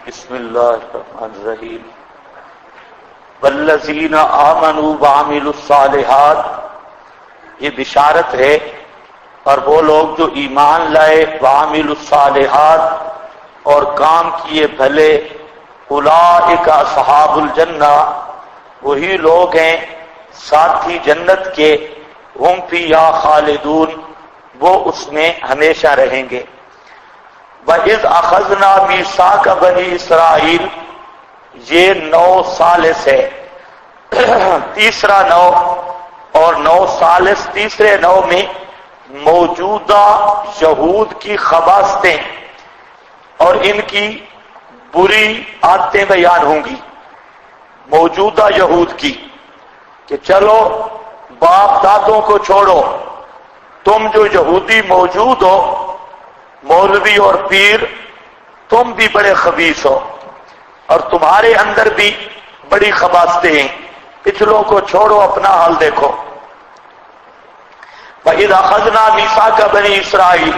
بسم اللہ الرحمن الرحیم والذین آمنوا وعملوا الصالحات، یہ بشارت ہے، اور وہ لوگ جو ایمان لائے وعملوا الصالحات اور کام کیے بھلے، اولئک اصحاب الجنہ، وہی لوگ ہیں ساتھی جنت کے، ہم فیہا خالدون، وہ اس میں ہمیشہ رہیں گے۔ وَإِذْ أَخَذْنَا مِيثَاقَ بَنِي اسرائیل، یہ 9 ثالث ہے، تیسرا 9 اور 9 ثالث، تیسرے 9 میں موجودہ یہود کی خباثتیں اور ان کی بری عادتیں بیان ہوں گی، موجودہ یہود کی، کہ چلو باپ دادوں کو چھوڑو، تم جو یہودی موجود ہو، مولوی اور پیر، تم بھی بڑے خبیث ہو اور تمہارے اندر بھی بڑی خباثتیں ہیں، پچھلوں کو چھوڑو، اپنا حال دیکھو۔ وَإِذْ أَخَذْنَا مِيثَاقَ بَنِي اسرائیل،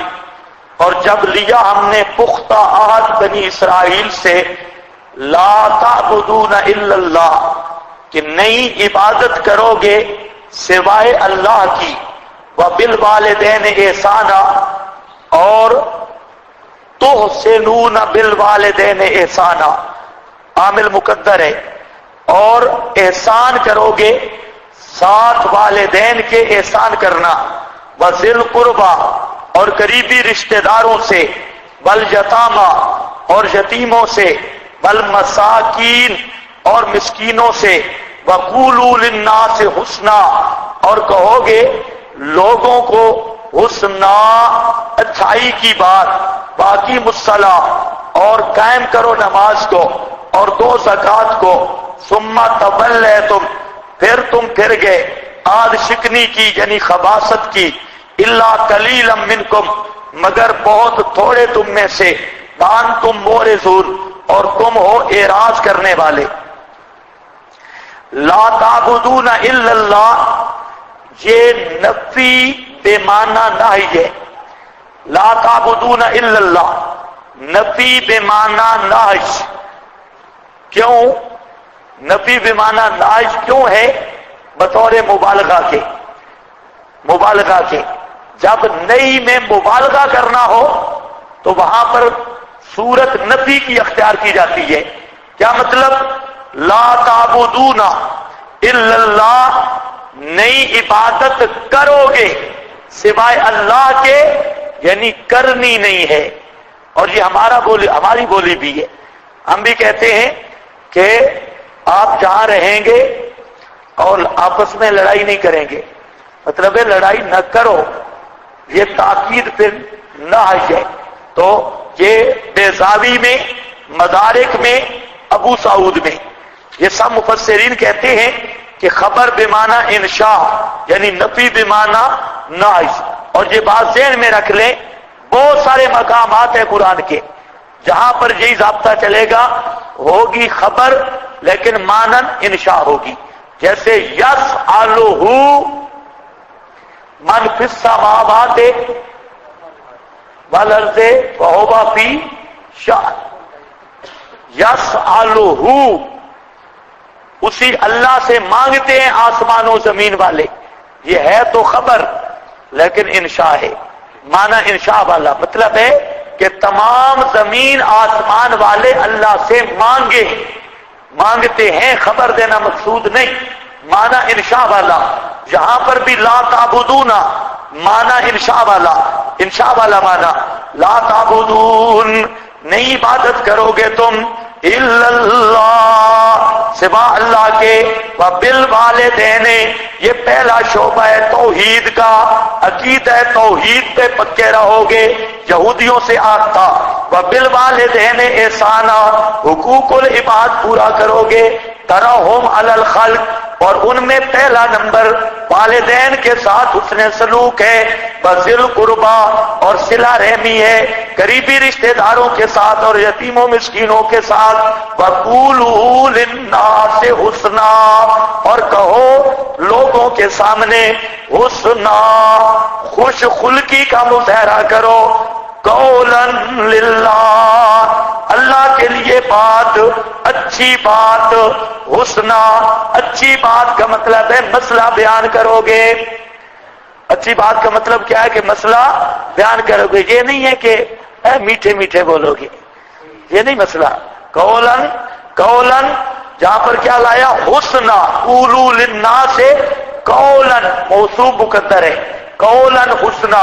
اور جب لیا ہم نے پختہ عہد بنی اسرائیل سے، لا تعبدون الا اللہ، کہ نئی عبادت کرو گے سوائے اللہ کی، وَبِالْوَالِدَيْنِ احسانا، اور تحسنون بالوالدین احسانا، عامل مقدر ہے، اور احسان کرو گے ساتھ والدین کے احسان کرنا، وذل قربا، اور قریبی رشتہ داروں سے، والیتامی، اور یتیموں سے، والمساکین، اور مسکینوں سے، وقولوا للناس حسنا، اور کہو گے لوگوں کو حسنا، اچھائی کی بات، باقی الصلاۃ، اور قائم کرو نماز کو، اور دو زکوٰۃ کو، ثم تولیتم، پھر تم پھر گئے، آد شکنی کی یعنی خباثت کی، الا قلیلا منکم، مگر بہت تھوڑے تم میں سے، وانتم مورثون، اور تم ہو اعراض کرنے والے۔ لا تعبدون الا اللہ، یہ نفی بے معنی نہی ہے، لا تعبدون الا اللہ، نفی بے معنی نہی، کیوں نفی بے معنی نہی کیوں ہے؟ بطور مبالغہ کے، مبالغہ کے، جب نئی میں مبالغہ کرنا ہو تو وہاں پر صورت نفی کی اختیار کی جاتی ہے۔ کیا مطلب؟ لا تعبدون الا اللہ، نئی عبادت کرو گے سوائے اللہ کے، یعنی کرنی نہیں ہے۔ اور یہ ہماری بولی بھی ہے، ہم بھی کہتے ہیں کہ آپ جہاں رہیں گے اور آپس میں لڑائی نہیں کریں گے، مطلب ہے لڑائی نہ کرو، یہ تاکید پھر نہ ہے۔ تو یہ بیضاوی میں، مدارک میں، ابو سعود میں، یہ سب مفسرین کہتے ہیں کہ خبر بمعنی انشاء، یعنی نفی بمعنی نہی۔ اور یہ بات ذہن میں رکھ لیں، بہت سارے مقامات ہیں قرآن کے جہاں پر یہی ضابطہ چلے گا، ہوگی خبر لیکن مانن انشاء ہوگی، جیسے یسألہ من فی السماوات والارض وہو فی شأن، یسألہ، اسی اللہ سے مانگتے ہیں آسمان و زمین والے، یہ ہے تو خبر لیکن انشاء ہے، معنی انشاء والا، مطلب ہے کہ تمام زمین آسمان والے اللہ سے مانگتے ہیں، خبر دینا مقصود نہیں، معنی انشاء والا۔ یہاں پر بھی لا تعبدون، معنی انشاء والا، انشاء والا معنی، لا تعبدون، نہیں عبادت کرو گے تم، الا اللہ، سوا اللہ کے، وبالوالدین، یہ پہلا شعبہ ہے توحید کا، عقیدہ توحید پہ پکے رہو گے، یہودیوں سے آگ تھا، وبالوالدین احسانا، حقوق العباد پورا کرو گے، ترحم علی الخلق، اور ان میں پہلا نمبر والدین کے ساتھ حسن سلوک ہے، بذل قربا، اور صلہ رحمی ہے، قریبی رشتہ داروں کے ساتھ اور یتیموں مسکینوں کے ساتھ، وقولوا للناس حسنا، اور کہو لوگوں کے سامنے حسنا، خوش خلقی کا مظاہرہ کرو، قولا للہ، اللہ کے کے لیے بات، اچھی بات، حسنا، اچھی بات کا مطلب ہے مسئلہ بیان کرو گے. اچھی بات کا مطلب کیا ہے کہ مسئلہ بیان کرو گے. یہ نہیں ہے کہ میٹھے میٹھے بولو گے، یہ نہیں مسئلہ. قولن، قولن جہاں پر کیا لایا؟ حسنا. قولوا للناس قولن موصوف مقدر ہے. قولن حسنا،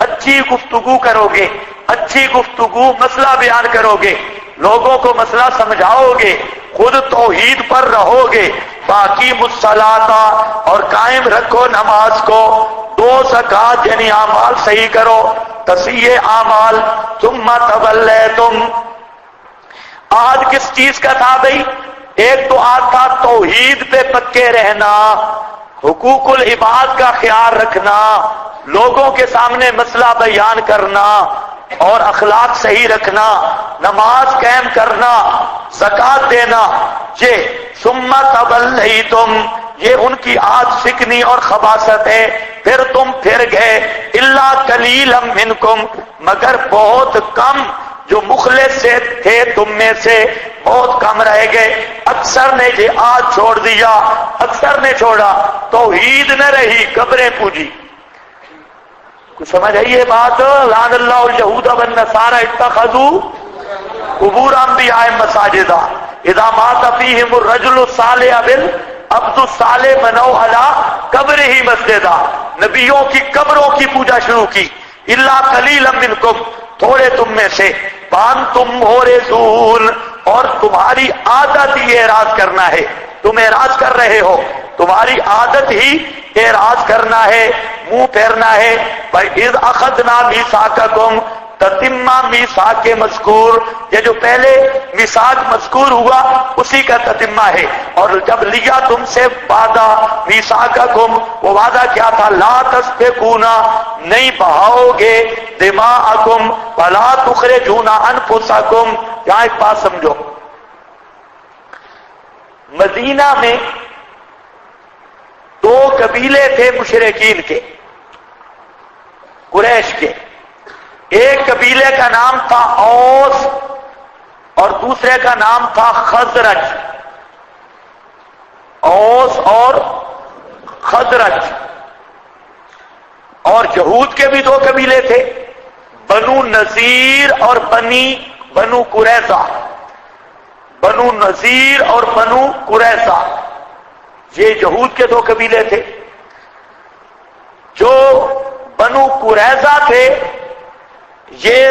اچھی گفتگو کرو گے، اچھی گفتگو، مسئلہ بیان کرو گے، لوگوں کو مسئلہ سمجھاؤ گے، خود توحید پر رہو گے. باقی مصلاتا، اور قائم رکھو نماز کو. 2 زکات یعنی اعمال صحیح کرو، تصحیح اعمال. ثم تولیتم، آج کس چیز کا تھا بھائی؟ ایک تو آج تھا توحید پہ پکے رہنا، حقوق العباد کا خیال رکھنا، لوگوں کے سامنے مسئلہ بیان کرنا اور اخلاق صحیح رکھنا، نماز قائم کرنا، زکات دینا. یہ ثم تولیتم، یہ ان کی آج سکنی اور خباثت ہے. پھر تم پھر گئے، الا قلیلا منکم، مگر بہت کم جو مخلص سے تھے تم میں سے بہت کم رہ گئے. اکثر نے یہ آج چھوڑ دیا، اکثر نے چھوڑا، توحید نہ رہی، قبریں پوجی. کچھ سمجھ آئی یہ بات؟ لعن اللہ الیہود والنصارى اتخذوا قبور انبیاء مساجدا اذا مات فیہم الرجل الصالح بالعبد الصالح بنوا علی قبرہ مسجدا. نبیوں کی قبروں کی پوجا شروع کی. الا قلیلا منکم، تھوڑے تم میں سے. فانتم مورثون، اور تمہاری عادت ہی اعراض کرنا ہے. تم اعراض کر رہے ہو، تمہاری عادت ہی اعراض کرنا ہے، منہ پھیرنا ہے. اذ اخذنا میثاقکم، تتمہ میثاق مذکور، یہ جو پہلے میثاق مذکور ہوا اسی کا تتمہ ہے. اور جب لیا تم سے وعدہ میثاقکم، وہ وعدہ کیا تھا؟ لا تسفکون، نہیں بہاؤ گے، دماءکم ولا تخرجون انفسکم. یہاں ایک بات سمجھو، مدینہ میں 2 قبیلے تھے مشرکین کے، قریش کے. ایک قبیلے کا نام تھا اوس اور دوسرے کا نام تھا خزرج. اوس اور خزرج. اور یہود کے بھی 2 قبیلے تھے، بنو نذیر اور بنو قریظہ. بنو نذیر اور بنو قریظہ یہ یہود کے 2 قبیلے تھے. جو بنو قریظہ تھے یہ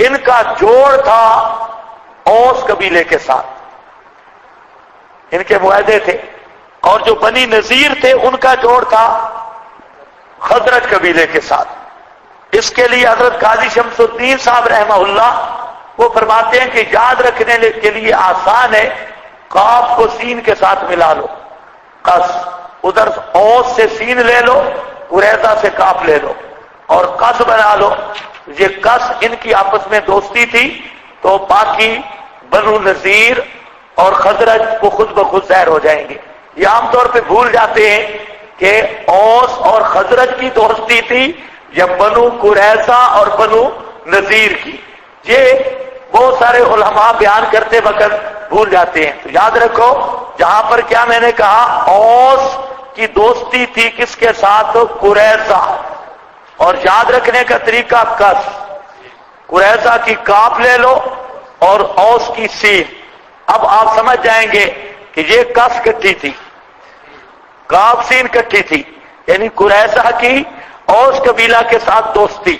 ان کا جوڑ تھا اوس قبیلے کے ساتھ، ان کے معاہدے تھے. اور جو بنی نذیر تھے ان کا جوڑ تھا خزرج قبیلے کے ساتھ. اس کے لیے حضرت قاضی شمس الدین صاحب رحمہ اللہ وہ فرماتے ہیں کہ یاد رکھنے کے لیے آسان ہے، قاف کو سین کے ساتھ ملا لو، قص، ادھر اوس سے سین لے لو، قریظہ سے کاف لے لو اور قص بنا لو. یہ قص ان کی آپس میں دوستی تھی، تو باقی بنو نذیر اور خزرج وہ خود بخود ظاہر ہو جائیں گے. یہ عام طور پہ بھول جاتے ہیں کہ اوس اور خزرج کی دوستی تھی یا بنو قریظہ اور بنو نذیر کی. یہ بہت سارے علماء بیان کرتے وقت بھول جاتے ہیں. تو یاد رکھو جہاں پر کیا میں نے کہا، اوس کی دوستی تھی کس کے ساتھ؟ قریظہ. اور یاد رکھنے کا طریقہ قص، قریظہ کی کاف لے لو اور اوس کی سین. اب آپ سمجھ جائیں گے کہ یہ قص کٹھی تھی، کاف سین کٹھی تھی، یعنی قریظہ کی اوس قبیلہ کے ساتھ دوستی.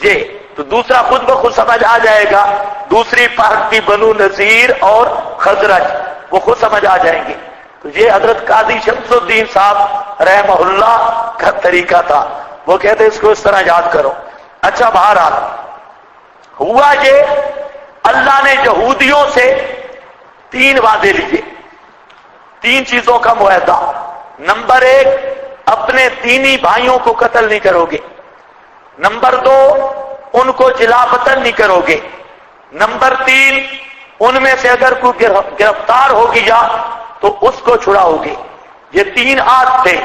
یہ تو دوسرا خود بخود سمجھ آ جائے گا. دوسری پارٹ کی بنو نذیر اور خزرج وہ خود سمجھ آ جائیں گے. تو یہ حضرت قاضی شمس الدین صاحب رحمہ اللہ کا طریقہ تھا. وہ کہتے اس کو اس طرح یاد کرو. اچھا بہرحال ہوا یہ، اللہ نے یہودیوں سے 3 وعدے لیے، 3 چیزوں کا معاہدہ. نمبر 1، اپنے دینی بھائیوں کو قتل نہیں کرو گے. نمبر 2، ان کو جلا وطن نہیں کرو گے. نمبر 3، ان میں سے اگر کوئی گرفتار ہو گیا تو اس کو چھڑاؤ گے. یہ 3 عہد تھے،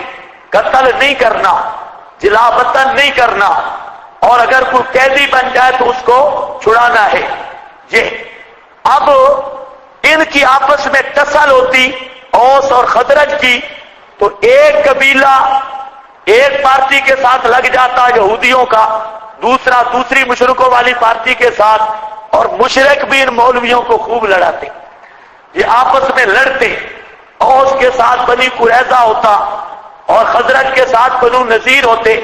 قتل نہیں کرنا، جلا وطن نہیں کرنا، اور اگر کوئی قیدی بن جائے تو اس کو چھڑانا ہے. یہ اب ان کی آپس میں ٹسل ہوتی اوس اور خزرج کی، تو ایک قبیلہ ایک پارٹی کے ساتھ لگ جاتا یہودیوں کا، دوسرا دوسری مشرکوں والی پارٹی کے ساتھ، اور مشرک بھی ان مولویوں کو خوب لڑاتے، یہ آپس میں لڑتے۔ اوس کے ساتھ بنی قریظہ ہوتا اور خزرج کے ساتھ بنو نذیر ہوتے،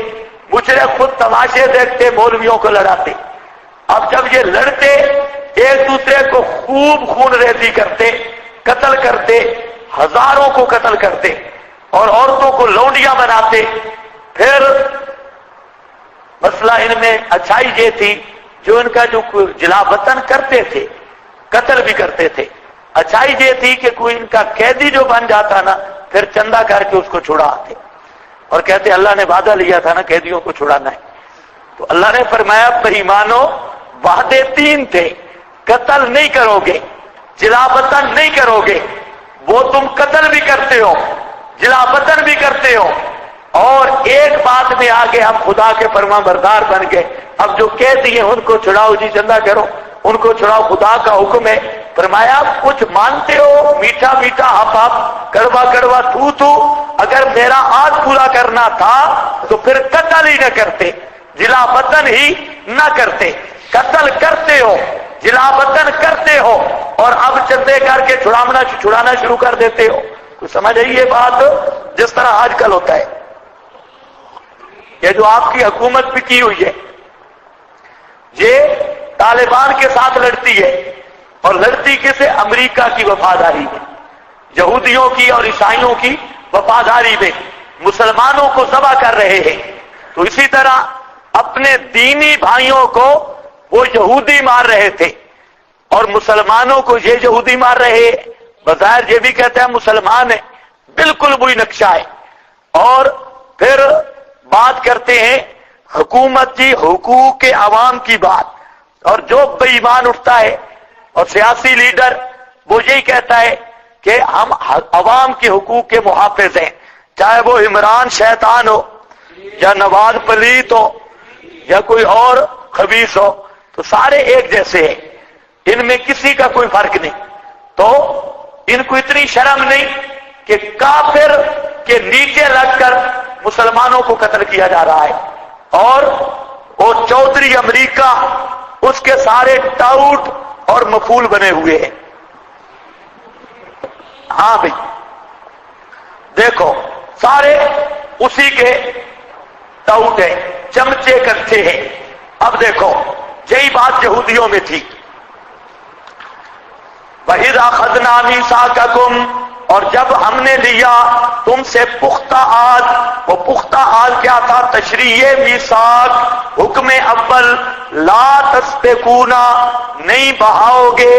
مشرک خود تماشے دیکھتے، مولویوں کو لڑاتے۔ اب جب یہ لڑتے ایک دوسرے کو خوب خون ریزی کرتے، قتل کرتے، ہزاروں کو قتل کرتے اور عورتوں کو لونڈیاں بناتے۔ پھر مسئلہ ان میں اچھائی یہ تھی جو ان کا جو جلا وطن کرتے تھے، قتل بھی کرتے تھے، اچھائی یہ تھی کہ کوئی ان کا قیدی جو بن جاتا نا، پھر چندہ کر کے اس کو چھڑاتے اور کہتے اللہ نے وعدہ لیا تھا نا قیدیوں کو چھڑانا ہے۔ تو اللہ نے فرمایا بےایمانو، وعدے تین تھے، قتل نہیں کرو گے، جلا وطن نہیں کرو گے، وہ تم قتل بھی کرتے ہو، جلا وطن بھی کرتے ہو، اور ایک بات میں آگے ہم خدا کے فرما بردار بن گئے، اب جو قیدی ہیں ان کو چھڑاؤ جی، چندہ کرو، ان کو چھڑاؤ، خدا کا حکم ہے۔ فرمایا کچھ مانتے ہو، میٹھا میٹھا ہپ ہپ، کڑوا کڑوا تھو تھو، اگر میرا آج پورا کرنا تھا تو پھر قتل ہی نہ کرتے، جلا وطن ہی نہ کرتے۔ قتل کرتے ہو، جلا وطن کرتے ہو، اور اب چندے کر کے چھڑانا شروع کر دیتے ہو۔ کچھ سمجھ آئی یہ بات؟ جس طرح آج کل ہوتا ہے، یہ جو آپ کی حکومت بھی کی ہوئی ہے، یہ طالبان کے ساتھ لڑتی ہے، اور لڑتی کسے؟ امریکہ کی وفاداری میں، یہودیوں کی اور عیسائیوں کی وفاداری میں، مسلمانوں کو ذبح کر رہے ہیں۔ تو اسی طرح اپنے دینی بھائیوں کو وہ یہودی مار رہے تھے، اور مسلمانوں کو یہ یہودی مار رہے ہیں، بظاہر یہ بھی کہتے ہیں مسلمان ہیں، بالکل وہی نقشہ ہے۔ اور پھر بات کرتے ہیں حکومت کی حقوق عوام کی بات، اور جو بے ایمان اٹھتا ہے اور سیاسی لیڈر وہ یہی کہتا ہے کہ ہم عوام کے حقوق کے محافظ ہیں، چاہے وہ عمران شیطان ہو یا نواز پلیت ہو یا کوئی اور خبیث ہو، تو سارے ایک جیسے ہیں، ان میں کسی کا کوئی فرق نہیں۔ تو ان کو اتنی شرم نہیں کہ کافر کے نیچے لگ کر مسلمانوں کو قتل کیا جا رہا ہے، اور وہ چودھری امریکہ اس کے سارے ٹاؤٹ اور مفول بنے ہوئے ہیں۔ ہاں بھائی دیکھو، سارے اسی کے ٹاؤٹ ہیں، چمچے کچھے ہیں۔ اب دیکھو یہی بات یہودیوں میں تھی، وَإِذْ أَخَذْنَا مِيثَاقَكُمْ، اور جب ہم نے لیا تم سے پختہ عہد، وہ پختہ عہد کیا تھا؟ تشریح میثاق، حکم اول، لا تسفکون، نہیں بہاؤ گے،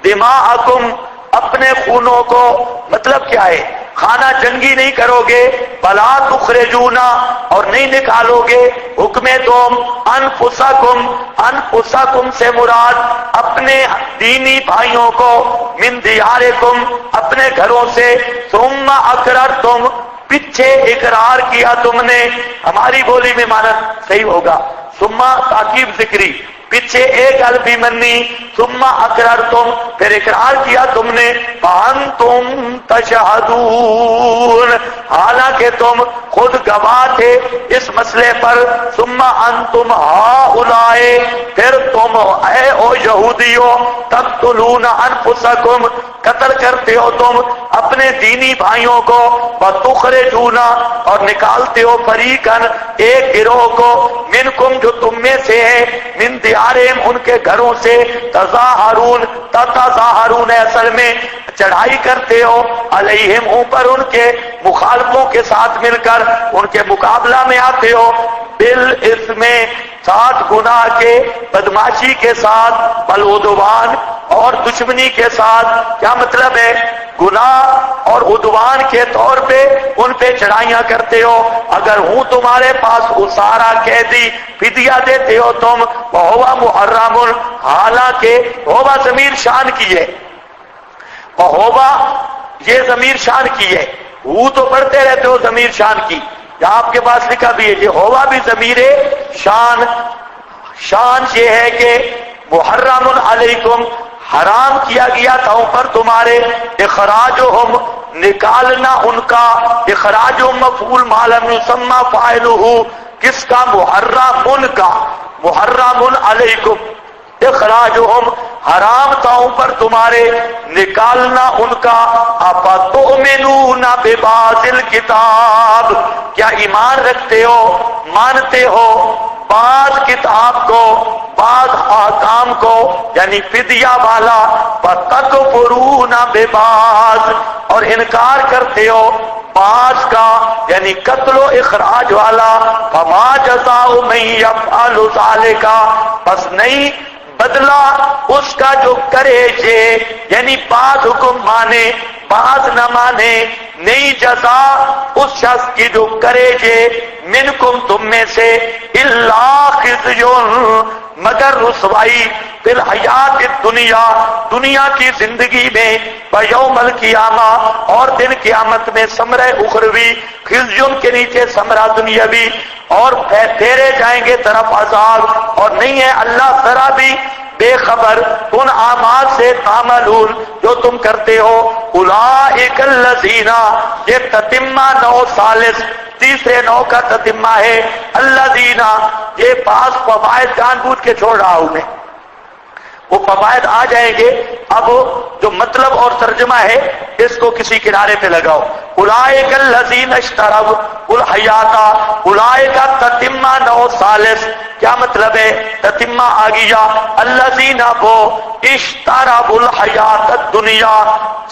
دماءکم، اپنے خونوں کو، مطلب کیا ہے؟ خانہ جنگی نہیں کرو گے، بلا تخرجون، اور نہیں نکالو گے، حکم دوم، انفسکم، انفسکم سے مراد اپنے دینی بھائیوں کو، من دیارکم، اپنے گھروں سے، ثم اقررتم، پیچھے اقرار کیا تم نے، ہماری بولی میں معنی صحیح ہوگا، ثم تاکید ذکری، پیچھے ایک الفی منی، ثم اقررتم، پھر اقرار کیا تم نے، فانتم تشہدون، حالانکہ تم خود گواہ تھے اس مسئلے پر، ثم انتم ہؤلاء، پھر تم اے او یہودیو، تقتلون انفسکم، قتل کرتے ہو تم اپنے دینی بھائیوں کو، وتخرجون، اور نکالتے ہو فریقاً، ایک گروہ کو، منکم، جو تم میں سے ہے، من دیارہم، ان کے گھروں سے، تظاہرون، تتظاہرون، اصل میں چڑھائی کرتے ہو، علیہم، اوپر ان کے مخالفوں کے ساتھ مل کر ان کے مقابلہ میں آتے ہو، بالاسم، ساتھ گناہ کے، بدماشی کے ساتھ، بالعدوان، اور دشمنی کے ساتھ۔ کیا مطلب ہے؟ گناہ اور عدوان کے طور پہ ان پہ چڑھائیاں کرتے ہو، اگر ہوں تمہارے پاس اسارا قیدی، فدیہ دیتے ہو تم، وہو محرم، حالانکہ ہووا ضمیر شان کی ہے، وہوا یہ ضمیر شان کی ہے، وہ تو پڑھتے رہتے ہو ضمیر شان کی، یہاں آپ کے پاس لکھا بھی ہے، یہ ہوا بھی ضمیر شان، شان یہ ہے کہ محرم علیکم، حرام کیا گیا تھا اوپر تمہارے اخراجہم نکالنا ان کا، اخراجہم مفعول ما لم یسمى فاعلہ، کس کا؟ محرم کا، محرم علیکم، اخراجہم حرام تھا اوپر تمہارے نکالنا ان کا، افتؤمنون ببعض الکتاب، کیا ایمان رکھتے ہو، مانتے ہو بعض کتاب کو، بعض احکام کو، یعنی فدیہ والا، فتکفرون ببعض، اور انکار کرتے ہو بعض کا، یعنی قتل و اخراج والا، فما جزاء من یفعل ذلک، پس نہیں بدلہ اس کا جو کرے جے، یعنی بعض حکم مانے بعض نہ مانے، نہیں جزا اس شخص کی جو کرے جے منکم تم میں سے، الا خزی، مگر رسوائی، فی الحیات الدنیا، دنیا کی زندگی میں، ویوم القیامہ، اور دن قیامت میں، ثمرہ اخروی، خزیوں کے نیچے ثمرہ دنیاوی، اور پھیرے جائیں گے طرف عذاب، اور نہیں ہے اللہ ذرا بھی بے خبر ان اعمال سے تعملون جو تم کرتے ہو۔ اولئک الذین، یہ تتمہ نو ثالث، تیسرے نو کا تتمہ ہے، الذین، یہ بعض فوائد جان بوجھ کے چھوڑ رہا ہوں میں، وہ فوائد آ جائیں گے، اب جو مطلب اور ترجمہ ہے اس کو کسی کنارے پہ لگاؤ۔ اولئک الذین اشتروا الحیات، اولئک تتمہ نو ثالث، کیا مطلب ہے؟ تتمہ آ گیا، الذین، وہ، اشتروا الحیات الدنیا،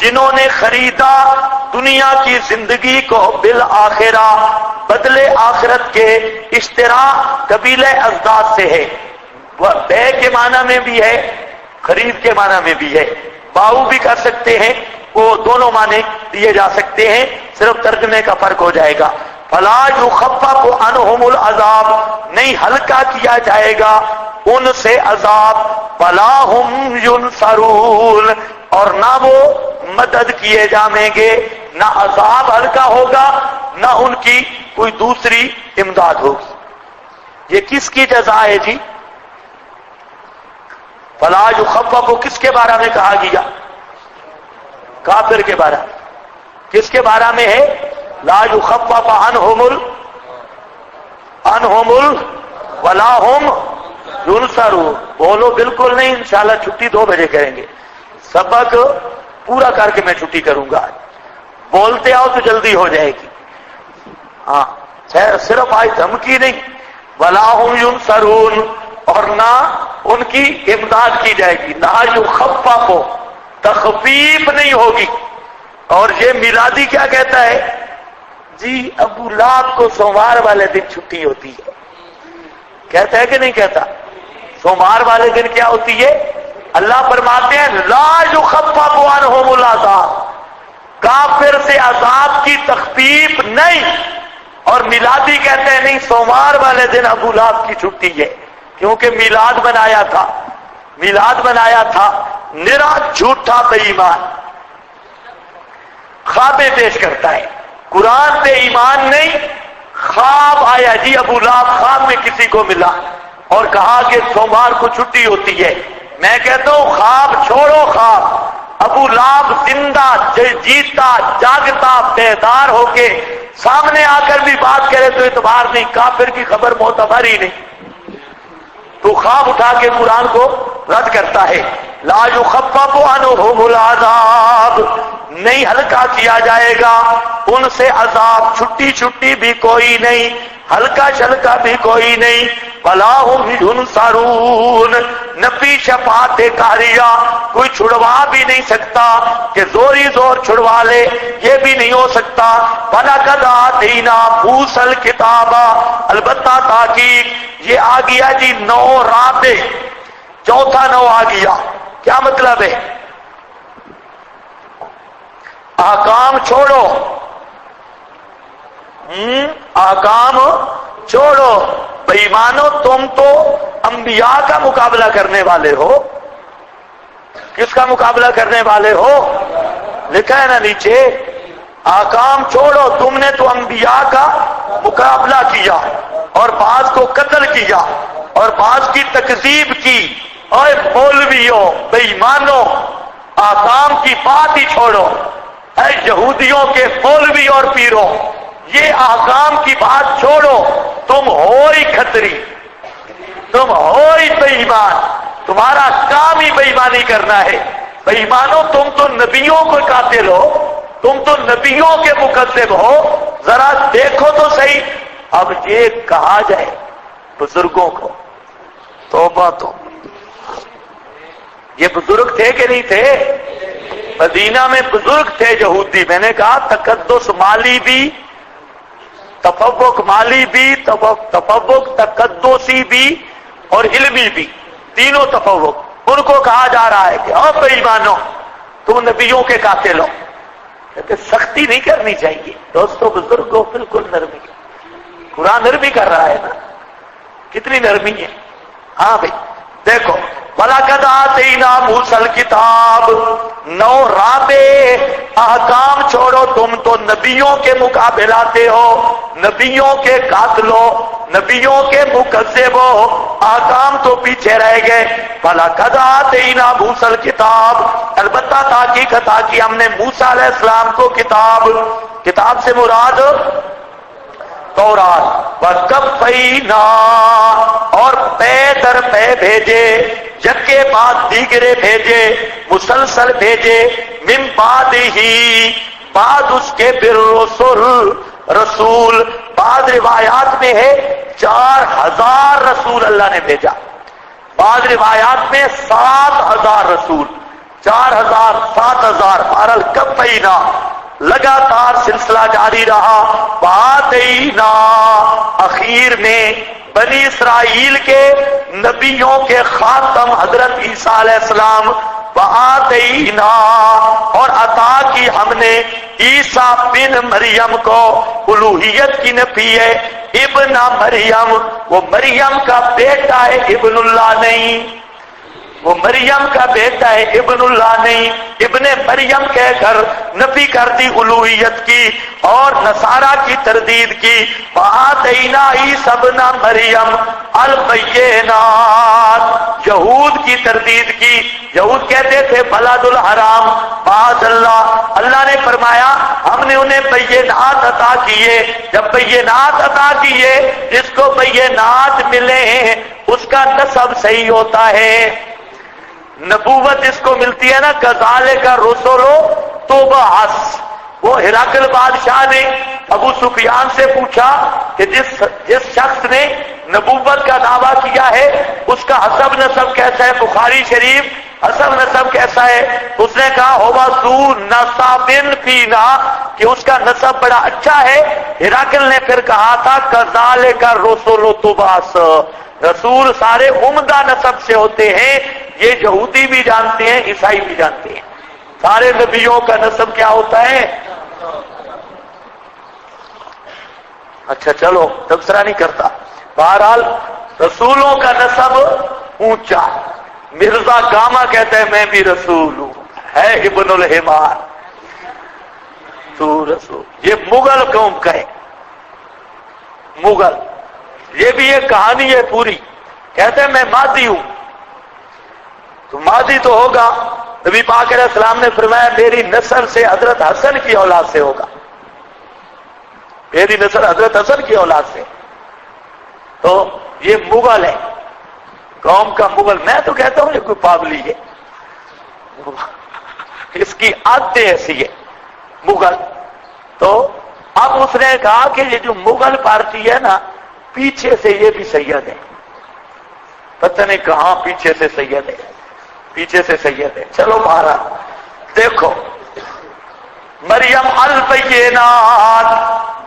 جنہوں نے خریدا دنیا کی زندگی کو، بالآخرہ، بدلے آخرت کے، اشترا قبیلہ ازداد سے ہے، بے کے معنی میں بھی ہے، خرید کے معنی میں بھی ہے، باؤ بھی کر سکتے ہیں، وہ دونوں معنی دیے جا سکتے ہیں، صرف ترجمے کا فرق ہو جائے گا۔ فلا یخفف عنہم العذاب، نہیں ہلکا کیا جائے گا ان سے عذاب، ولا ہم ینصرون، اور نہ وہ مدد کیے جائیں گے، نہ عذاب ہلکا ہوگا، نہ ان کی کوئی دوسری امداد ہوگی۔ یہ کس کی جزا ہے جی؟ فلا یخفف، کس کے بارے میں کہا گیا؟ کافر کے بارے میں۔ کس کے بارے میں ہے؟ لا یخفف عنہم ولا ہم ینصرون، بولو بالکل نہیں، انشاءاللہ چھٹی 2 بجے کریں گے، سبق پورا کر کے میں چھٹی کروں گا، بولتے آؤ تو جلدی ہو جائے گی، ہاں صرف آج دھمکی نہیں، ولا ہم ینصرون، اور نہ ان کی امداد کی جائے گی، لا یخفف، تخفیف نہیں ہوگی۔ اور یہ میلادی کیا کہتا ہے جی؟ ابو لہب کو سوموار والے دن چھٹی ہوتی ہے، کہتا ہے کہ نہیں کہتا؟ سوموار والے دن کیا ہوتی ہے؟ اللہ فرماتے ہیں لا یخفف عنہم العذاب، کافر سے عذاب کی تخفیف نہیں، اور میلادی کہتے ہیں نہیں، سوموار والے دن ابو لہب کی چھٹی ہے، کیونکہ میلاد بنایا تھا، میلاد بنایا تھا، نرا جھوٹا بے ایمان، خوابیں پیش کرتا ہے، قرآن پہ ایمان نہیں، خواب آیا جی، ابو لہب خواب میں کسی کو ملا اور کہا کہ سوموار کو چھٹی ہوتی ہے، میں کہتا ہوں خواب چھوڑو، خواب، ابو لہب زندہ جیتا جاگتا بیدار ہو کے سامنے آ کر بھی بات کرے تو اعتبار نہیں، کافر کی خبر معتبر ہی نہیں، تو خواب اٹھا کے قرآن کو رد کرتا ہے۔ لا یخفف عنہم العذاب، نہیں ہلکا کیا جائے گا ان سے عذاب، چھٹی چھٹی بھی کوئی نہیں، ہلکا شلکا بھی کوئی نہیں، ولا ہم ینصرون، نفی شفاعت کاریہ، کوئی چھڑوا بھی نہیں سکتا کہ زوری زور چھڑوا لے، یہ بھی نہیں ہو سکتا۔ وَلَقَدْ آتَيْنَا مُوسَى الْكِتَابَ، البتہ تاکید یہ آ گیا جی 9 رابع، چوتھا 9 آ گیا، کیا مطلب ہے؟ احکام چھوڑو، احکام چھوڑو، بے ایمانو تم تو انبیاء کا مقابلہ کرنے والے ہو، کس کا مقابلہ کرنے والے ہو؟ لکھا ہے نا نیچے، احکام چھوڑو، تم نے تو انبیاء کا مقابلہ کیا اور بعض کو قتل کیا اور بعض کی تکذیب کی اور مولویوں بے ایمانوں آکام کی بات ہی چھوڑو، اے یہودیوں کے مولوی اور پیروں یہ آکام کی بات چھوڑو، تم ہو ہی کھتری، تم ہو ہی بے ایمان، تمہارا کام ہی بے ایمانی کرنا ہے۔ بے ایمانوں تم تو نبیوں کو قاتل ہو، تم تو نبیوں کے مکذب ہو، ذرا دیکھو تو صحیح۔ اب یہ کہا جائے بزرگوں کو، توبہ تو یہ بزرگ تھے کہ نہیں تھے؟ مدینہ میں بزرگ تھے یہودی، میں نے کہا تقدس مالی بھی، تفوق مالی بھی، تفوق تقدسی بھی اور علمی بھی، تینوں تفوق۔ ان کو کہا جا رہا ہے کہ او بے ایمانو تم نبیوں کے قاتل ہو، لیکن سختی نہیں کرنی چاہیے دوستو، بزرگوں بالکل نرمی، قرآن نرمی کر رہا ہے نا، کتنی نرمی ہے۔ ہاں بھائی دیکھو، وَلَقَدْ آتَيْنَا مُوسَى الْكِتَابَ، نو رابع احکام چھوڑو، تم تو نبیوں کے مقابل آتے ہو، نبیوں کے قاتل ہو، نبیوں کے مکذب ہو، احکام تو پیچھے رہ گئے۔ وَلَقَدْ آتَيْنَا مُوسَى الْكِتَابَ، البتہ تحقیق عطا کی ہم نے موسیٰ علیہ السلام کو کتاب، کتاب سے مراد تورات، وَقَفَّيْنَا، اور پے در پے بھیجے، یک کے بعد دیگرے بھیجے، مسلسل بھیجے، من بعد ہی، بعد اس کے بالرسل، رسول، بعض روایات میں ہے 4000 رسول اللہ نے بھیجا، بعض روایات میں 7000 رسول، 4000 7000، بہرحال کفینا، لگاتار سلسلہ جاری رہا۔ باتینا، اخیر میں بنی اسرائیل کے نبیوں کے خاتم حضرت عیسیٰ علیہ السلام، باتینا، اور عطا کی ہم نے عیسیٰ بن مریم کو، الوہیت کی نفی ہے، ابن مریم، وہ مریم کا بیٹا ہے، ابن اللہ نہیں، وہ مریم کا بیٹا ہے، ابن اللہ نہیں، ابن مریم کہہ کر نفی کر دی الوہیت کی اور نصارہ کی تردید کی۔ وَآتَيْنَا عِيسَى ابْنَ مَرْيَمَ الْبَيِّنَاتِ، یہود کی تردید کی، یہود کہتے تھے بلد الحرام، معاذ اللہ، اللہ نے فرمایا ہم نے انہیں بینات عطا کیے، جب بینات عطا کیے جس کو بینات ملے ہیں اس کا نسب صحیح ہوتا ہے، نبوت جس کو ملتی ہے نا، کذالک الرسل تبعث۔ وہ ہرقل بادشاہ نے ابو سفیان سے پوچھا کہ جس شخص نے نبوت کا دعویٰ کیا ہے اس کا حسب نسب کیسا ہے، بخاری شریف حسب نسب کیسا ہے؟ اس نے کہا ہوا ذو نسب فینا، کہ اس کا نسب بڑا اچھا ہے۔ ہرقل نے پھر کہا تھا کذالک الرسل تبعث، رسول سارے عمدہ نسب سے ہوتے ہیں، یہ یہودی بھی جانتے ہیں، عیسائی بھی جانتے ہیں، سارے نبیوں کا نسب کیا ہوتا ہے۔ اچھا چلو تبصرہ نہیں کرتا، بہرحال رسولوں کا نسب اونچا۔ مرزا گاما کہتا ہے میں بھی رسول ہوں، ہے ابن الحمار، تو رسول۔ یہ مغل قوم کا ہے، مغل، یہ بھی ایک کہانی ہے پوری، کہتے ہیں میں مادی ہوں، تو مادی تو ہوگا، نبی پاک علیہ السلام نے فرمایا میری نسل سے حضرت حسن کی اولاد سے ہوگا، میری نسل حضرت حسن کی اولاد سے۔ تو یہ مغل ہے، قوم کا مغل، میں تو کہتا ہوں یہ کوئی پاگلی ہے، اس کی عادتیں ایسی ہے مغل۔ تو اب اس نے کہا کہ یہ جو مغل پارٹی ہے نا، پیچھے سے یہ بھی سید ہے، پتہ نہیں کہاں پیچھے سے سید ہے، پیچھے سے سید ہے۔ چلو مہارا دیکھو، مریم البینات،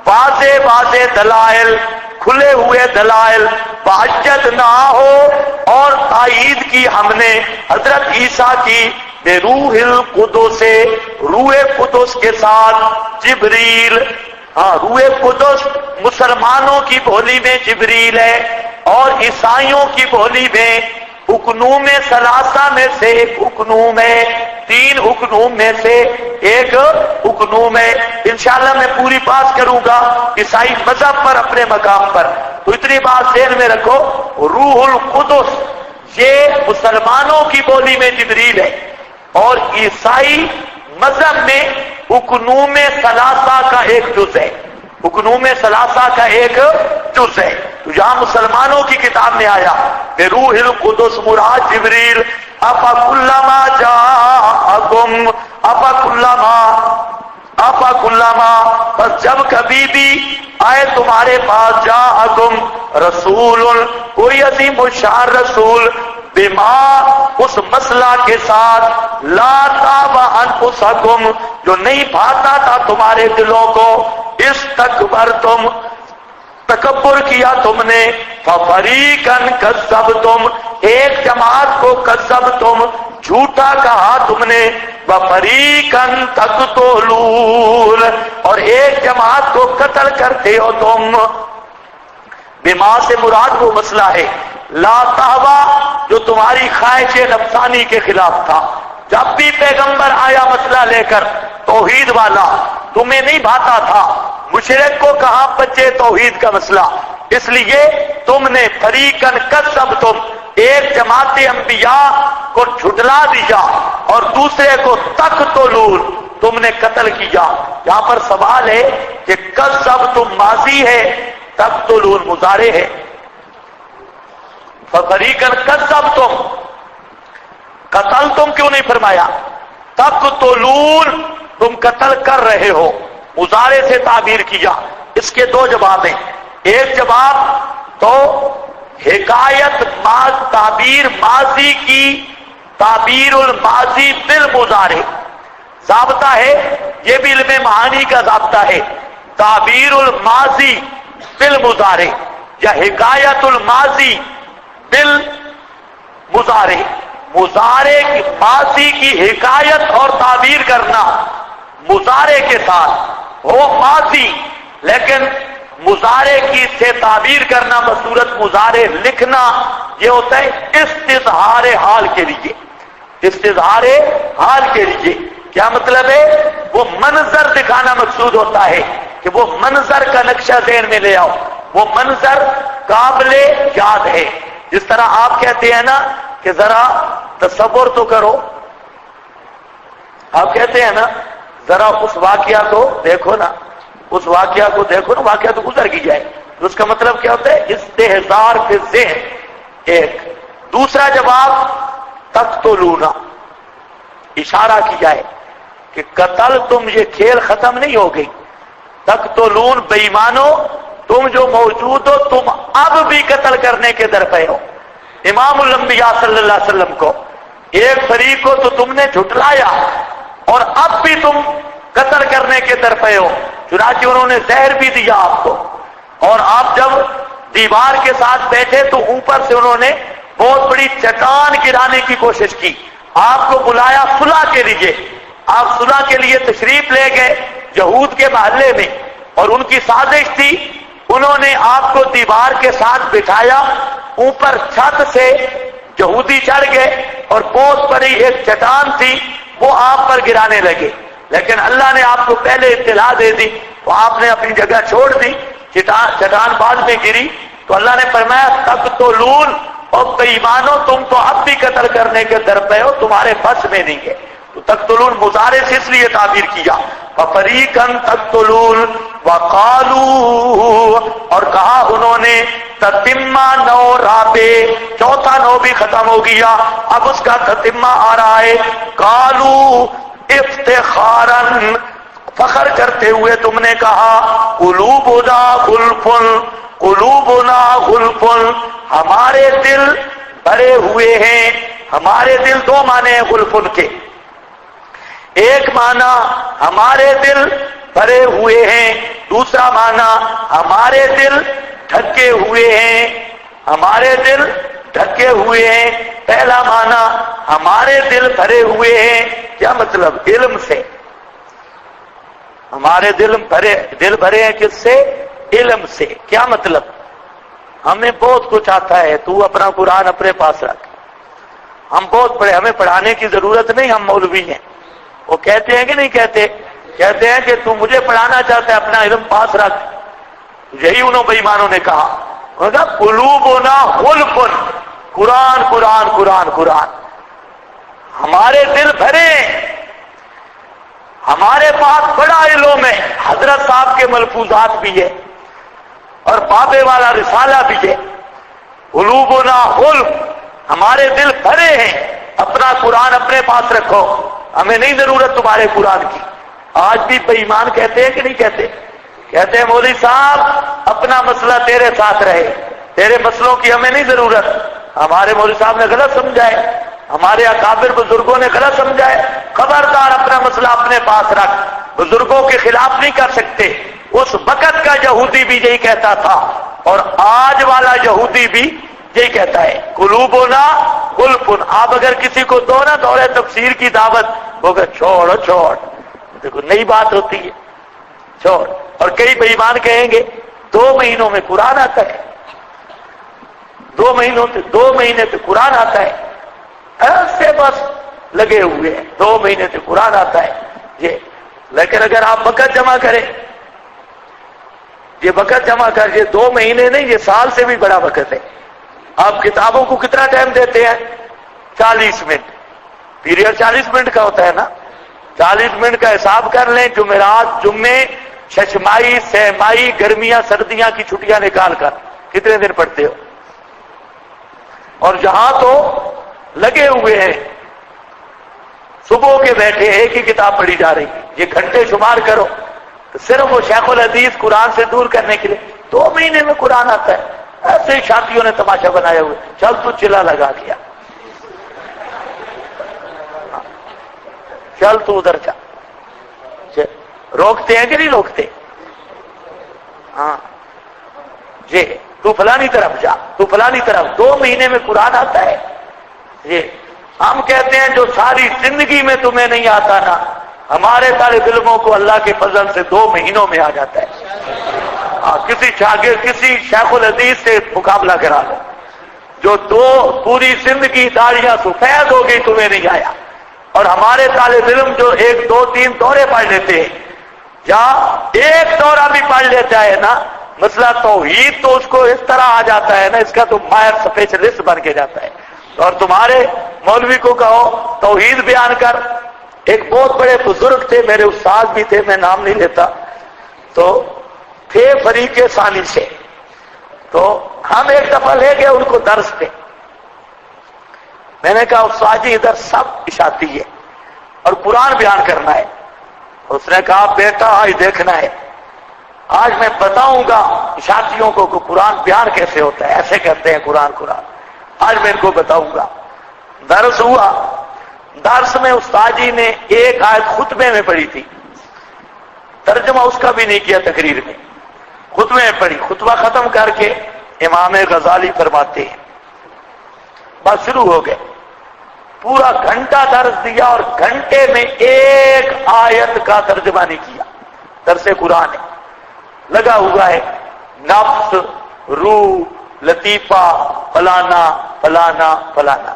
واضح واضح دلائل، کھلے ہوئے دلائل، بحجت نہ ہو، اور تائید کی ہم نے حضرت عیسیٰ کی بے روح القدس سے، روح قدس کے ساتھ، جبریل، ہاں روح قدس مسلمانوں کی بولی میں جبریل ہے، اور عیسائیوں کی بولی میں حکموں ثلاثہ میں سے ایک حکم ہے، 3 حکموں میں سے ایک حکم ہے۔ انشاءاللہ میں پوری بات کروں گا عیسائی مذہب پر اپنے مقام پر، تو اتنی بات ذہن میں رکھو، روح القدس یہ مسلمانوں کی بولی میں جبریل ہے، اور عیسائی مذہب میں اکنوم ثلاثہ کا ایک جز ہے، اکنوم ثلاثہ کا ایک جز ہے۔ تو یہاں مسلمانوں کی کتاب میں آیا کہ روح القدس مراد جبریل، افا کلما جاءکم افا کلما، بس جب کبھی بھی آئے تمہارے پاس جاءکم رسول، کوئی عظیم الشان رسول، بما اس مسئلہ کے ساتھ، لا تاب انفسکم جو نہیں بھاتا تھا تمہارے دلوں کو، استکبرتم تکبر کیا تم نے، ففریقاً کذبتم ایک جماعت کو کذبتم جھوٹا کہا تم نے، وفریقاً تقتلون اور ایک جماعت کو قتل کرتے ہو تم۔ بما سے مراد وہ مسئلہ ہے لا تہوا جو تمہاری خواہش نفسانی کے خلاف تھا۔ جب بھی پیغمبر آیا مسئلہ لے کر توحید والا، تمہیں نہیں بھاتا تھا، مشرک کو کہاں بچے توحید کا مسئلہ، اس لیے تم نے فریقاً کذبتم ایک جماعت انبیاء کو جھٹلا دیا اور دوسرے کو تقتلون تم نے قتل کیا۔ یہاں پر سوال ہے کہ کذبتم ماضی ہے، تقتلون مضارع ہے، ففریقاً کذبتم قتل تم کیوں نہیں فرمایا، تقتلون تم قتل کر رہے ہو، مضارع سے تعبیر کیا۔ اس کے دو جواب ہیں، ایک جواب تو حکایت تعبیر ماضی کی، تعبیر الماضی بالمضارع ضابطہ ہے، یہ بھی علم معانی کا ضابطہ ہے، تعبیر الماضی بالمضارع یا حکایت الماضی بالمضارع، مضارع کی ماضی کی حکایت اور تعبیر کرنا مضارع کے ساتھ ہو ماضی، لیکن مضارع کی سے تعبیر کرنا بصورت مضارع لکھنا یہ ہوتا ہے استظہار حال کے لیے، استظہار حال کے لیے کیا مطلب ہے، وہ منظر دکھانا مقصود ہوتا ہے کہ وہ منظر کا نقشہ ذہن میں لے آؤ، وہ منظر قابل یاد ہے۔ جس طرح آپ کہتے ہیں نا کہ ذرا تصور تو کرو، آپ کہتے ہیں نا ذرا اس واقعہ کو دیکھو نا، اس واقعہ کو دیکھو نا، واقعہ تو گزر کی جائے، تو اس کا مطلب کیا ہوتا ہے، استحضار فی الذہن۔ ایک دوسرا جواب تقتلون، اشارہ کی جائے کہ قتل تم یہ کھیل ختم نہیں ہو گئی، تقتلون بے ایمانو تم جو موجود ہو تم اب بھی قتل کرنے کے درپے ہو۔ امام الانبیاء صلی اللہ علیہ وسلم کو ایک فریق کو تو تم نے جھٹلایا اور اب بھی تم قتل کرنے کے درپے ہو، چنانچہ انہوں نے زہر بھی دیا آپ کو، اور آپ جب دیوار کے ساتھ بیٹھے تو اوپر سے انہوں نے بہت بڑی چٹان گرانے کی کوشش کی، آپ کو بلایا صلح کے لیے، آپ صلح کے لیے تشریف لے گئے یہود کے محلے میں، اور ان کی سازش تھی، انہوں نے آپ کو دیوار کے ساتھ بٹھایا، اوپر چھت سے یہودی چڑھ گئے اور بہت بڑی ایک چٹان تھی وہ آپ پر گرانے لگے، لیکن اللہ نے آپ کو پہلے اطلاع دے دی تو آپ نے اپنی جگہ چھوڑ دی، چٹان بعد میں گری تو اللہ نے فرمایا تقتلون، اور بے ایمانو تم تو اب بھی قتل کرنے کے درپے ہو، تمہارے بس میں نہیں ہے۔ تو تقتلون مضارع سے اس لیے تعبیر کیا، فَفَرِيقًا تَقْتُلُونَ وَقَالُوا اور کہا انہوں نے تتمہ نو رابع، چوتھا نو بھی ختم ہو گیا، اب اس کا تتمہ آ رہا ہے، قالوا افتخاراً فخر کرتے ہوئے تم نے کہا قلوبنا غلف، قلوبنا غلف ہمارے دل بھرے ہوئے ہیں، ہمارے دل دو معنی ہیں غلفن کے، ایک معنی ہمارے دل بھرے ہوئے ہیں، دوسرا معنی ہمارے دل ڈھکے ہوئے ہیں، ہمارے دل ڈھکے ہوئے ہیں۔ پہلا معنی ہمارے دل بھرے ہوئے ہیں، کیا مطلب؟ علم سے، ہمارے دل بھرے ہیں کس سے؟ علم سے۔ کیا مطلب؟ ہمیں بہت کچھ آتا ہے، تو اپنا قرآن اپنے پاس رکھ، ہم بہت پڑھے، ہمیں پڑھانے کی ضرورت نہیں، ہم مولوی ہیں۔ وہ کہتے ہیں کہ نہیں کہتے؟ کہتے ہیں کہ تو مجھے پڑھانا چاہتا ہے، اپنا علم پاس رکھ۔ یہی انہوں بے ایمانوں نے کہا، قلوبنا غلف، قرآن قرآن قرآن قرآن. ہمارے دل بھرے، ہمارے پاس بڑا علم ہے، حضرت صاحب کے ملفوظات بھی ہے اور بابے والا رسالہ بھی ہے. قلوبنا غلف، ہمارے دل بھرے ہیں. اپنا قرآن اپنے پاس رکھو، ہمیں نہیں ضرورت تمہارے قرآن کی. آج بھی بے ایمان کہتے ہیں کہ نہیں کہتے؟ کہتے ہیں مولوی صاحب اپنا مسئلہ تیرے ساتھ رہے، تیرے مسئلوں کی ہمیں نہیں ضرورت. ہمارے مولوی صاحب نے غلط سمجھا ہے، ہمارے اکابر بزرگوں نے غلط سمجھا ہے. خبردار اپنا مسئلہ اپنے پاس رکھ، بزرگوں کے خلاف نہیں کر سکتے. اس وقت کا یہودی بھی یہی کہتا تھا اور آج والا یہودی بھی یہی کہتا ہے. قلوبنا غلف. آپ اگر کسی کو دو نا دورے تفسیر کی دعوت، وہ کہ چھوڑ چھوڑ، دیکھو نئی بات ہوتی ہے، چھوڑ. اور کئی بے ایمان کہیں گے 2 مہینوں میں قرآن آتا ہے، 2 مہینے سے قرآن آتا ہے. ایسے بس لگے ہوئے ہیں، 2 مہینے سے قرآن آتا ہے یہ. لیکن اگر آپ وقت جمع کریں، یہ وقت جمع کر، یہ 2 مہینے نہیں، یہ سال سے بھی بڑا وقت ہے. آپ کتابوں کو کتنا ٹائم دیتے ہیں؟ 40 منٹ. پیریڈ 40 منٹ کا ہوتا ہے نا. 40 منٹ کا حساب کر لیں. جمعرات، جمعے، ششمائی، سہمائی، گرمیاں سردیاں کی چھٹیاں نکال کر کتنے دن پڑھتے ہو؟ اور یہاں تو لگے ہوئے ہیں، صبح کے بیٹھے ایک ہی کتاب پڑھی جا رہی. یہ گھنٹے شمار کرو، صرف وہ شیخ الحدیث قرآن سے دور کرنے کے لیے 2 مہینے میں قرآن آتا ہے. ایسے ہی شادیوں نے تماشا بنایا ہوئے، چل تو چلا لگا دیا، چل تو ادھر جا. روکتے ہیں کہ نہیں روکتے؟ ہاں جی، تو فلانی طرف جا، تو فلانی طرف. 2 مہینے میں قرآن آتا ہے. جی ہم کہتے ہیں جو ساری زندگی میں تمہیں نہیں آتا نا، ہمارے طالب علموں کو اللہ کے فضل سے 2 مہینوں میں آ جاتا ہے. کسی شاگرد، کسی شیخ الحدیث سے مقابلہ کرا لو، جو پوری زندگی داڑیاں سفید ہو گئی تمہیں نہیں آیا. اور ہمارے طالب علم جو 1 2 3 دورے پڑھ لیتے ہیں، یا ایک دورہ بھی پڑھ لیتا ہے نا، مسئلہ توحید تو اس کو اس طرح آ جاتا ہے نا، اس کا تو ماہر اسپیشلسٹ بن کے جاتا ہے. اور تمہارے مولوی کو کہو توحید بیان کر. ایک بہت بڑے بزرگ تھے، میرے استاد بھی تھے، میں نام نہیں لیتا، تو تھے فریق ثانی سے. تو ہم ایک دفعہ لے گئے ان کو درس پہ. میں نے کہا استاد جی ادھر سب اشاعتی ہے اور قرآن بیان کرنا ہے. اس نے کہا بیٹا آج دیکھنا ہے، آج میں بتاؤں گا اشاعتیوں کو کہ قرآن بیان کیسے ہوتا ہے. ایسے کہتے ہیں قرآن قرآن، آج میں ان کو بتاؤں گا. درس ہوا. درس میں استاد جی نے ایک آیت خطبے میں پڑھی تھی، ترجمہ اس کا بھی نہیں کیا تقریر میں، خطبے میں پڑھی. خطبہ ختم کر کے امام غزالی فرماتے ہیں، بس شروع ہو گئے. پورا گھنٹہ درس دیا اور گھنٹے میں ایک آیت کا ترجمہ نہیں کیا. درس قرآن ہے، لگا ہوا ہے نفس، روح، لطیفہ، فلانا فلانا فلانا،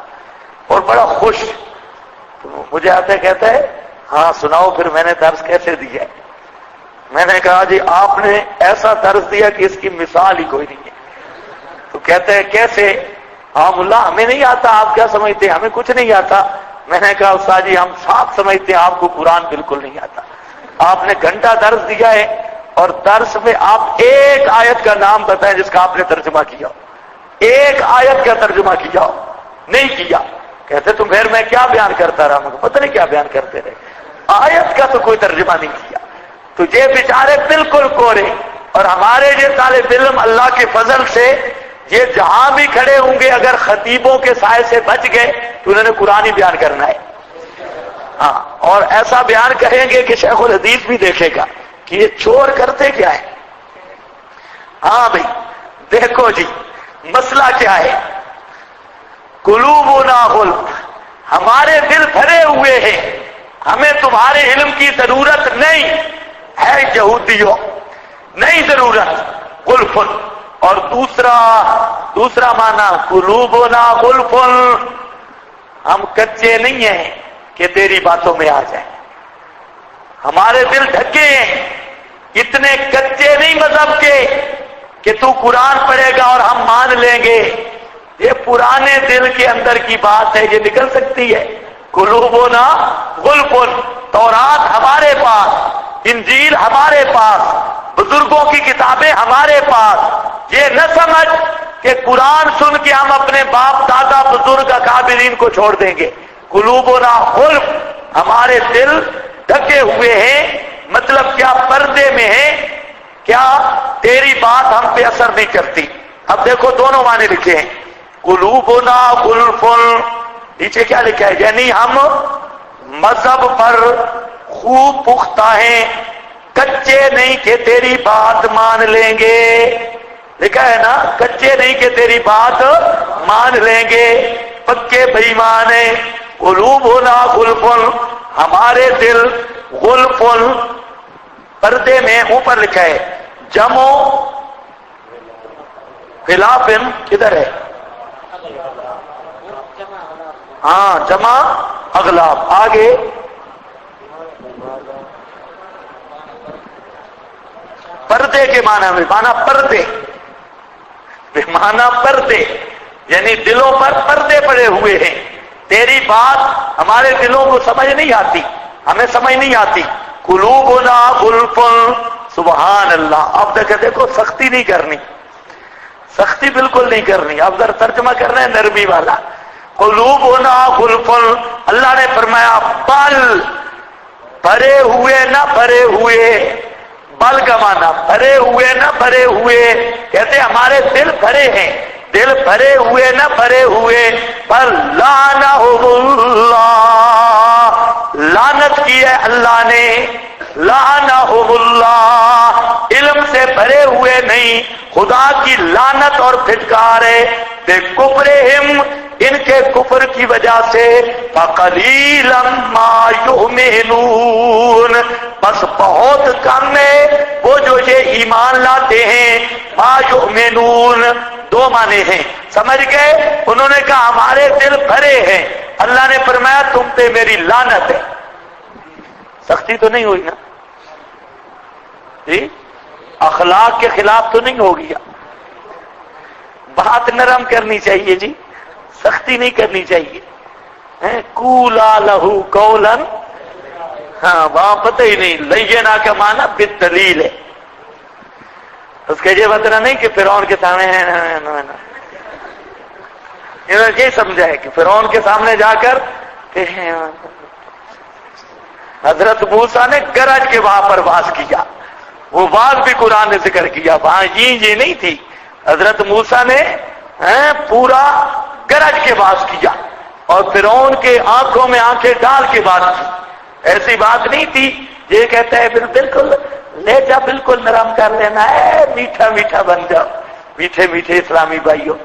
اور بڑا خوش. تو مجھے آتے کہتا ہے ہاں سناؤ پھر میں نے درس کیسے دیا ہے. میں نے کہا جی آپ نے ایسا درس دیا کہ اس کی مثال ہی کوئی نہیں ہے. تو کہتے ہیں کیسے؟ ہاں ملا ہمیں نہیں آتا، آپ کیا سمجھتے ہیں ہمیں کچھ نہیں آتا. میں نے کہا استاد جی ہم صاف سمجھتے ہیں آپ کو قرآن بالکل نہیں آتا. آپ نے گھنٹہ درس دیا ہے اور درس میں آپ ایک آیت کا نام بتائیں جس کا آپ نے ترجمہ کیا ہو. ایک آیت کا ترجمہ کیا ہو، نہیں کیا. کہتے تم پھر میں کیا بیان کرتا رہا، مجھے پتہ نہیں کیا بیان کرتے رہے، آیت کا تو کوئی ترجمہ نہیں کیا. تو یہ بیچارے بالکل کورے. اور ہمارے یہ طالب علم اللہ کے فضل سے یہ جہاں بھی کھڑے ہوں گے اگر خطیبوں کے سائے سے بچ گئے تو انہوں نے قرآن ہی بیان کرنا ہے. ہاں اور ایسا بیان کہیں گے کہ شیخ الحدیث بھی دیکھے گا کہ یہ چور کرتے کیا ہے. ہاں بھائی دیکھو جی مسئلہ کیا ہے. قلوبنا غلف، ہمارے دل بھرے ہوئے ہیں، ہمیں تمہارے علم کی ضرورت نہیں ہے. یہودیوں نہیں ضرورت. غلف. اور دوسرا معنی قلوبنا غلف، ہم کچے نہیں ہیں کہ تیری باتوں میں آ جائیں. ہمارے دل ڈھکے ہیں، اتنے کچے نہیں مذہب کے کہ تو قرآن پڑھے گا اور ہم مان لیں گے. یہ پرانے دل کے اندر کی بات ہے، یہ نکل سکتی ہے؟ قلوبنا غلف، تورات ہمارے پاس، انجیل ہمارے پاس، بزرگوں کی کتابیں ہمارے پاس، یہ نہ سمجھ کہ قرآن سن کے ہم اپنے باپ دادا بزرگ اکابرین کو چھوڑ دیں گے۔ قلوبنا غلف، ہمارے دل ڈھکے ہوئے ہیں، مطلب کیا پردے میں ہیں، کیا تیری بات ہم پہ اثر نہیں کرتی۔ اب دیکھو دونوں معنی لکھے ہیں، قلوبنا غلف، نیچے کیا لکھا ہے؟ یعنی ہم مذہب پر خوب پختہ ہیں، کچے نہیں کہ تیری بات مان لیں گے، لکھا ہے نا، کچے نہیں کہ تیری بات مان لیں گے، پکے بے ایمان ہیں۔ قلوبنا غلف، ہمارے دل غلف، پردے میں، اوپر لکھا ہے جمع خلاف، کدھر ہے؟ ہاں جمع اغلاب، آگے پردے کے معنی میں، معنی پردے، معنی پردے، یعنی دلوں پر پردے پڑے ہوئے ہیں، تیری بات ہمارے دلوں کو سمجھ نہیں آتی، ہمیں سمجھ نہیں آتی۔ قلوبنا غلف، سبحان اللہ۔ اب دیکھو سختی نہیں کرنی، سختی بالکل نہیں کرنی، اب ذرا ترجمہ کرنا ہے نرمی والا۔ قلوبنا غلف، اللہ نے فرمایا بل، بھرے ہوئے نہ بھرے ہوئے، بل کا معنی بھرے ہوئے نہ بھرے ہوئے، کہتے ہمارے دل بھرے ہیں، دل بھرے ہوئے نہ بھرے ہوئے، پر لعنہم اللہ، لعنت کی ہے اللہ نے، لعنہم اللہ، علم سے بھرے ہوئے نہیں، خدا کی لعنت اور پھٹکار ہے، بے کفرہم، ان کے کفر کی وجہ سے، فقلیلا ما یؤمنون، بس بہت کم ہے وہ جو یہ ایمان لاتے ہیں، ما یؤمنون، دو معنی ہیں، سمجھ گئے؟ انہوں نے کہا ہمارے دل بھرے ہیں، اللہ نے فرمایا تم پہ میری لعنت ہے۔ سختی تو نہیں ہوئی نا جی؟ اخلاق کے خلاف تو نہیں ہو گیا؟ بات نرم کرنی چاہیے جی، سختی نہیں کرنی چاہیے۔ کولا لہو قولن، ہاں وہاں پتہ ہی نہیں، لینا کا معنی بالدلیل ہے، اس کا یہ مطلب نہیں کہ فرعون کے سامنے، انہوں نے یہ سمجھا ہے کہ فرعون کے سامنے جا کر حضرت موسیٰ نے گرج کے وہاں پر واز کیا، وہ واز بھی قرآن نے ذکر کیا، وہاں یہ نہیں تھی، حضرت موسیٰ نے پورا گرج کے واز کیا اور فرعون کے آنکھوں میں آنکھیں ڈال کے بات کی، ایسی بات نہیں تھی یہ کہتا ہے بالکل لے جا، بالکل نرم کر لینا ہے، میٹھا میٹھا بن جاؤ، میٹھے میٹھے اسلامی بھائیوں،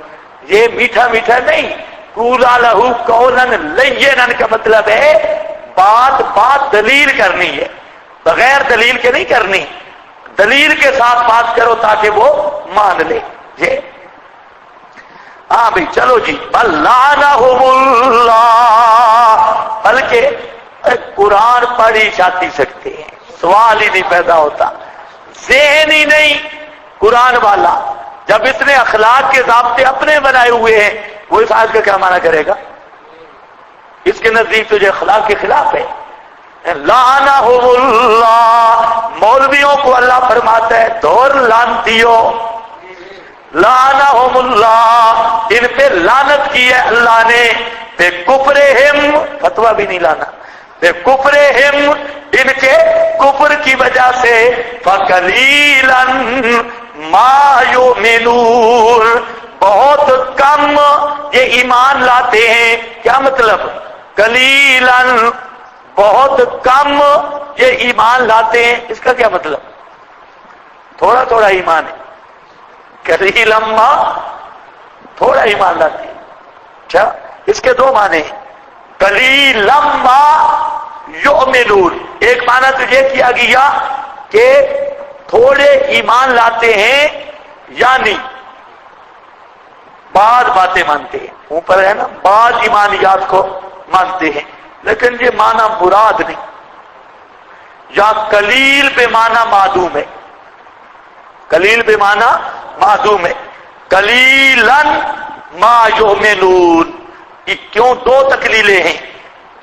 یہ میٹھا میٹھا نہیں، کولا لہو قولن لینا کا مطلب ہے بات دلیل کرنی ہے، بغیر دلیل کے نہیں کرنی، دلیل کے ساتھ بات کرو تاکہ وہ مان لے۔ یہ ہاں بھائی چلو جی، بل لعنہم اللہ، بلکہ قرآن پڑھ ہی جاتی سکتے ہیں، سوال ہی نہیں پیدا ہوتا، ذہن ہی نہیں قرآن والا، جب اس نے اخلاق کے ضابطے اپنے بنائے ہوئے ہیں، وہ اس آیت کا کیا معنی کرے گا؟ اس کے نزدیک تو جو اخلاق کے خلاف ہے۔ لعنہم اللہ، مولویوں کو اللہ فرماتا ہے دور لعنتیو، لعنہم اللہ، ان پہ لعنت کی ہے اللہ نے، بے کفرہم، فتویٰ بھی نہیں لانا، بے کفرہم، ان کے کفر کی وجہ سے، فقلیلا ما یؤمنون، بہت کم یہ ایمان لاتے ہیں۔ کیا مطلب؟ قلیلا، بہت کم یہ ایمان لاتے ہیں، اس کا کیا مطلب؟ تھوڑا تھوڑا ایمان ہے، قلیلا ما، تھوڑا ایمان لاتے ہیں۔ اچھا، اس کے دو معنی ہیں، قلیلا ما یؤمنون، ایک معنی تو یہ کیا گیا کہ تھوڑے ایمان لاتے ہیں، یعنی بعض باتیں مانتے ہیں، اوپر ہے نا بعض ایمانیات کو مانتے ہیں، لیکن یہ معنی مراد نہیں، یا قلیل بے معنی معدوم ہے، قلیل بے معنی معدوم ہے، قلیلاً ما یؤمنون، یہ کیوں دو تکلیلیں ہیں،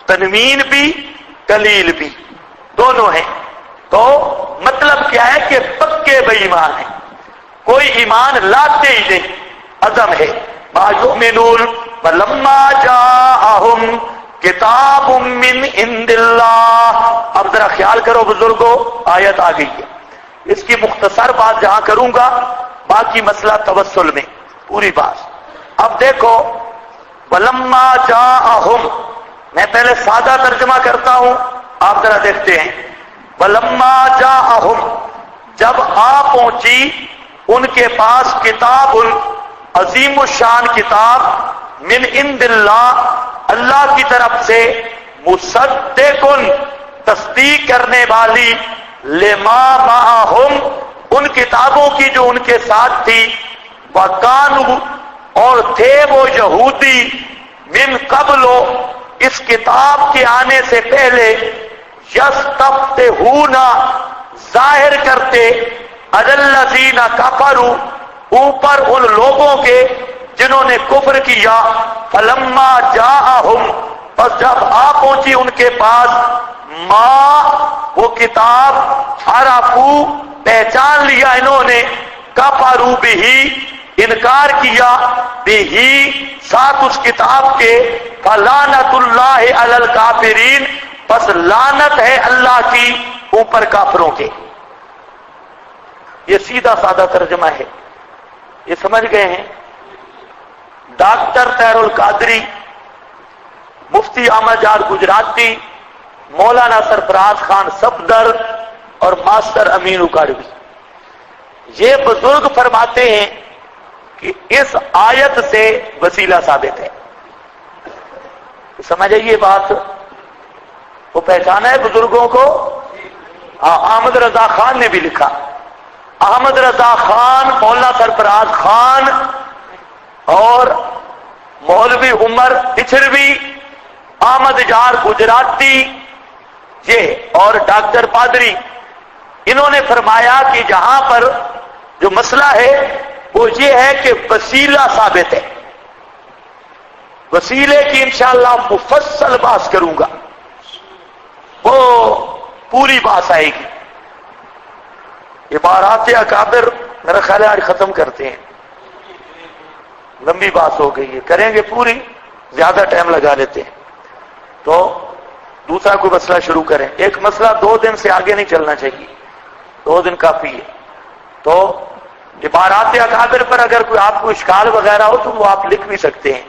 تنوین بھی کلیل بھی دونوں ہیں، تو مطلب کیا ہے کہ پکے بے ایمان ہیں، کوئی ایمان لاتے ہی نہیں، عزم ہے۔ ما یؤمنون ولما جاءہم کتاب من عند اللہ۔ اب ذرا خیال کرو بزرگوں، آیت آ گئی ہے، اس کی مختصر بات جہاں کروں گا، باقی مسئلہ توسل میں پوری بات۔ اب دیکھو ولما جاءہم، میں پہلے سادہ ترجمہ کرتا ہوں، آپ ذرا دیکھتے ہیں۔ ولما جاءہم، جب آ پہنچی ان کے پاس کتاب عظیم الشان کتاب من عند اللہ، اللہ کی طرف سے، مصدق، تصدیق کرنے والی، لما معہم، ان کتابوں کی جو ان کے ساتھ تھی، وکانوا، اور تھے وہ یہودی، من قبل، اس کتاب کے آنے سے پہلے، یستفتحون، ظاہر کرتے، علی الذین کفروا، اوپر ان لوگوں کے جنہوں نے کفر کیا، فلما جاءہم، پس جب آ پہنچی ان کے پاس، ما، وہ کتاب، عرفو، پہچان لیا انہوں نے، کفروا بہ، انکار کیا، بہ، ساتھ اس کتاب کے، فلعنت اللہ علی الکافرین، پس لعنت ہے اللہ کی اوپر کافروں کے۔ یہ سیدھا سادہ ترجمہ ہے، یہ سمجھ گئے ہیں؟ ڈاکٹر طاہر القادری، مفتی احمد جان گجراتی، مولانا سرفراز خان صفدر اور ماسٹر امین اکاڑوی، یہ بزرگ فرماتے ہیں کہ اس آیت سے وسیلہ ثابت ہے۔ سمجھ آئیے بات؟ وہ پہچانا ہے بزرگوں کو؟ احمد رضا خان نے بھی لکھا، احمد رضا خان، مولانا سرفراز خان اور مولوی عمر اچھروی، احمد جار گجراتی، یہ اور ڈاکٹر پادری، انہوں نے فرمایا کہ جہاں پر جو مسئلہ ہے وہ یہ ہے کہ وسیلہ ثابت ہے۔ وسیلے کی انشاءاللہ مفصل بات کروں گا، وہ پوری بات آئے گی۔ عبارات اکابر میرا خیال ہے آج ختم کرتے ہیں، لمبی بات ہو گئی ہے، کریں گے پوری، زیادہ ٹائم لگا لیتے ہیں، تو دوسرا کوئی مسئلہ شروع کریں۔ ایک مسئلہ 2 دن سے آگے نہیں چلنا چاہیے، 2 دن کافی ہے۔ تو عبارات اکابر پر اگر کوئی آپ کو اشکال وغیرہ ہو تو وہ آپ لکھ بھی سکتے ہیں،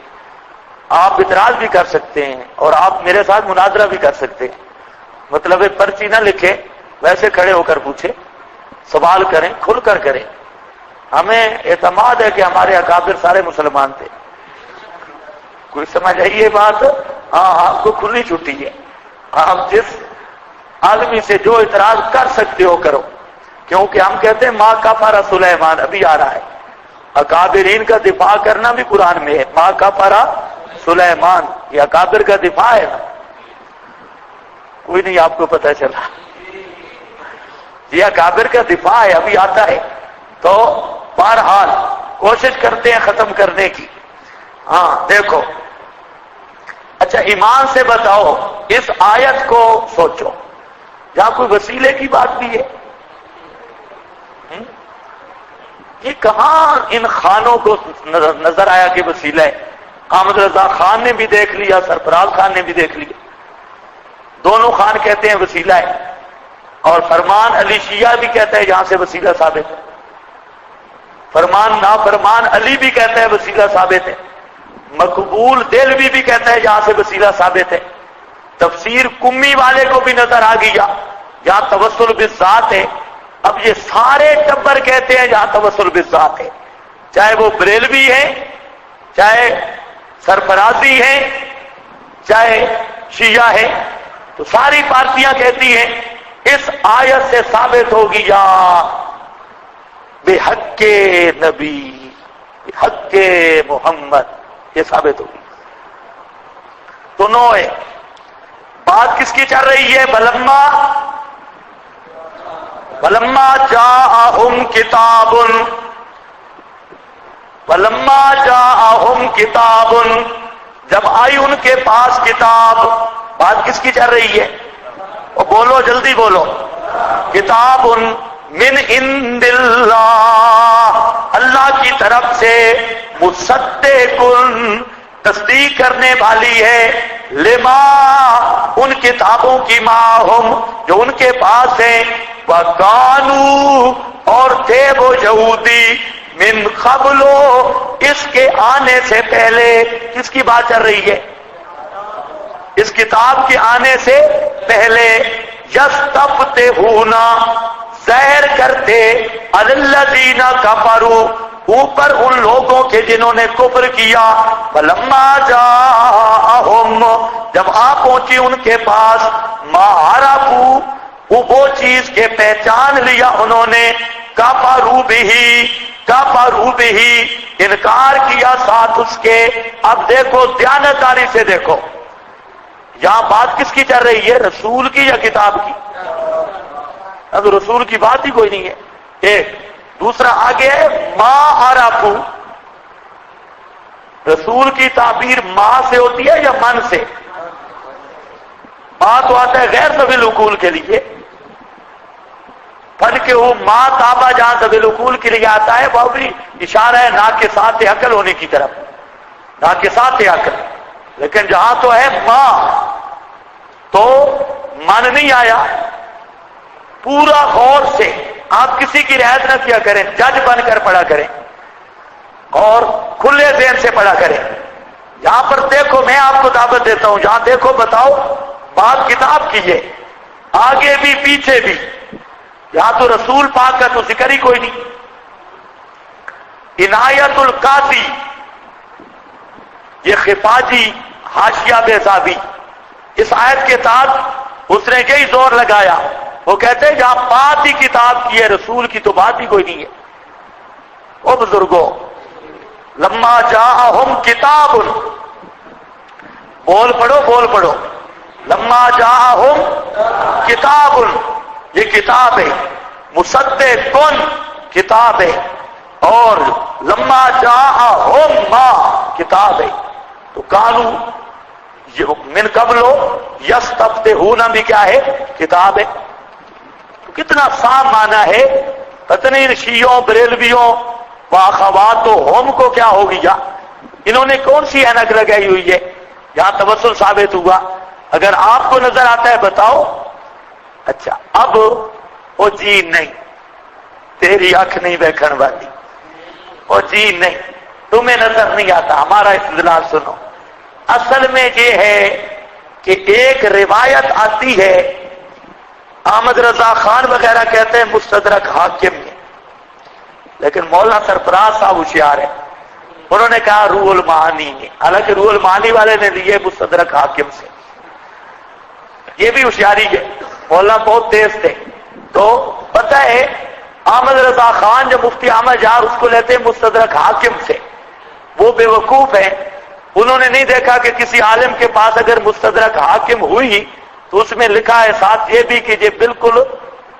آپ اعتراض بھی کر سکتے ہیں، اور آپ میرے ساتھ مناظرہ بھی کر سکتے ہیں۔ مطلب پرچی نہ لکھے، ویسے کھڑے ہو کر پوچھے، سوال کریں، کھل کر کریں۔ ہمیں اعتماد ہے کہ ہمارے اکابر سارے مسلمان تھے، کوئی سمجھ آئیے بات؟ ہاں، آپ کو کھلی چھٹی ہے، آپ جس آدمی سے جو اعتراض کر سکتے ہو کرو، کیونکہ ہم کہتے ہیں ما کفر سلیمان، ابھی آ رہا ہے، اکابرین کا دفاع کرنا بھی قرآن میں ہے، ما کفر سلیمان، یہ اکابر کا دفاع ہے نا، کوئی نہیں آپ کو پتہ چلا، یہ اکابر کا دفاع ہے، ابھی آتا ہے۔ تو بہرحال کوشش کرتے ہیں ختم کرنے کی۔ ہاں دیکھو، اچھا ایمان سے بتاؤ، اس آیت کو سوچو، جہاں کوئی وسیلے کی بات بھی ہے، یہ کہاں ان خانوں کو نظر آیا کہ وسیلہ ہے؟ احمد رضا خان نے بھی دیکھ لیا، سرفراز خان نے بھی دیکھ لیا، دونوں خان کہتے ہیں وسیلہ ہے، اور فرمان علی شیعہ بھی کہتا ہے یہاں سے وسیلہ ثابت ہے، فرمان نافرمان علی بھی کہتا ہے وسیلہ ثابت ہے، مقبول دلوی بھی کہتا ہے یہاں سے وسیلہ ثابت ہے، تفسیر کمی والے کو بھی نظر آ گیا یہاں توسل بالذات ہے۔ اب یہ سارے ٹبر کہتے ہیں یہاں توسل بالذات ہے، چاہے وہ بریلوی ہیں، چاہے سرفرازی ہیں، چاہے شیعہ ہیں، تو ساری پارٹیاں کہتی ہیں اس آیت سے ثابت ہوگی یا بحق نبی، بحق محمد، یہ ثابت ہوگی۔ تو نوع بات کس کی چل رہی ہے؟ ولما جاءہم کتاب، وَلَمَّا جَاءَهُمْ كِتَابٌ، جب آئی ان کے پاس کتاب، بات کس کی چل رہی ہے؟ وہ بولو جلدی بولو، کتاب من عند اللہ، اللہ کی طرف سے، مصدق، تصدیق کرنے والی ہے، لما، ان کتابوں کی، ماہم، جو ان کے پاس ہیں، وَكَانُوا، اور تھے وہ یہودی، من قبل، اس کے آنے سے پہلے، کس کی بات چل رہی ہے؟ اس کتاب کے آنے سے پہلے، یستفتحون، زہر کرتے، علی الذین کفروا، اوپر ان لوگوں کے جنہوں نے کفر کیا، فلما جاءہم، جب آ پہنچی ان کے پاس، ما عرفوا، وہ چیز کے پہچان لیا انہوں نے، کفروا بہ، کفروا بہ، انکار کیا ساتھ اس کے۔ اب دیکھو دیانتداری سے دیکھو، یہاں بات کس کی چل رہی ہے؟ رسول کی یا کتاب کی؟ اب رسول کی بات ہی کوئی نہیں ہے۔ ایک دوسرا آگے ہے ما عرفوا، رسول کی تعبیر ما سے ہوتی ہے یا من سے؟ ما تو آتا ہے غیر ذوی العقول کے لیے، فن کے وہ ما تابا جہاں ذوی العقول کے لیے آتا ہے وہ بھی اشارہ ہے ناقصات عقل ہونے کی طرف، ناقصات عقل، لیکن جہاں تو ہے ما تو من نہیں آیا۔ پورا غور سے آپ کسی کی رعایت نہ کیا کریں، جج بن کر پڑھا کریں اور کھلے ذہن سے پڑھا کریں۔ یہاں پر دیکھو، میں آپ کو دعوت دیتا ہوں، یہاں دیکھو، بتاؤ بات کتاب کی ہے، آگے بھی پیچھے بھی، یہاں تو رسول پاک کا تو ذکر ہی کوئی نہیں۔ عنایت القاضی، یہ خفاجی حاشیہ بیضاوی، اس آیت کے ساتھ اس نے یہی زور لگایا، وہ کہتے ہیں جہاں بات ہی کتاب کی ہے، رسول کی تو بات ہی کوئی نہیں ہے۔ او بزرگوں، لما جاءہم کتاب، بول پڑھو بول پڑھو، لما جاءہم کتاب، یہ کتاب ہے، مصدق کتاب ہے، اور لما جاءہم ما کتاب ہے، تو کانو من قبل یستفتحون بھی کیا ہے؟ کتاب ہے۔ تو کتنا صاف معنی ہے، پتہ نہیں شیعوں بریلویوں واخواتہم کو کیا ہو گیا، انہوں نے کون سی اینک لگائی ہوئی ہے؟ یہاں توسل ثابت ہوا، اگر آپ کو نظر آتا ہے بتاؤ۔ اچھا اب وہ جی نہیں، تیری آنکھ نہیں دیکھنے والی، وہ جی نہیں، تمہیں نظر نہیں آتا، ہمارا استدلال سنو۔ اصل میں یہ ہے کہ ایک روایت آتی ہے، احمد رضا خان وغیرہ کہتے ہیں مستدرک حاکم میں، لیکن مولانا سرفراز صاحب ہوشیار ہے، انہوں نے کہا روح المعانی میں، حالانکہ روح المعانی والے نے لیے مستدرک حاکم سے، یہ بھی ہوشیاری ہے، مولانا بہت تیز تھے۔ تو پتہ ہے احمد رضا خان جو مفتی احمد جار اس کو لیتے ہیں مستدرک حاکم سے، وہ بے وقوف ہیں، انہوں نے نہیں دیکھا کہ کسی عالم کے پاس اگر مستدرک حاکم ہوئی تو اس میں لکھا ہے ساتھ یہ بھی کہ یہ بالکل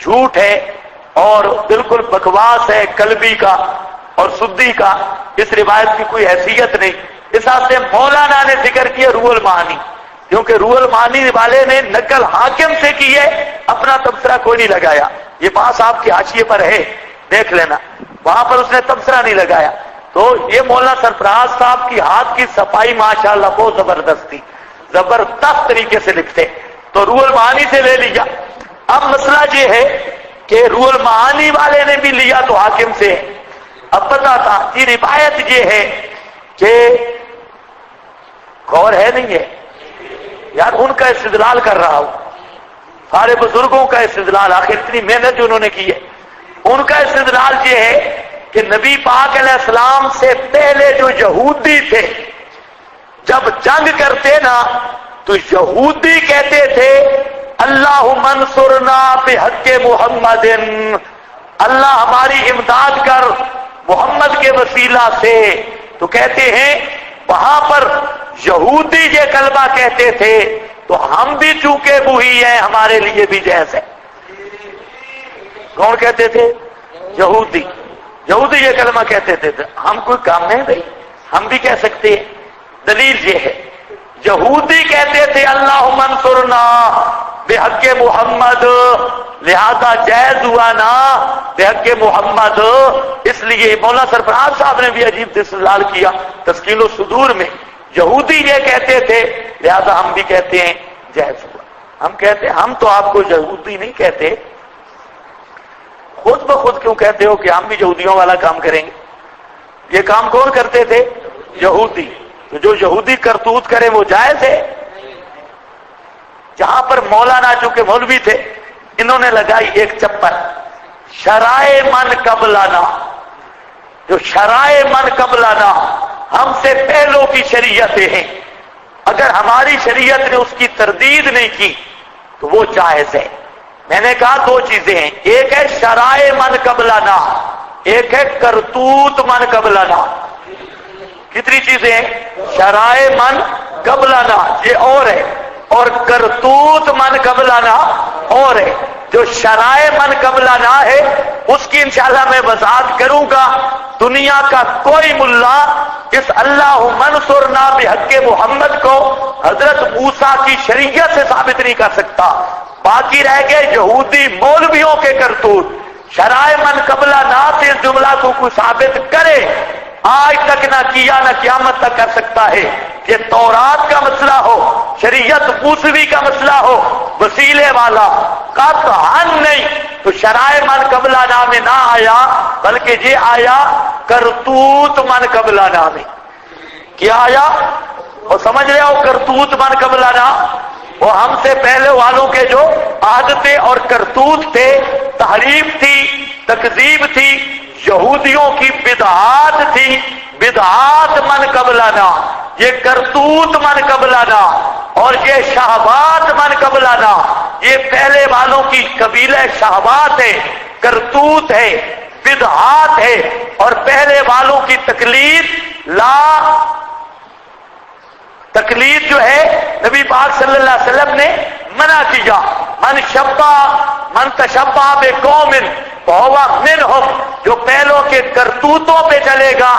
جھوٹ ہے اور بالکل بکواس ہے، قلبی کا اور سدی کا، اس روایت کی کوئی حیثیت نہیں۔ اس سے مولانا نے ذکر کیا روح المعانی، کیونکہ روح المعانی والے نے نقل حاکم سے کی ہے، اپنا تبصرہ کوئی نہیں لگایا، یہ بات آپ کے حاشیے پر ہے، دیکھ لینا، وہاں پر اس نے تبصرہ نہیں لگایا۔ تو یہ مولانا سرفراز صاحب کی ہاتھ کی صفائی ماشاءاللہ بہت زبردست تھی، زبردست طریقے سے لکھتے، تو روح المعانی سے لے لیا۔ اب مسئلہ یہ ہے کہ روح المعانی والے نے بھی لیا تو حاکم سے، اب پتا تھا یہ روایت یہ ہے کہ غور ہے نہیں ہے یار، ان کا استدلال کر رہا ہوں، سارے بزرگوں کا استدلال، آخر اتنی محنت جو انہوں نے کی ہے، ان کا استدلال یہ ہے کہ نبی پاک علیہ السلام سے پہلے جو یہودی تھے جب جنگ کرتے نا تو یہودی کہتے تھے اللہم انصرنا بحق محمد، اللہ ہماری امداد کر محمد کے وسیلہ سے، تو کہتے ہیں وہاں پر یہودی یہ کلمہ کہتے تھے تو ہم بھی چونکہ وہی ہیں ہمارے لیے بھی جائز ہے۔ کون کہتے تھے؟ یہودی۔ یہودی یہ کلمہ کہتے تھے، ہم کوئی کام نہیں بھائی، ہم بھی کہہ سکتے ہیں۔ دلیل یہ ہے، یہودی کہتے تھے اللہم انصرنا بحق محمد، لہذا جائز ہوا نا بحق محمد۔ اس لیے مولانا سرفراز صاحب نے بھی عجیب استدلال کیا تسکین الصدور میں، یہودی یہ کہتے تھے لہذا ہم بھی کہتے ہیں جائز ہوا۔ ہم کہتے ہیں ہم تو آپ کو یہودی نہیں کہتے، خود بخود کیوں کہتے ہو کہ ہم بھی یہودیوں والا کام کریں گے؟ یہ کام کون کرتے تھے؟ یہودی۔ تو جو یہودی کرتوت کرے وہ جائز ہے؟ جہاں پر مولانا چونکہ مولوی تھے، انہوں نے لگائی ایک چپل، شرائع من قبلنا، جو شرائع من قبلنا ہم سے پہلوں کی شریعتیں ہیں، اگر ہماری شریعت نے اس کی تردید نہیں کی تو وہ جائز ہے۔ میں نے کہا دو چیزیں ہیں، ایک ہے شرائع من قبلنا، ایک ہے کرتوت من قبلنا۔ کتنی چیزیں ہیں؟ شرائع من قبلنا یہ اور ہے، اور کرتوت من قبلنا اور ہے۔ جو شرائع من قبلنا ہے اس کی انشاءاللہ میں وضاحت کروں گا۔ دنیا کا کوئی ملا اس اللہ منصورنا بحق محمد کو حضرت موسیٰ کی شریعت سے ثابت نہیں کر سکتا۔ باقی رہ گئے یہودی مولویوں کے کرتوت۔ شرائع من قبلنا سے اس جملہ کو کوئی ثابت کرے، آج تک نہ کیا نہ قیامت تک کر سکتا ہے کہ تورات کا مسئلہ ہو، شریعت موسوی کا مسئلہ ہو، وسیلے والا قطعاً نہیں تو شرائع من قبلنا میں نہ آیا، بلکہ یہ آیا کرتوت من قبلنا میں۔ کیا آیا؟ اور سمجھ رہے ہو کرتوت من قبلنا؟ وہ ہم سے پہلے والوں کے جو عادتیں اور کرتوت تھے، تحریف تھی، تکذیب تھی، یہودیوں کی بدعات تھی، بدعات من قبلنا، یہ کرتوت من قبلنا، اور یہ شہوات من قبلنا، یہ پہلے والوں کی قبیلہ شہوات ہے، کرتوت ہے، بدعات ہے، اور پہلے والوں کی تقلید جو ہے نبی پاک صلی اللہ علیہ وسلم نے منع کیا۔ من تشبہ بقوم فہو منہم، جو پہلوں کے کرتوتوں پہ چلے گا،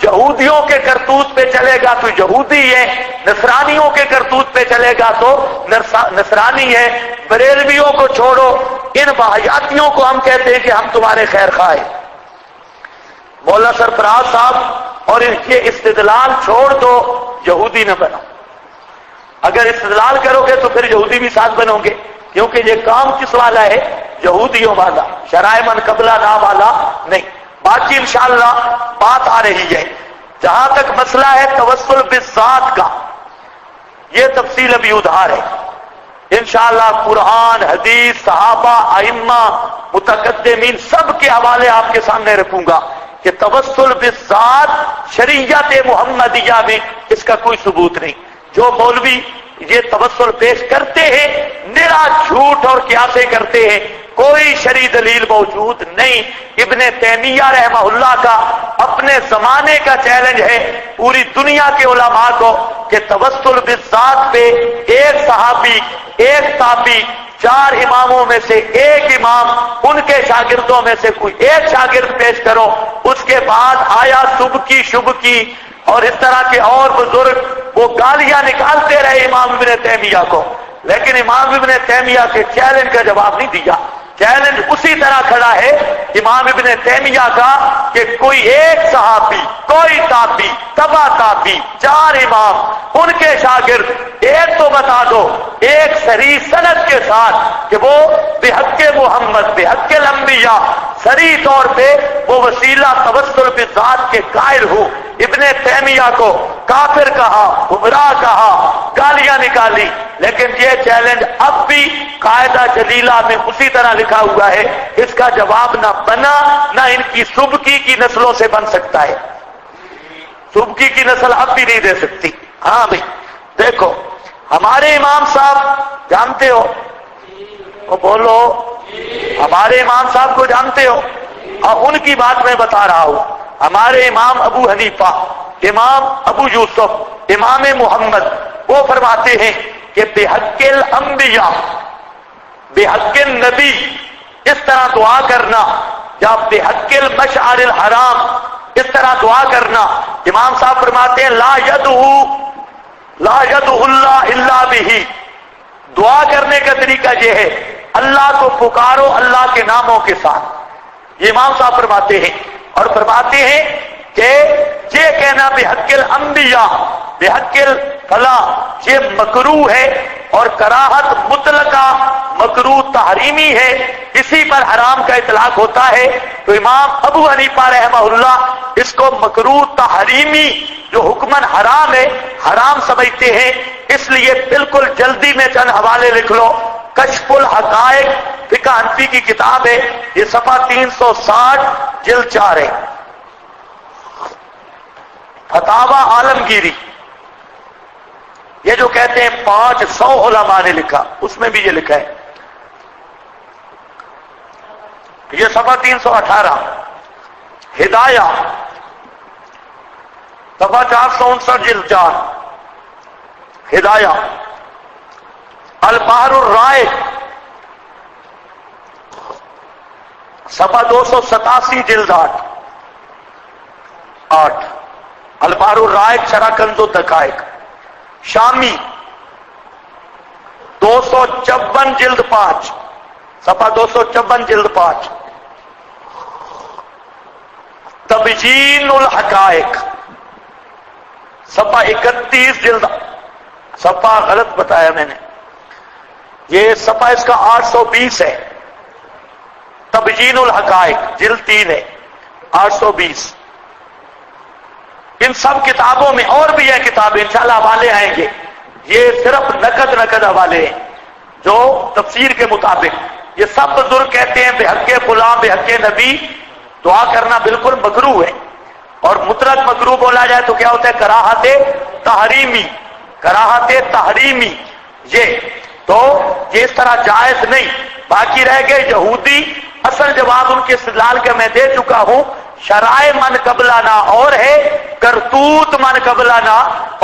یہودیوں کے کرتوت پہ چلے گا تو یہودی ہے، نصرانیوں کے کرتوت پہ چلے گا تو نصرانی ہے۔ بریلویوں کو چھوڑو، ان بہیاتیوں کو ہم کہتے ہیں کہ ہم تمہارے خیر خواہ ہیں۔ مولانا سرفراز صاحب اور ان کے استدلال چھوڑ دو، یہودی نہ بنو۔ اگر استدلال کرو گے تو پھر یہودی بھی ساتھ بنو گے، کیونکہ یہ کام کس والا ہے؟ یہودیوں والا، شرائع من قبلنا والا نہیں۔ باقی انشاءاللہ بات آ رہی ہے۔ جہاں تک مسئلہ ہے توسل بالذات کا، یہ تفصیل ابھی ادھار ہے۔ انشاءاللہ قرآن، حدیث، صحابہ، ائمہ، متقدمین سب کے حوالے آپ کے سامنے رکھوں گا کہ توسل بالذات شریعت محمدیہ میں اس کا کوئی ثبوت نہیں۔ جو مولوی یہ توسل پیش کرتے ہیں نرا جھوٹ اور قیاسیں کرتے ہیں، کوئی شرعی دلیل موجود نہیں۔ ابن تیمیہ رحمہ اللہ کا اپنے زمانے کا چیلنج ہے پوری دنیا کے علماء کو کہ توسل بالذات پہ ایک صحابی، ایک تابعی، 4 اماموں میں سے ایک امام، ان کے شاگردوں میں سے کوئی ایک شاگرد پیش کرو، اس کے بعد آیا سبکی شبکی اور اس طرح کے اور بزرگ وہ گالیاں نکالتے رہے امام ابن تیمیہ کو، لیکن امام ابن تیمیہ کے چیلنج کا جواب نہیں دیا۔ چیلنج اسی طرح کھڑا ہے امام ابن تیمیہ کا کہ کوئی ایک صحابی، کوئی تابعی، تبع تابعی، 4 امام، ان کے شاگرد ایک تو بتا دو، ایک صریح سند کے ساتھ کہ وہ بحق محمد، بحق الانبیاء صریح طور پہ وہ وسیلہ توسل بالذات کے قائل ہو۔ ابن تیمیہ کو کافر کہا، گمراہ کہا، گالیاں نکالی، لیکن یہ چیلنج اب بھی قاعدہ جلیلہ میں اسی طرح لکھا ہوا ہے، اس کا جواب نہ بنا نہ ان کی سبکی کی نسلوں سے بن سکتا ہے۔ سبکی کی نسل اب بھی نہیں دے سکتی۔ ہاں بھائی دیکھو ہمارے امام صاحب جانتے ہو، وہ بولو، ہمارے امام صاحب کو جانتے ہو، اور ان کی بات میں بتا رہا ہوں۔ ہمارے امام ابو حنیفہ، امام ابو یوسف، امام محمد، وہ فرماتے ہیں کہ بحق الانبیاء، بحق النبی، اس طرح دعا کرنا یا بحق المشعر الحرام، اس طرح دعا کرنا. امام صاحب فرماتے ہیں لا يدعو اللہ الا بہ، دعا کرنے کا طریقہ یہ ہے اللہ کو پکارو اللہ کے ناموں کے ساتھ. یہ امام صاحب فرماتے ہیں. اور فرماتے ہیں کہ یہ کہنا بحق الانبیاء بحق الفلاں یہ مکروہ ہے، اور کراہت مطلقہ مکروہ تحریمی ہے، اسی پر حرام کا اطلاق ہوتا ہے. تو امام ابو حنیفہ رحمہ اللہ اس کو مکروہ تحریمی جو حکمن حرام ہے حرام سمجھتے ہیں. اس لیے بالکل جلدی میں چند حوالے لکھ لو. کشف الحقائق فقہ حنفی کی کتاب ہے، یہ صفحہ 360 جلد 4 ہے. فتاوی عالمگیری، یہ جو کہتے ہیں 500 علماء نے لکھا، اس میں بھی یہ لکھا ہے. یہ صفحہ 318. ہدایہ صفحہ 459 جلد 4. ہدایہ. البحر الرائق صفحہ 287 جلد 8. البحر الرائق شرح کنز الدقائق. شامی 254 جلد 5 صفحہ 254 جلد 5. تبیین الحقائق صفحہ 31 جلد، صفحہ غلط بتایا میں نے، یہ صفحہ اس کا 820 ہے. تبیین الحقائق جلد 3 ہے 820. ان سب کتابوں میں اور بھی ہیں کتابیں، انشاءاللہ حوالے آئیں گے. یہ صرف نقد حوالے ہیں جو تفسیر کے مطابق. یہ سب بزرگ کہتے ہیں بحق فلاں بحق نبی دعا کرنا بالکل مکروہ ہے. اور مطلق مکروہ بولا جائے تو کیا ہوتا ہے کراہت تحریمی. کراہت تحریمی یہ تو یہ اس طرح جائز نہیں. باقی رہ گئے یہودی. اصل جواب ان کے استدلال کا میں دے چکا ہوں. شرائع من قبلنا اور ہے، کرتوت من قبلنا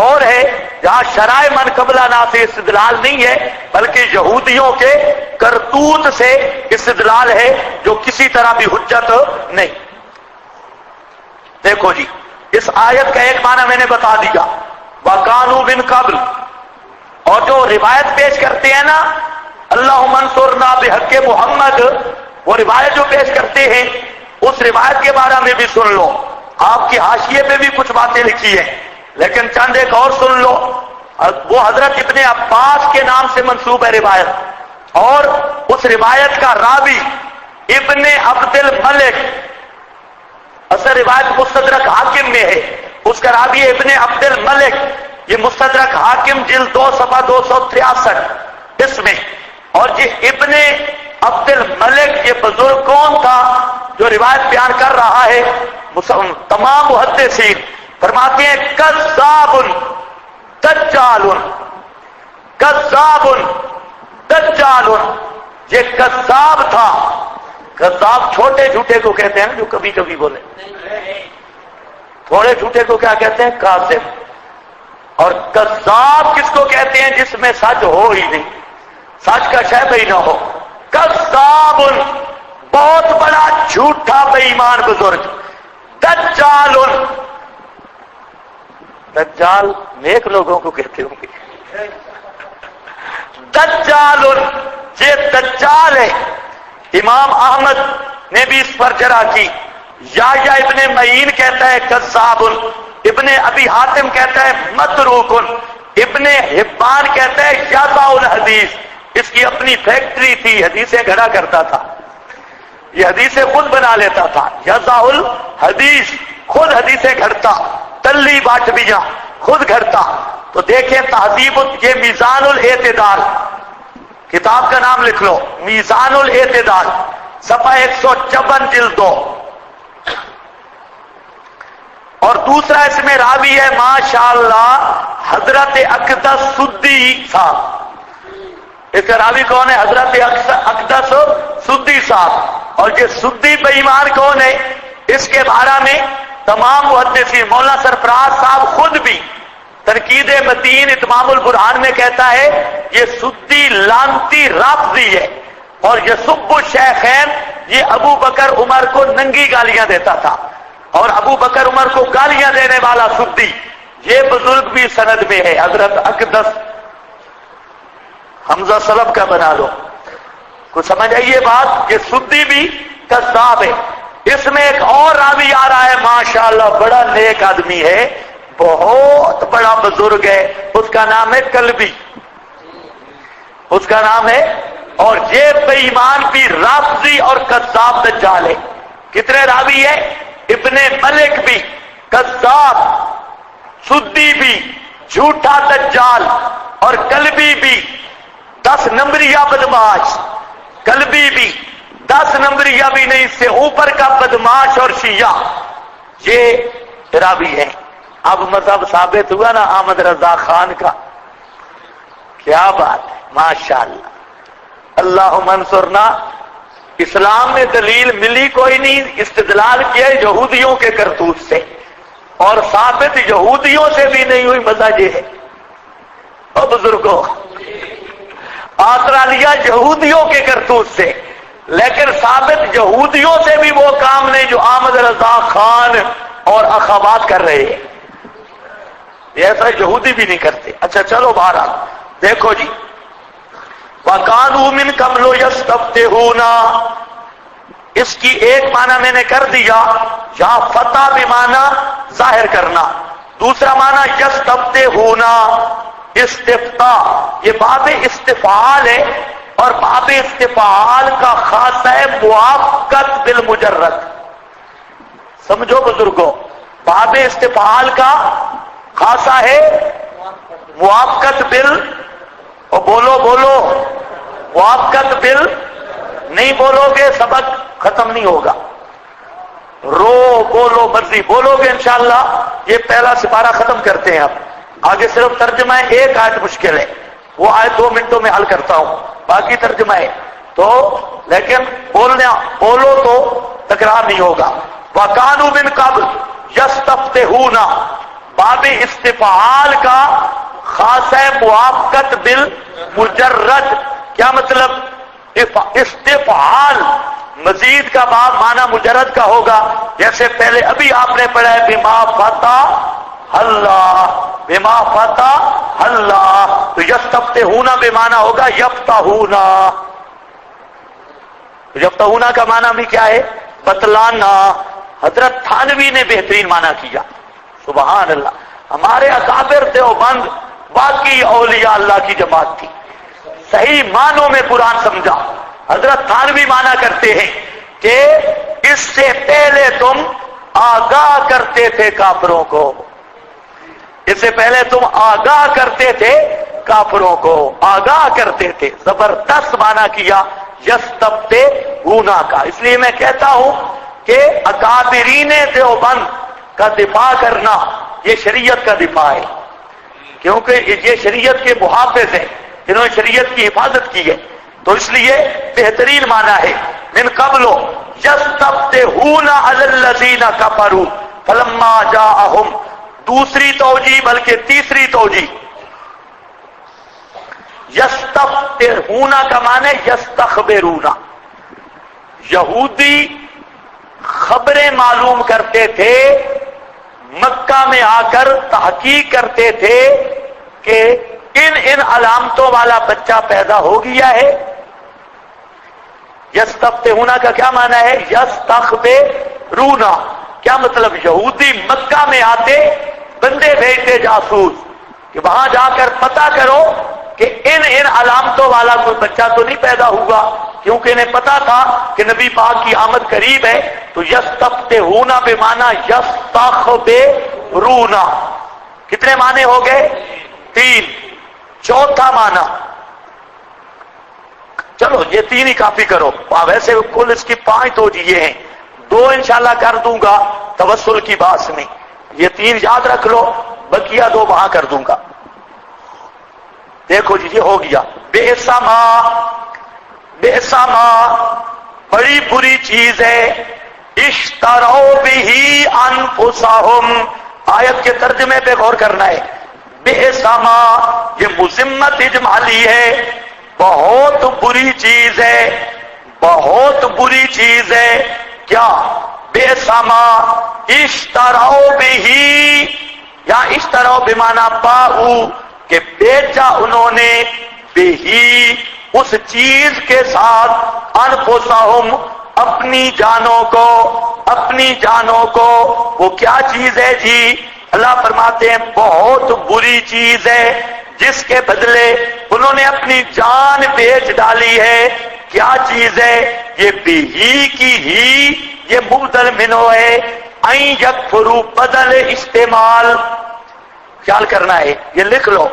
اور ہے. جہاں شرائع من قبلنا سے استدلال نہیں ہے بلکہ یہودیوں کے کرتوت سے استدلال ہے جو کسی طرح بھی حجت نہیں. دیکھو جی، اس آیت کا ایک معنی میں نے بتا دیا، وَقَالُوا مِن قَبْلُ. اور جو روایت پیش کرتے ہیں نا اللہم انصرنا بحق محمد، وہ روایت جو پیش کرتے ہیں اس روایت کے بارے میں بھی سن لو. آپ کی حاشیے پہ بھی کچھ باتیں لکھی ہیں لیکن چند ایک اور سن لو. وہ حضرت ابن عباس کے نام سے منسوب ہے روایت، اور اس روایت کا راوی ابن عبد الملک، اصل روایت مستدرک حاکم میں ہے، اس کا راوی ابن عبد الملک. یہ مستدرک حاکم جلد 2 صفحہ 263 اس میں. اور یہ ابن عبد الملک یہ بزرگ کون تھا جو روایت بیان کر رہا ہے؟ تمام محدثین فرماتے ہیں کذاب دجال کذاب دجال. یہ کذاب تھا. کذاب چھوٹے جھوٹے کو کہتے ہیں جو کبھی کبھی بولے. تھوڑے جھوٹے کو کیا کہتے ہیں؟ کاذب. اور کذاب کس کو کہتے ہیں؟ جس میں سچ ہو ہی نہیں، سچ کا شعبہ ہی نہ ہو. کذاب بہت بڑا جھوٹا بے ایمان بزرگ. دجال دجال نیک لوگوں کو کہتے ہوں گے. دجال یہ دجال ہے. امام احمد نے بھی اس پر جرح کی. یحییٰ ابن معین کہتا ہے کذاب. ابن ابی حاتم کہتا ہے متروک. ابن حبان کہتا ہے یضع الحدیث. اس کی اپنی فیکٹری تھی، حدیثیں گھڑا کرتا تھا، یہ حدیثیں خود بنا لیتا تھا. یضع الحدیث خود حدیثیں گھڑتا، تلی باٹبیاں خود گھڑتا. تو دیکھیں تہذیب، یہ میزان الاعتدال کتاب کا نام لکھ لو، میزان الاعتدال صفحہ 154 جلد 2. اور دوسرا اس میں راوی ہے ماشاءاللہ حضرت اقدس سدی صاحب. اس کا راوی کون ہے؟ حضرت اقدس سدی صاحب. اور یہ سدی بے ایمان کون ہے؟ اس کے بارے میں تمام محدثین، مولانا سرفراز صاحب خود بھی تنقید متین اتمام البرہان میں کہتا ہے یہ سدی لانتی رافضی ہے. اور یسب الشیخین یہ ابو بکر عمر کو ننگی گالیاں دیتا تھا، اور ابو بکر عمر کو گالیاں دینے والا سدی، یہ بزرگ بھی سند میں ہے، حضرت اقدس حمزہ سلب کا بنا لو، کچھ سمجھ آئیے بات کہ سدی بھی کذاب ہے۔ اس میں ایک اور راوی آ رہا ہے، ماشاءاللہ بڑا نیک آدمی ہے، بہت بڑا بزرگ ہے، اس کا نام ہے کلبی، اس کا نام ہے، اور یہ بے ایمان بھی رافضی اور کذاب دجال ہے۔ کتنے راوی ہے؟ ابن ملک بھی کذاب، سدی بھی جھوٹا دجال، اور کلبی بھی 10 نمبریہ بدماش، کلبی بھی 10 نمبریہ بھی نہیں، اس سے اوپر کا بدماش اور شیعہ، یہ راوی ہے۔ اب مذہب ثابت ہوا نا احمد رضا خان کا، کیا بات ہے، ماشاءاللہ، اللہم انصرنا۔ اسلام میں دلیل ملی کوئی نہیں، استدلال کیا یہودیوں کے کرتوت سے، اور ثابت یہودیوں سے بھی نہیں ہوئی، مزہ یہ ہے اور بزرگوں آسرا لیا یہودیوں کے کرتوت سے، لیکن ثابت یہودیوں سے بھی وہ کام نہیں جو احمد رضا خان اور اخوات کر رہے ہیں، ایسا یہودی بھی نہیں کرتے۔ اچھا چلو بہرحال دیکھو جی، وَقَالُوا مِن قَبْلُ يَسْتَفْتِحُونَ، اس کی ایک معنی میں نے کر دیا، یہاں فتح بھی معنی ظاہر کرنا، دوسرا معنی یستفتحون، استفتاح، یہ باب استفعال ہے، اور باب استفعال کا خاصہ ہے موافقت بالمجرد، سمجھو بزرگوں، باب استفعال کا خاصہ ہے موافقت بال، اور بولو موافقت بال، نہیں بولو گے سبق ختم نہیں ہوگا، رو بولو مرضی بولو گے انشاءاللہ۔ یہ پہلا سپارہ ختم کرتے ہیں، اب آگے صرف ترجمہ ہے، ایک آیت مشکل ہے، وہ آیت 2 منٹوں میں حل کرتا ہوں، باقی ترجمہ ہے تو، لیکن بولو تو تکرار نہیں ہوگا۔ وَقَالُوا مِن قَبْلُ يَسْتَفْتِحُونَ، باب استفعال کا خاص ہے موافقت بالمجرد، کیا مطلب؟ استفعال مزید کا باب معنی مجرد کا ہوگا، جیسے پہلے ابھی آپ نے پڑھا ہے بما فتح اللہ، بما فتح اللہ، تو یستفتحون بے معنی ہوگا یفتحون، یفتحون کا معنی بھی کیا ہے؟ بتلانا۔ حضرت تھانوی نے بہترین معنی کیا، سبحان اللہ، ہمارے اکابر دیوبند واقعی اولیاء اللہ کی جماعت تھی، صحیح معنوں میں قرآن سمجھا۔ حضرت تھانوی معنی کرتے ہیں کہ اس سے پہلے تم آگاہ کرتے تھے کافروں کو، اس سے پہلے تم آگاہ کرتے تھے کافروں کو، آگاہ کرتے تھے، زبردست معنی کیا یستفتحون کا۔ اس لیے میں کہتا ہوں کہ اکابرین دیوبند کا دفاع کرنا یہ شریعت کا دفاع ہے، کیونکہ یہ شریعت کے محافظ ہیں، جنہوں نے شریعت کی حفاظت کی ہے، تو اس لیے بہترین معنی ہے من قبل یستفتحون علی الذین کفروا فلما جاءہم، دوسری توجیہ بلکہ تیسری توجیہ، یستفتحون کا معنی یستخبرون، یہودی خبریں معلوم کرتے تھے، مکہ میں آ کر تحقیق کرتے تھے کہ ان علامتوں والا بچہ پیدا ہو گیا ہے۔ یستفتحون کا کیا معنی ہے؟ یستخبرون، کیا مطلب؟ یہودی مکہ میں آتے، بندے بھیجتے جاسوس کہ وہاں جا کر پتہ کرو کہ ان علامتوں والا کوئی بچہ تو نہیں پیدا ہوگا، کیونکہ انہیں پتا تھا کہ نبی پاک کی آمد قریب ہے۔ تو یستفتحون بے معنی یستخبرون، کتنے معنی ہو گئے؟ 3۔ چوتھا معنی، چلو یہ 3 ہی کافی کرو، ویسے کل اس کی 5 توجیہیں ہیں، 2 انشاءاللہ کر دوں گا توسل کی بات میں، یہ 3 یاد رکھ لو، بقیہ 2 وہاں کر دوں گا۔ دیکھو جی یہ ہو گیا، بئس ما بڑی بری چیز ہے، اشتروا بہ انفسہم، آیت کے ترجمے پہ غور کرنا ہے۔ بئس ما یہ مذمت اجمالی ہے، بہت بری چیز ہے، بہت بری چیز ہے کیا؟ بے سما اشتراؤ بہی، یا اشتراؤ بمانا باؤ، کہ بیچا انہوں نے بہی اس چیز کے ساتھ، انفسہم اپنی جانوں کو، اپنی جانوں کو۔ وہ کیا چیز ہے جی؟ اللہ فرماتے ہیں بہت بری چیز ہے جس کے بدلے انہوں نے اپنی جان بیچ ڈالی ہے۔ کیا چیز ہے یہ؟ بہی کی ہی، یہ مبدل منو ہے، این یکفروا بدل استعمال، خیال کرنا ہے، یہ لکھ لو،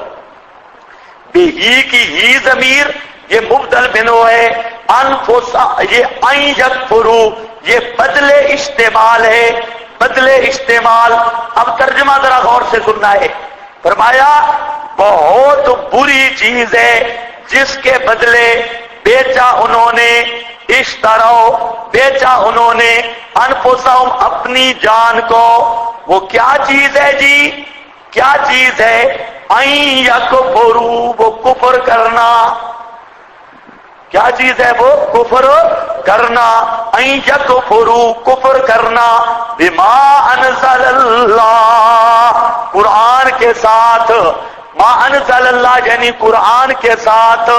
بہی کی ہی ضمیر یہ مبدل منو ہے، انفسا یہ این یکفروا یہ بدل استعمال ہے، بدل استعمال۔ اب ترجمہ ذرا غور سے سننا ہے، فرمایا بہت بری چیز ہے جس کے بدلے بیچا انہوں نے، اشتراؤ بیچا انہوں نے، انفسہم اپنی جان کو۔ وہ کیا چیز ہے جی؟ کیا چیز ہے؟ این یکفروا وہ کفر کرنا۔ کیا چیز ہے وہ؟ کفر کرنا، این یکفروا کفر کرنا، بما انزل اللہ قرآن کے ساتھ، ما انزل اللہ یعنی قرآن کے ساتھ۔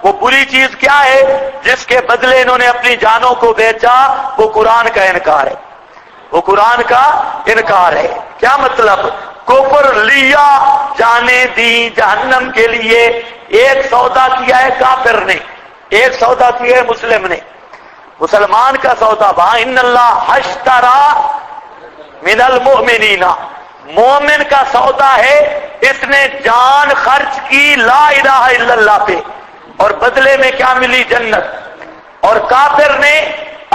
وہ بری چیز کیا ہے جس کے بدلے انہوں نے اپنی جانوں کو بیچا؟ وہ قرآن کا انکار ہے، وہ قرآن کا انکار ہے۔ کیا مطلب؟ کفر لیا، جانے دی جہنم کے لیے۔ ایک سودا کیا ہے کافر نے، ایک سودا کیا ہے مسلم نے، مسلمان کا سودا وہاں ان اللہ اشترا من المؤمنین، مومن کا سودا ہے، اس نے جان خرچ کی لا الہ الا اللہ پہ، اور بدلے میں کیا ملی؟ جنت۔ اور کافر نے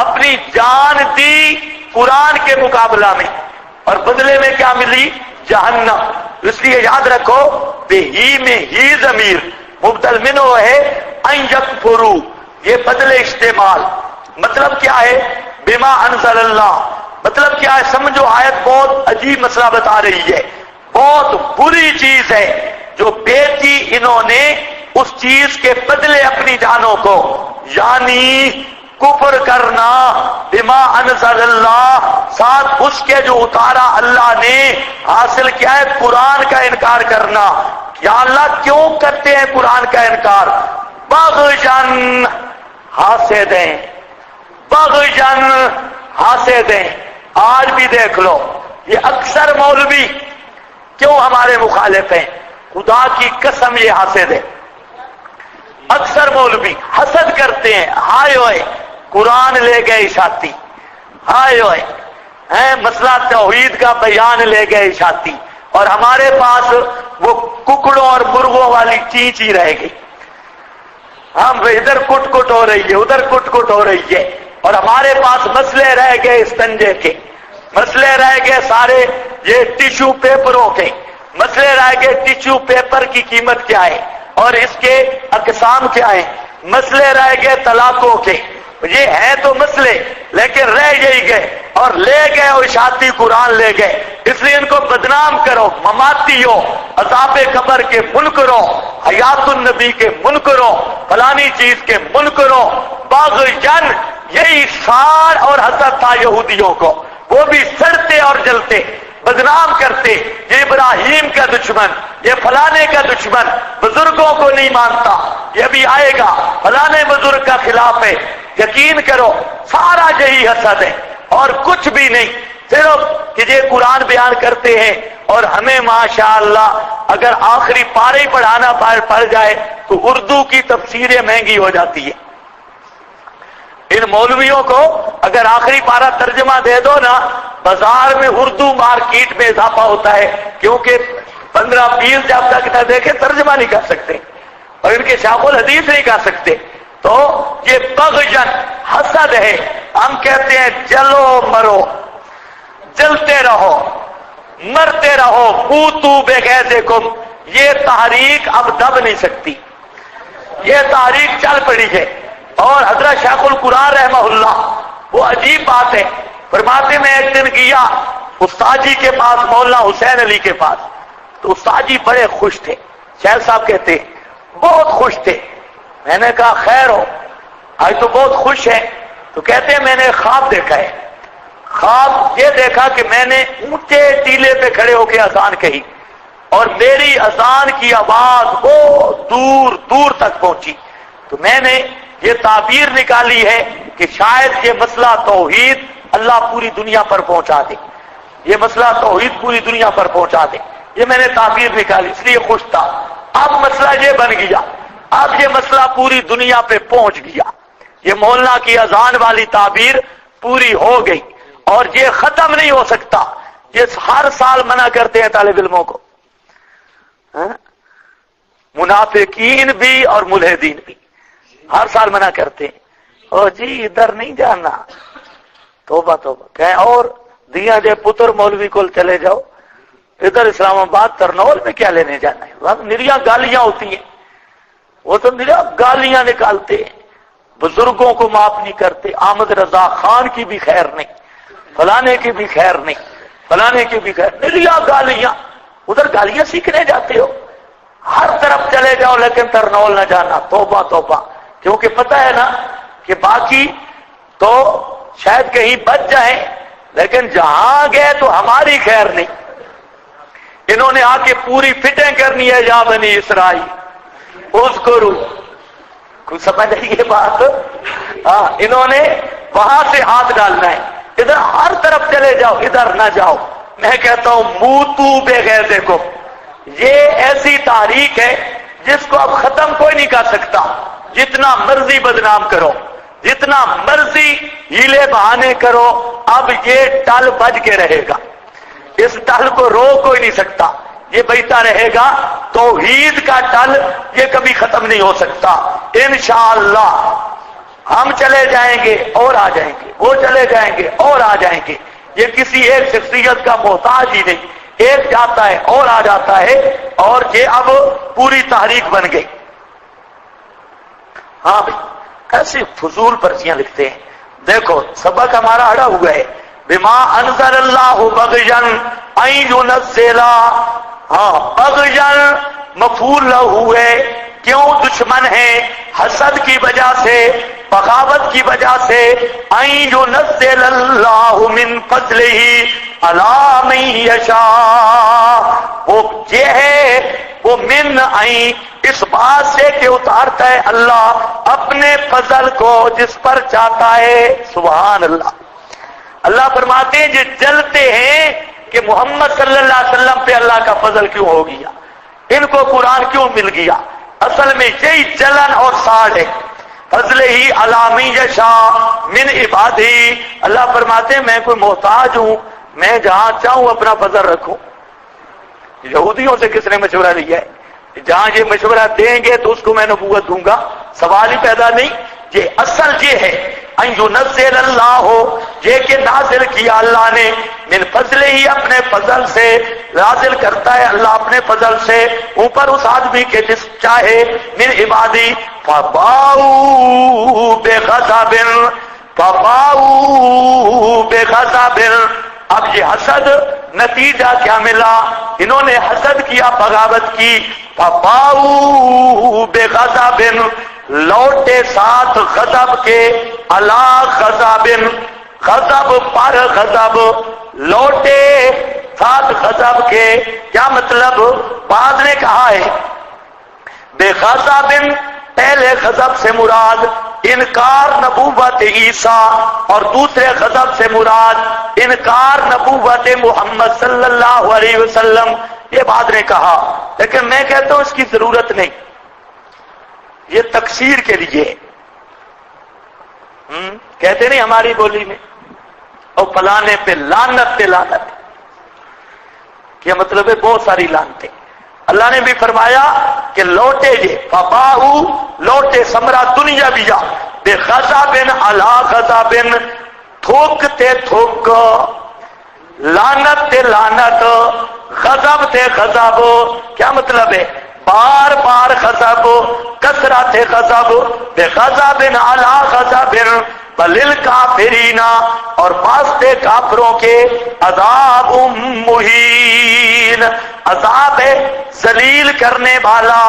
اپنی جان دی قرآن کے مقابلہ میں، اور بدلے میں کیا ملی؟ جہنم۔ اس لیے یاد رکھو بہی میں ہی ضمیر مبدل منو ہے، ان یکفروا یہ بدل استعمال۔ مطلب کیا ہے؟ بما انزل اللہ، مطلب کیا ہے؟ سمجھو آیت بہت عجیب مسئلہ بتا رہی ہے، بہت بری چیز ہے جو بیچی انہوں نے اس چیز کے بدلے اپنی جانوں کو، یعنی کفر کرنا بما انزل اللہ، ساتھ اس کے جو اتارا اللہ نے، حاصل کیا ہے؟ قرآن کا انکار کرنا۔ یا اللہ کیوں کرتے ہیں قرآن کا انکار؟ بغیًا حاسدیں، بغیًا حاسدیں۔ آج بھی دیکھ لو یہ اکثر مولوی کیوں ہمارے مخالف ہیں؟ خدا کی قسم یہ حاسد ہے، اکثر مولوی حسد کرتے ہیں، ہائے ہوئے قرآن لے گئے اشاعتی، ہائے ہوئے مسئلہ توحید کا بیان لے گئے اشاعتی، اور ہمارے پاس وہ ککڑوں اور مرغوں والی چینچ ہی رہ گئی۔ ہم ادھر کٹ کٹ ہو رہی ہے، ادھر کٹ کٹ ہو رہی ہے، اور ہمارے پاس مسئلے رہ گئے استنجے کے، مسئلے رہ گئے سارے یہ ٹیشو پیپروں کے، مسئلے رہ گئے ٹیشو پیپر کی قیمت کیا ہے اور اس کے اقسام کیا ہیں، مسئلے رہ گئے طلاقوں کے۔ یہ ہیں تو مسئلے لیکن رہ یہی گئے، اور لے گئے اور اشاعتی قرآن لے گئے، اس لیے ان کو بدنام کرو، مماتیو، عذاب قبر کے منکروں، حیات النبی کے منکروں، فلانی چیز کے منکروں، باغیان یہی سار اور حسد تھا یہودیوں کو، وہ بھی سڑتے اور جلتے، بدنام کرتے، یہ ابراہیم کا دشمن، یہ فلانے کا دشمن، بزرگوں کو نہیں مانتا، یہ بھی آئے گا فلانے بزرگ کا خلاف ہے۔ یقین کرو سارا یہی حسد ہے اور کچھ بھی نہیں، صرف کہ یہ قرآن بیان کرتے ہیں، اور ہمیں ماشاءاللہ اگر آخری پارے پڑھانا پڑ جائے تو اردو کی تفسیریں مہنگی ہو جاتی ہے۔ ان مولویوں کو اگر آخری پارہ ترجمہ دے دو نا، بازار میں اردو مارکیٹ میں اضافہ ہوتا ہے، کیونکہ 15-20 جب تک نہ دیکھے ترجمہ نہیں کر سکتے، اور ان کے شاخ الحدیث نہیں کر سکتے۔ تو یہ بغیًا حسد ہے۔ ہم کہتے ہیں جلو مرو، جلتے رہو، مرتے رہو، موتو بغیظکم۔ یہ تحریک اب دب نہیں سکتی، یہ تحریک چل پڑی ہے۔ اور حضرت شیخ القرآن رحمہ اللہ، وہ عجیب بات ہے، فرماتے میں ایک دن گیا استاد جی کے پاس، مولانا حسین علی کے پاس، تو استاد جی بڑے خوش تھے، شیخ صاحب کہتے بہت خوش تھے۔ میں نے کہا خیر ہو، آج تو بہت خوش ہے، تو کہتے ہیں میں نے خواب دیکھا ہے، خواب یہ دیکھا کہ میں نے اونچے ٹیلے پہ کھڑے ہو کے اذان کہی اور میری اذان کی آواز بہت دور دور تک پہنچی، تو میں نے یہ تعبیر نکالی ہے کہ شاید یہ مسئلہ توحید اللہ پوری دنیا پر پہنچا دے، یہ مسئلہ توحید پوری دنیا پر پہنچا دے، یہ میں نے تعبیر نکالی، اس لیے خوش تھا۔ اب مسئلہ یہ بن گیا، اب یہ مسئلہ پوری دنیا پہ پہنچ گیا، یہ مولانا کی اذان والی تعبیر پوری ہو گئی اور یہ ختم نہیں ہو سکتا، یہ ہر سال منع کرتے ہیں طالب علموں کو، منافقین بھی اور ملحدین بھی ہر سال منع کرتے ہیں، او جی ادھر نہیں جانا، توبہ توبہ کہیں اور دیا جے پتر مولوی کو چلے جاؤ، ادھر اسلام آباد ترنول میں کیا لینے جانا ہے، نریا گالیاں ہوتی ہیں، وہ تو نریا گالیاں نکالتے ہیں، بزرگوں کو معاف نہیں کرتے، احمد رضا خان کی بھی خیر نہیں، فلانے کی بھی خیر نہیں، فلانے کی بھی خیر، نریا گالیاں، ادھر گالیاں سیکھنے جاتے ہو، ہر طرف چلے جاؤ لیکن ترنول نہ جانا، توبہ توبہ، کیونکہ پتہ ہے نا کہ باقی تو شاید کہیں بچ جائیں لیکن جہاں گئے تو ہماری خیر نہیں، انہوں نے آ کے پوری فٹنگ کرنی ہے، یا بنی اسرائیل اذکروا، کوئی سمجھ نہیں یہ بات، ہاں انہوں نے وہاں سے ہاتھ ڈالنا ہے، ادھر ہر طرف چلے جاؤ ادھر نہ جاؤ۔ میں کہتا ہوں موتو بغیظکم، یہ ایسی تاریخ ہے جس کو اب ختم کوئی نہیں کر سکتا، جتنا مرضی بدنام کرو، جتنا مرضی ہیلے بہانے کرو، اب یہ ٹل بج کے رہے گا، اس ٹل کو روک کوئی نہیں سکتا، یہ بجتا رہے گا، توحید کا ٹل یہ کبھی ختم نہیں ہو سکتا، انشاءاللہ ہم چلے جائیں گے اور آ جائیں گے، وہ چلے جائیں گے اور آ جائیں گے، یہ کسی ایک شخصیت کا محتاج ہی نہیں، ایک جاتا ہے اور آ جاتا ہے، اور یہ اب پوری تحریک بن گئی۔ ہاں بھائی ایسی فضول پرچیاں لکھتے ہیں، دیکھو سبق ہمارا اڑا ہوا ہے، بما انزل اللہ بغیا ان ينزل، ہاں بغیا مفعول لہ ہے، کیوں دشمن ہے، حسد کی وجہ سے، بغاوت کی وجہ سے، ان ينزل اللہ من فضلہ علی من یشاء، وہ یہ ہے وہ من آئی اس بات سے کہ اتارتا ہے اللہ اپنے فضل کو جس پر چاہتا ہے، سبحان اللہ۔ اللہ فرماتے ہیں جو جلتے ہیں کہ محمد صلی اللہ علیہ وسلم پہ اللہ کا فضل کیوں ہو گیا، ان کو قرآن کیوں مل گیا، اصل میں یہی جلن اور ساڑ ہے، فضل ہی علامی یشاء من عبادی، اللہ فرماتے ہیں میں کوئی محتاج ہوں، میں جہاں چاہوں اپنا فضل رکھوں۔ یہودیوں سے کس نے مشورہ لیا ہے، جہاں یہ مشورہ دیں گے تو اس کو میں نبوت دوں گا، سوال ہی پیدا نہیں، یہ اصل یہ ہے ان ينزل اللہ ہو، یہ کہ نازل کیا اللہ نے، من فضل ہی اپنے فضل سے، نازل کرتا ہے اللہ اپنے فضل سے اوپر اس آدمی کے جس چاہے، من عبادی فباؤوا بغضب، فباؤوا بغضب، اب یہ حسد نتیجہ کیا ملا، انہوں نے حسد کیا، بغاوت کی، فباؤوا بغضب، لوٹے ساتھ غضب کے، علی غضب، غضب پر غضب، لوٹے ساتھ غضب کے، کیا مطلب، بعض نے کہا ہے بے غضب پہلے غضب سے مراد انکار نبوت عیسیٰ اور دوسرے غضب سے مراد انکار نبوت محمد صلی اللہ علیہ وسلم، یہ بعد نے کہا، لیکن میں کہتا ہوں اس کی ضرورت نہیں، یہ تکثیر کے لیے کہتے نہیں ہماری بولی میں، اور فلانے پہ لعنت پہ لعنت، کیا مطلب ہے بہت ساری لعنتیں۔ اللہ نے بھی فرمایا کہ لوٹے یہ فباؤ، لوٹے سمرا دنیا بیا بے غضب علی غضب، تھوکتے تھوک، لعنت تے لعنت، غضب تے غضب، کیا مطلب ہے، بار بار غضب، کثرت غضب، بے غضب علی غضب، وللکافرین، اور واسطے کافروں کے عذاب مہین، عذاب ذلیل کرنے والا،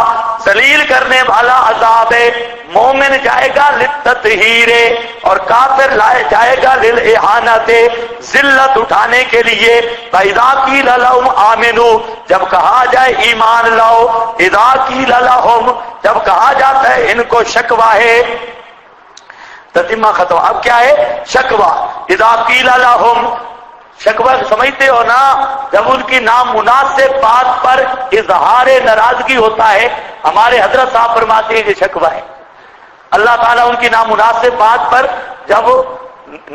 ذلیل کرنے والا عذاب مومن جائے گا للتطہیر اور کافر لائے جائے گا للإحانت ذلت اٹھانے کے لیے. فإذا قیل لهم آمنوا جب کہا جائے ایمان لاؤ. اذا قیل لهم جب کہا جاتا ہے ان کو شکوہ ہے. تتمہ ختم. اب کیا ہے شکوہ. اذا قیل لهم شکوہ سمجھتے ہو نا جب ان کی نامناسب بات پر اظہار ناراضگی ہوتا ہے. ہمارے حضرت صاحب فرماتے ہیں کہ شکوہ ہے. اللہ تعالیٰ ان کی نامناسب بات پر جب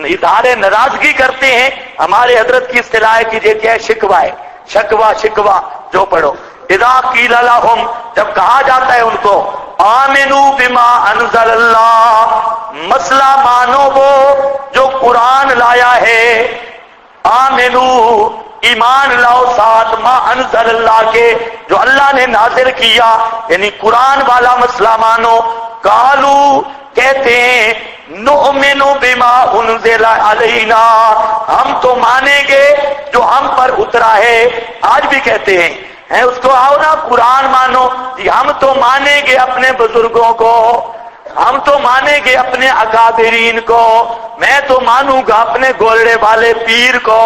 اظہار ناراضگی کرتے ہیں ہمارے حضرت کی اصطلاح کیجیے کیا ہے شکوہ ہے. شکوہ شکوہ جو پڑھو. اذا قیل لهم جب کہا جاتا ہے ان کو آمنوا بما انزل اللہ مسئلہ مانو وہ جو قرآن لایا ہے. آمنو ایمان لاؤ ساتھ ما انزل اللہ کے جو اللہ نے نازل کیا یعنی قرآن والا مسئلہ مانو. قالو کہتے ہیں نؤمن بما انزل علینا ہم تو مانیں گے جو ہم پر اترا ہے. آج بھی کہتے ہیں اس کو آؤ نا قرآن مانو. جی ہم تو مانیں گے اپنے بزرگوں کو, ہم تو مانیں گے اپنے اکابرین کو, میں تو مانوں گا اپنے گولڑے والے پیر کو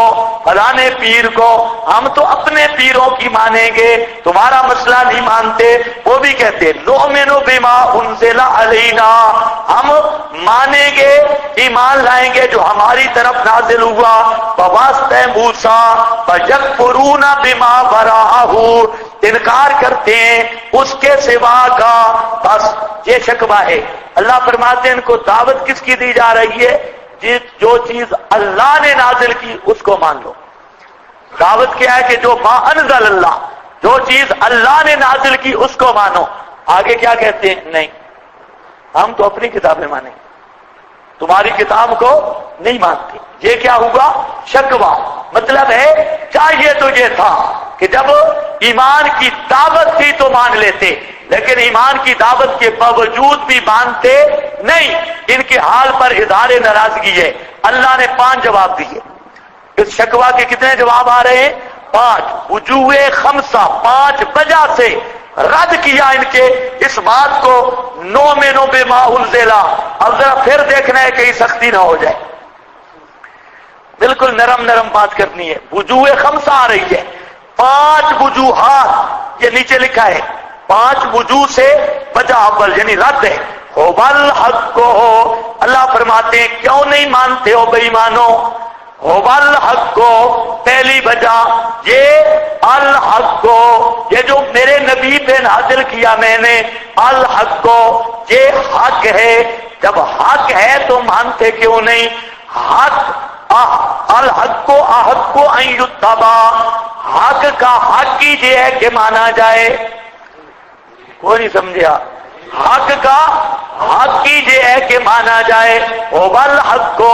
فلانے پیر کو. ہم تو اپنے پیروں کی مانیں گے تمہارا مسئلہ نہیں مانتے. وہ بھی کہتے نؤمن بما انزل علینا ہم مانیں گے ایمان لائیں گے جو ہماری طرف نازل ہوا. بواسطہ موسیٰ فیکفرون بما وراءہ انکار کرتے ہیں اس کے سوا کا. بس یہ شکوہ ہے. اللہ فرماتے ہیں ان کو دعوت کس کی دی جا رہی ہے جو چیز اللہ نے نازل کی اس کو مان لو. دعوت کیا ہے کہ جو ما انزل اللہ جو چیز اللہ نے نازل کی اس کو مانو. آگے کیا کہتے ہیں نہیں ہم تو اپنی کتابیں مانیں تمہاری کتاب کو نہیں مانتے. یہ کیا ہوگا شکوہ. مطلب ہے چاہیے تو یہ تھا کہ جب ایمان کی دعوت تھی تو مان لیتے لیکن ایمان کی دعوت کے باوجود بھی مانتے نہیں. ان کے حال پر اظہار ناراضگی ہے. اللہ نے 5 جواب دیے. اس شکوہ کے کتنے جواب آ رہے ہیں 5. وجوہ خمسہ 5 وجہ سے رد کیا ان کے اس بات کو نؤمن بما انزل. اب ذرا پھر دیکھنا ہے کہیں سختی نہ ہو جائے. بالکل نرم نرم بات کرنی ہے. وجوہ خمسہ آ رہی ہے 5 وجوہات یہ نیچے لکھا ہے. 5 وجوہ سے وجہ اول یعنی رد ہے. ہوبل حق کو اللہ فرماتے ہیں کیوں نہیں مانتے ہو بے ایمانو. ہوبل حق کو پہلی وجہ یہ الحق کو یہ جو میرے نبی پہ نازل کیا میں نے الحق کو یہ حق ہے. جب حق ہے تو مانتے کیوں نہیں. حق الحق کو احق کو ان یتبع حق کا حق کیجیے ہے کہ مانا جائے. کوئی نہیں سمجھا. حق کا حق کیجیے ہے کہ مانا جائے. ہوبل حق کو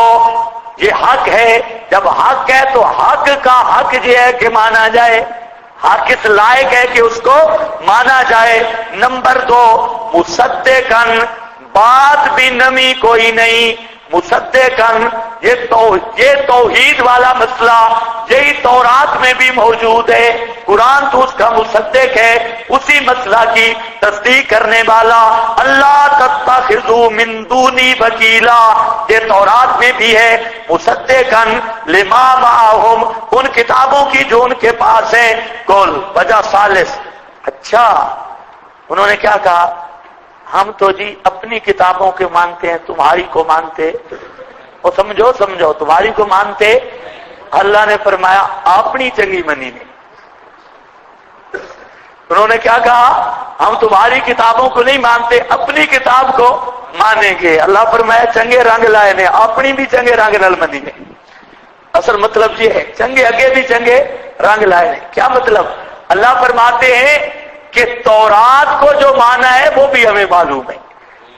یہ حق ہے. جب حق ہے تو حق کا حق یہ ہے کہ مانا جائے. حق اس لائق ہے کہ اس کو مانا جائے. نمبر 2 مصدقن بات بھی نمی کوئی نہیں. مصدقن یہ توحید والا مسئلہ یہی تورات میں بھی موجود ہے. قرآن تو اس کا مصدق ہے اسی مسئلہ کی تصدیق کرنے والا. اللہ تتخذوا من دونی وکیلا یہ تورات میں بھی ہے. مصدقن لما معہم ان کتابوں کی جو ان کے پاس ہے. کل وجہ ثالث. اچھا انہوں نے کیا کہا ہم تو جی اپنی کتابوں کے مانتے ہیں تمہاری کو مانتے. اور سمجھو تمہاری کو مانتے. اللہ نے فرمایا اپنی چنگی منی نے. انہوں نے کیا کہا ہم تمہاری کتابوں کو نہیں مانتے اپنی کتاب کو مانیں گے. اللہ فرمایا چنگے رنگ لائے نے اپنی بھی چنگے رنگ نل منی نے. اصل مطلب یہ ہے چنگے اگے بھی چنگے رنگ لائے نے. کیا مطلب اللہ فرماتے ہیں کہ تورات کو جو مانا ہے وہ بھی ہمیں معلوم ہے.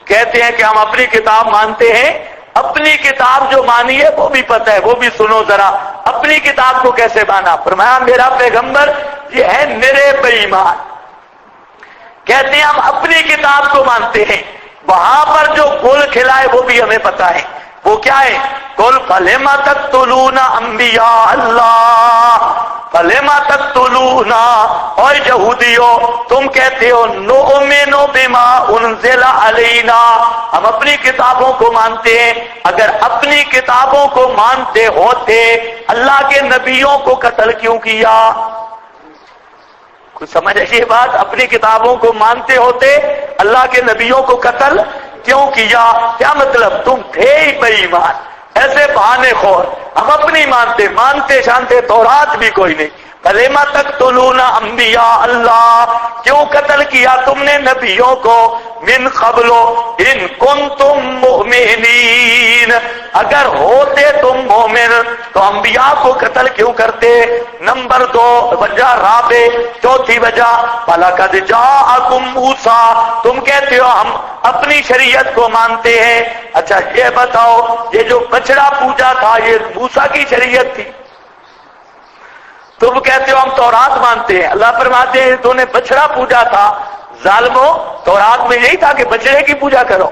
کہتے ہیں کہ ہم اپنی کتاب مانتے ہیں. اپنی کتاب جو مانی ہے وہ بھی پتہ ہے. وہ بھی سنو ذرا اپنی کتاب کو کیسے مانا. فرمایا میرا پیغمبر یہ ہے میرے بے ایمان. کہتے ہیں ہم اپنی کتاب کو مانتے ہیں. وہاں پر جو گل کھلائے وہ بھی ہمیں پتہ ہے. وہ کیا ہے قل فلم تقتلون انبیاء اللہ فلما تقتلونا، اور یہودیوں تم کہتے ہو نؤمن بما انزل علینا، ہم اپنی کتابوں کو مانتے ہیں، اگر اپنی کتابوں کو مانتے ہوتے اللہ کے نبیوں کو قتل کیوں کیا؟ کچھ سمجھ یہ بات؟ اپنی کتابوں کو مانتے ہوتے اللہ کے نبیوں کو قتل کیوں کیا؟ کیا مطلب؟ تم تھے ہی بے ایمان، ایسے بہانے خور، ہم اپنی مانتے شانتے تورات بھی کوئی نہیں۔ فلما تقتلون انبیاء اللہ، کیوں قتل کیا تم نے نبیوں کو؟ من قبل ان کنتم مؤمنین، اگر ہوتے تم مومن تو انبیاء کو قتل کیوں کرتے؟ نمبر 2 وجہ رابع، چوتھی وجہ فلقد جاءکم موسیٰ، تم کہتے ہو ہم اپنی شریعت کو مانتے ہیں۔ اچھا یہ بتاؤ، یہ جو بچڑا پوجا تھا یہ موسیٰ کی شریعت تھی؟ تم کہتے ہو ہم تورات مانتے ہیں، اللہ فرماتے ہیں تو نے بچڑا پوجا تھا، ظالمو، تورات میں یہی تھا کہ بچڑے کی پوجا کرو،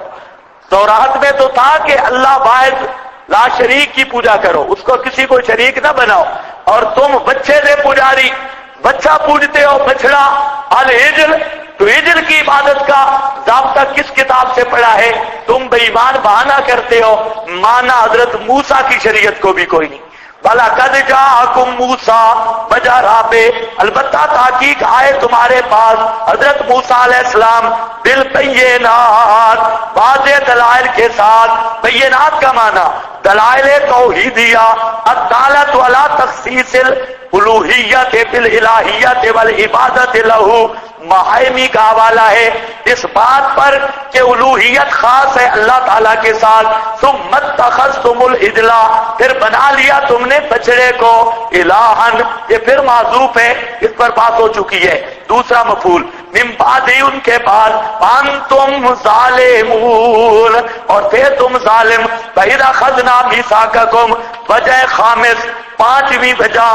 تورات میں تو تھا کہ اللہ واحد لا شریک کی پوجا کرو، اس کو کسی کو شریک نہ بناؤ، اور تم بچے سے پجاری، بچہ پوجتے ہو، بچڑا، العجل، تو عجل کی عبادت کا ضابطہ کس کتاب سے پڑھا ہے؟ تم بے ایمان بہانہ کرتے ہو، مانا حضرت موسیٰ کی شریعت کو بھی کوئی نہیں۔ وَلَقَدْ جَاءَكُم مُوسَىٰ، وجہ رابع، البتہ تحقیق آئے تمہارے پاس حضرت موسیٰ علیہ السلام بالبینات، واضح دلائل کے ساتھ۔ بینات کا معنی دلائل توحیدیہ الدالۃ علی تخصیص الالوہیت بالالہیت والعبادت لہ، محیمی کا حوالہ ہے اس بات پر کہ الوہیت خاص ہے اللہ تعالیٰ کے ساتھ۔ ثم اتخذتم العجل، پھر بنا لیا تم نے بچڑے کو الہن، یہ پھر معذوف ہے، اس پر بات ہو چکی ہے۔ دوسرا مفعول من بعد، ان کے بعد، انتم ظالمون، اور پھر تم ظالم۔ فَإِذَا أَخَذْنَا مِيثَاقَكُمْ، وجہ خامس، پانچویں وجہ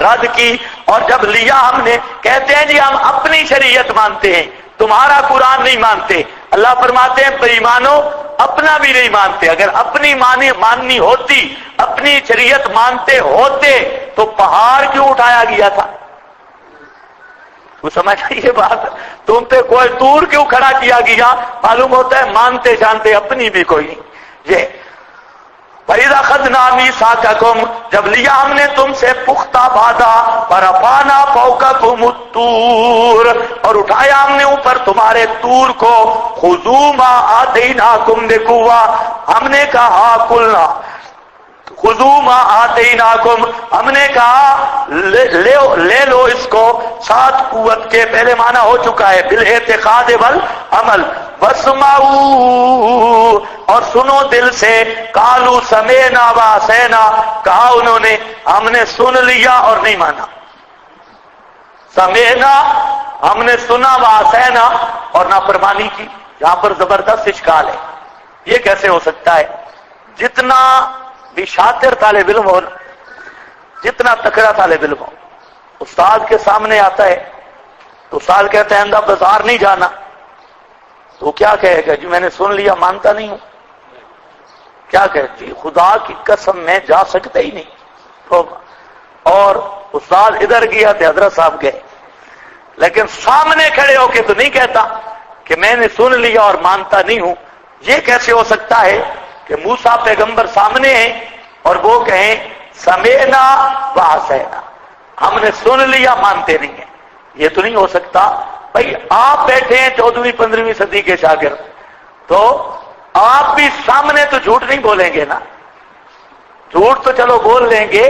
رد کی، اور جب لیا ہم نے، کہتے ہیں جی ہم اپنی شریعت مانتے ہیں، تمہارا قرآن نہیں مانتے۔ اللہ فرماتے ہیں بے ایمانو، اپنا بھی نہیں مانتے، اگر اپنی ماننی ہوتی، اپنی شریعت مانتے ہوتے تو پہاڑ کیوں اٹھایا گیا تھا؟ وہ سمجھ یہ بات؟ تم پہ کوئی دور کیوں کھڑا کیا گیا؟ معلوم ہوتا ہے مانتے جانتے اپنی بھی کوئی نہیں۔ یہ فَإِذَا أَخَذْنَا مِيثَاقَكُمْ، جب لیا ہم نے تم سے پختہ وعدہ، وَرَفَعْنَا فَوْقَكُمُ الطُّورَ، اور اٹھایا ہم نے اوپر تمہارے طور کو، خُذُوا مَا آتَيْنَاكُمْ بِقُوَّةٍ، ہم نے کہا قُلْنَا خُذُوا مَا آتَيْنَاكُمْ، ہم نے کہا لے لو اس کو ساتھ قوت کے، پہلے معنی ہو چکا ہے بالاعتقاد والعمل۔ وَاسْمَعُوا، اور سنو دل سے، قَالُوا سَمِعْنَا وَعَصَيْنَا، کہا انہوں نے ہم نے سن لیا اور نہیں مانا۔ سمعنا، ہم نے سنا، وعصینا، اور نافرمانی کی۔ یہاں پر زبردست اشکال ہے، یہ کیسے ہو سکتا ہے؟ جتنا بھی شاطر طالب علم ہو، جتنا تکڑا طالب علم ہو، استاد کے سامنے آتا ہے تو استاد کہتے ہیں اندھا بازار نہیں جانا، تو کیا کہے گا؟ جی میں نے سن لیا، مانتا نہیں ہوں۔ کیا کہے؟ جی خدا کی قسم میں جا سکتا ہی نہیں۔ اور استاد ادھر گیا تو حضرت صاحب گئے، لیکن سامنے کھڑے ہو کے تو نہیں کہتا کہ میں نے سن لیا اور مانتا نہیں ہوں۔ یہ کیسے ہو سکتا ہے کہ موسیٰ پیغمبر سامنے ہیں اور وہ کہیں سمعنا وعصینا، ہم نے سن لیا، مانتے نہیں ہیں؟ یہ تو نہیں ہو سکتا۔ بھائی آپ بیٹھے ہیں 14ویں 15ویں صدی کے شاگرد، تو آپ بھی سامنے تو جھوٹ نہیں بولیں گے نا، جھوٹ تو چلو بول لیں گے،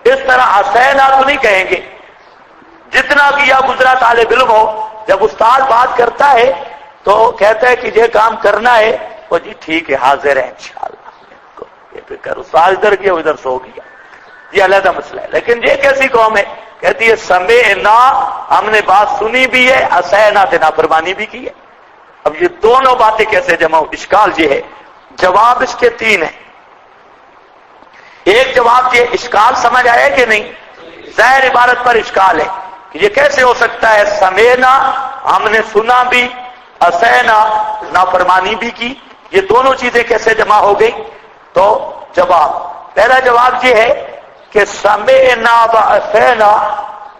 اس طرح عصینا تو نہیں کہیں گے۔ جتنا کیا گزرا طالب علم ہو، جب استاد بات کرتا ہے تو کہتا ہے کہ یہ کام کرنا ہے، وہ جی ٹھیک ہے، حاضر ہے انشاءاللہ، یہ فکر۔ استاد ادھر گیا ادھر سو گیا، یہ علیحدہ مسئلہ ہے۔ لیکن یہ کیسی قوم ہے؟ کہتی ہے سمعنا، ہم نے بات سنی بھی ہے، عصینا سے نافرمانی بھی کی ہے۔ اب یہ دونوں باتیں کیسے جمع ہو؟ اشکال یہ ہے۔ جواب اس کے 3 ہیں۔ ایک جواب یہ، اشکال سمجھ آیا کہ نہیں؟ ظاہر عبارت پر اشکال ہے کہ یہ کیسے ہو سکتا ہے سمعنا، ہم نے سنا بھی، عصینا، نافرمانی بھی کی، یہ دونوں چیزیں کیسے جمع ہو گئی؟ تو جواب، پہلا جواب یہ ہے کہ سمعنا و عصینا،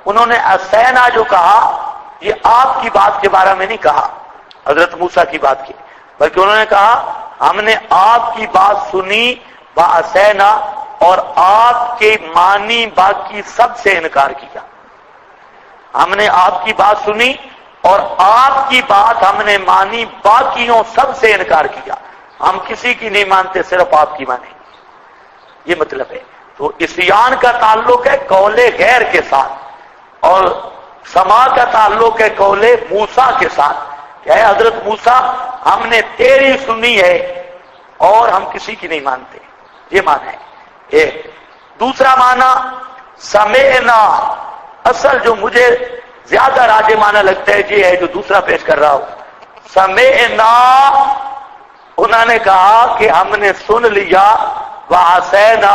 انہوں نے عصینا جو کہا یہ آپ کی بات کے بارے میں نہیں کہا، حضرت موسیٰ کی بات کی، بلکہ انہوں نے کہا ہم نے آپ کی بات سنی و عصینا، اور آپ کے مانی باقی سب سے انکار کیا۔ ہم نے آپ کی بات سنی اور آپ کی بات ہم نے مانی، باقیوں سب سے انکار کیا، ہم کسی کی نہیں مانتے، صرف آپ کی مانیں، یہ مطلب ہے۔ تو عصیان کا تعلق ہے قول غیر کے ساتھ، اور سماع کا تعلق ہے قول موسیٰ کے ساتھ، کہ اے حضرت موسیٰ ہم نے تیری سنی ہے اور ہم کسی کی نہیں مانتے، یہ معنی ہے ایک۔ دوسرا معنی سمعنا، اصل جو مجھے زیادہ راجح معنی لگتا ہے یہ ہے جو دوسرا پیش کر رہا ہوں، سمعنا، انہوں نے کہا کہ ہم نے سن لیا وعصینا،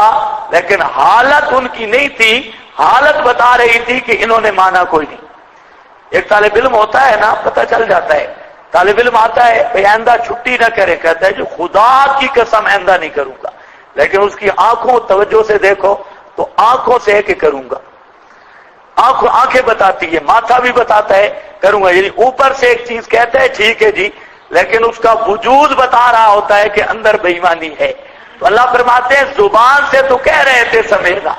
لیکن حالت ان کی نہیں تھی، حالت بتا رہی تھی کہ انہوں نے مانا کوئی نہیں۔ ایک طالب علم ہوتا ہے نا، پتہ چل جاتا ہے، طالب علم آتا ہے بھئی آئندہ چھٹی نہ کرے، کہتا ہے جو خدا کی قسم آئندہ نہیں کروں گا، لیکن اس کی آنکھوں توجہ سے دیکھو تو آنکھوں سے ہے کہ کروں گا، آنکھیں بتاتی ہے، ماتھا بھی بتاتا ہے کروں گا، یعنی اوپر سے ایک چیز کہتا ہے ٹھیک ہے جی، لیکن اس کا وجود بتا رہا ہوتا ہے کہ اندر بے ایمانی ہے۔ تو اللہ فرماتے ہیں زبان سے تو کہہ رہے تھے سمعنا،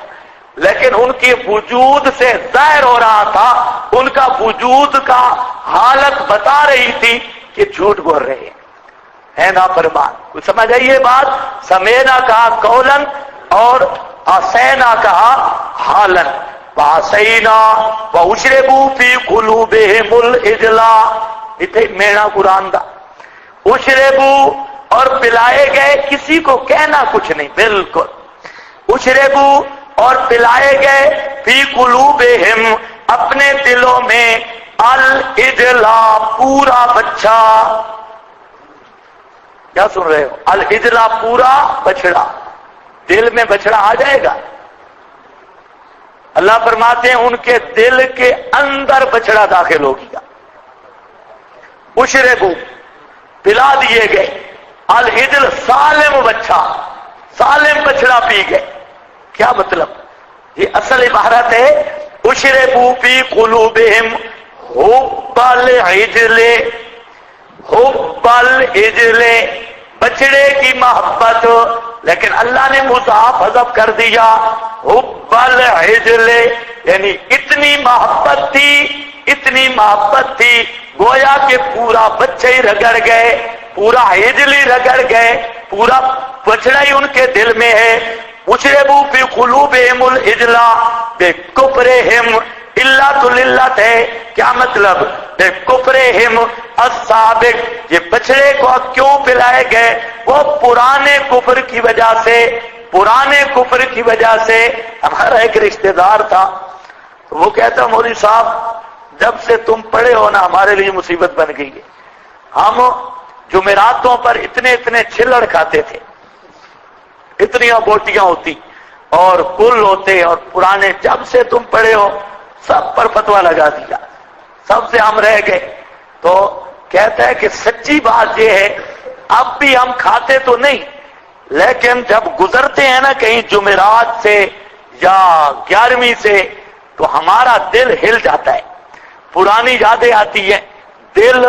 لیکن ان کے وجود سے ظاہر ہو رہا تھا، ان کا وجود کا حالت بتا رہی تھی کہ جھوٹ بول رہے ہیں نافرمان۔ کچھ سمجھ آئیے بات؟ سمعنا کہا قولن اور عصینا کہا حالن۔ وعصینا واشربوا فی قلوبہم العجلا، اتنے مینا قرآن دا، اشربوا اور پلائے گئے، کسی کو کہنا کچھ نہیں، بالکل اشربوا اور پلائے گئے فی قلوبہم اپنے دلوں میں العجلا پورا بچہ، کیا سن رہے ہو؟ العجلا پورا بچڑا، دل میں بچڑا آ جائے گا؟ اللہ فرماتے ہیں ان کے دل کے اندر بچڑا داخل ہو گیا۔ اشربوا پلا دیے گئے، العجل سالم بچہ، سالم بچڑا پی گئے، کیا مطلب؟ یہ اصل عبارت ہے اشربوا فی قلوبہم حب العجل، حب العجل بچڑے کی محبت، لیکن اللہ نے مضاف حذف کر دیا، حب العجل یعنی اتنی محبت تھی، اتنی محبت تھی گویا کہ پورا بچے ہی رگڑ گئے، پورا عجل ہی رگڑ گئے، پورا بچڑا ہی ان کے دل میں ہے۔ اشربوا فی قلوبہم العجلا بکفرہم، علت العلت ہے، کیا مطلب؟ بکفرہم السابق، یہ بچڑے کو کیوں پلائے گئے؟ وہ پرانے کفر کی وجہ سے، پرانے کفر کی وجہ سے۔ ہمارا ایک رشتہ دار تھا، تو وہ کہتا مولوی صاحب جب سے تم پڑے ہو نا ہمارے لیے مصیبت بن گئی ہے، ہم جمعراتوں پر اتنے اتنے چھلڑ کھاتے تھے، اتنی بوٹیاں ہوتی اور کل ہوتے، اور پرانے جب سے تم پڑے ہو سب پر فتویٰ لگا دیا، سب سے ہم رہ گئے۔ تو کہتا ہے کہ سچی بات یہ ہے اب بھی ہم کھاتے تو نہیں، لیکن جب گزرتے ہیں نا کہیں جمعرات سے یا 11ویں سے تو ہمارا دل ہل جاتا ہے، پرانی یادیں آتی ہیں، دل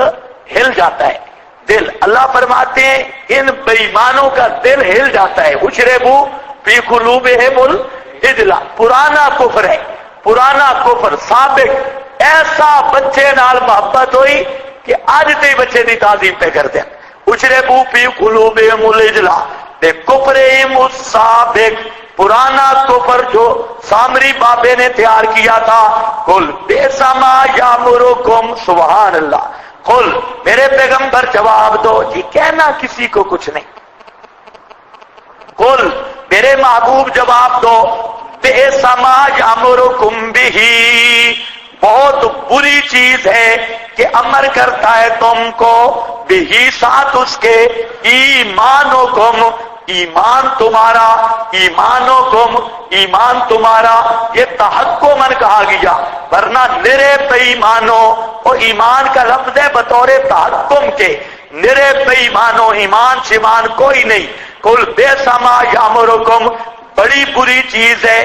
ہل جاتا ہے، دل۔ اللہ فرماتے ہیں ان بے ایمانوں کا دل ہل جاتا ہے۔ اشربوا فی قلوبہم العجل، پرانا کفر ہے، پرانا کفر سابق، ایسا بچے نال محبت ہوئی کہ آج تے بچے دی تعظیم پہ کر دیں۔ اشربوا فی قلوبہم العجل بکفرہم السابق، پرانا کفر جو سامری بابے نے تیار کیا تھا۔ قل بئس ما یامرکم، سبحان اللہ، قل میرے پیغمبر جواب دو، یہ کہنا کسی کو کچھ نہیں، قل میرے محبوب جواب دو، بئس ما یامرکم بہ، بہت بری چیز ہے کہ امر کرتا ہے تم کو، بہی ساتھ اس کے، ایمانکم ایمان تمہارا، ایمانکم ایمان تمہارا، یہ تحکمن کہا گیا، ورنہ نرے بے ایمانو، اور ایمان کا لفظ ہے بطور تحکم کے، نرے بے ایمانو، ایمان شمان کوئی نہیں۔ قل بئس ما یامرکم، بڑی بری چیز ہے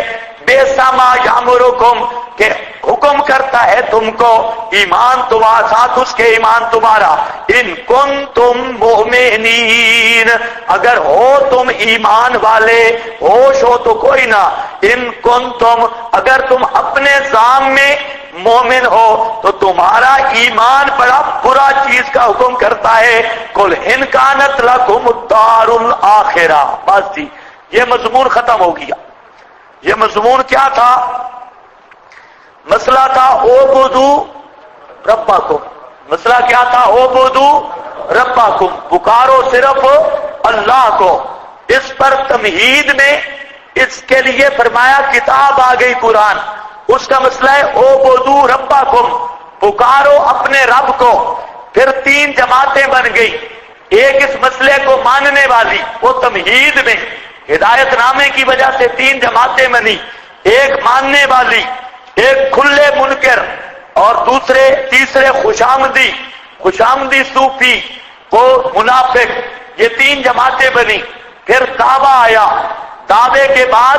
بیسا ما یامرکم کہ حکم کرتا ہے تم کو ایمان تمہارا ساتھ اس کے ایمان تمہارا، ان کنتم مؤمنین اگر ہو تم ایمان والے، ہوش ہو تو کوئی نہ، ان کنتم اگر تم اپنے ذام میں مومن ہو تو تمہارا ایمان بڑا برا چیز کا حکم کرتا ہے، قل ان کانت لکم الدار الاخرہ۔ بس جی یہ مضمون ختم ہو گیا۔ یہ مضمون کیا تھا؟ مسئلہ تھا اعبدوا ربکم، مسئلہ کیا تھا؟ اعبدوا ربکم، پکارو صرف اللہ کو۔ اس پر تمہید میں اس کے لیے فرمایا کتاب آ گئی قرآن، اس کا مسئلہ ہے اعبدوا ربکم، پکارو اپنے رب کو۔ پھر تین جماعتیں بن گئی، ایک اس مسئلے کو ماننے والی، وہ تمہید میں ہدایت نامے کی وجہ سے تین جماعتیں بنی، ایک ماننے والی، ایک کھلے منکر، اور تیسرے خوشامدی صوفی، وہ منافق، یہ تین جماعتیں بنی۔ پھر دعویٰ آیا، دعوے کے بعد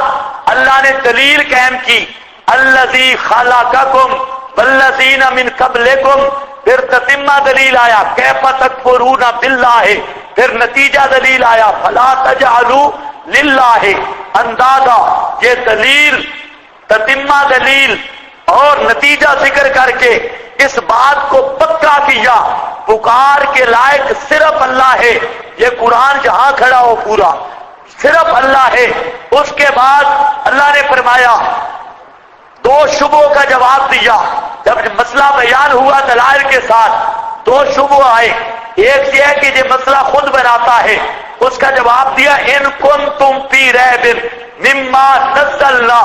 اللہ نے دلیل قائم کی، الذی خلقکم والذین من قبلکم، پھر تتمہ دلیل آیا، کیف تکفرون باللہ، پھر نتیجہ دلیل آیا، فلا تجعلوا للہ اندادا۔ یہ دلیل، تتمہ دلیل اور نتیجہ ذکر کر کے اس بات کو پکا کیا پکار کے لائق صرف اللہ ہے۔ یہ قرآن جہاں کھڑا ہو پورا صرف اللہ ہے۔ اس کے بعد اللہ نے فرمایا، دو شبوں کا جواب دیا، جب مسئلہ بیان ہوا دلائل کے ساتھ دو شبہ آئے، ایک یہ ہے کہ یہ مسئلہ خود بناتا ہے، اس کا جواب دیا ان کنتم فی ریب مما نزلنا،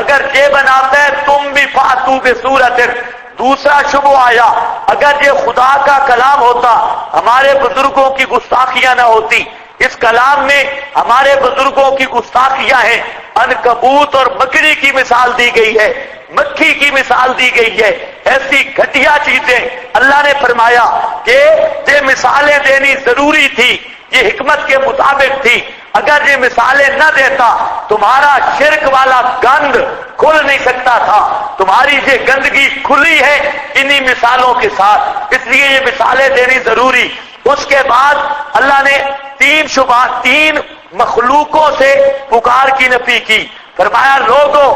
اگر یہ بناتا ہے تم بھی فاتو بسورۃ۔ دوسرا شبہ آیا، اگر یہ خدا کا کلام ہوتا ہمارے بزرگوں کی گستاخیاں نہ ہوتی، اس کلام میں ہمارے بزرگوں کی گستاخیاں ہیں، عنکبوت اور مکڑی کی مثال دی گئی ہے، مکھی کی مثال دی گئی ہے، ایسی گھٹیا چیزیں۔ اللہ نے فرمایا کہ یہ مثالیں دینی ضروری تھی، یہ حکمت کے مطابق تھی، اگر یہ مثالیں نہ دیتا تمہارا شرک والا گند کھل نہیں سکتا تھا، تمہاری یہ گندگی کھلی ہے انہی مثالوں کے ساتھ، اس لیے یہ مثالیں دینی ضروری۔ اس کے بعد اللہ نے تین مخلوقوں سے پکار کی نفی کی، فرمایا لوگوں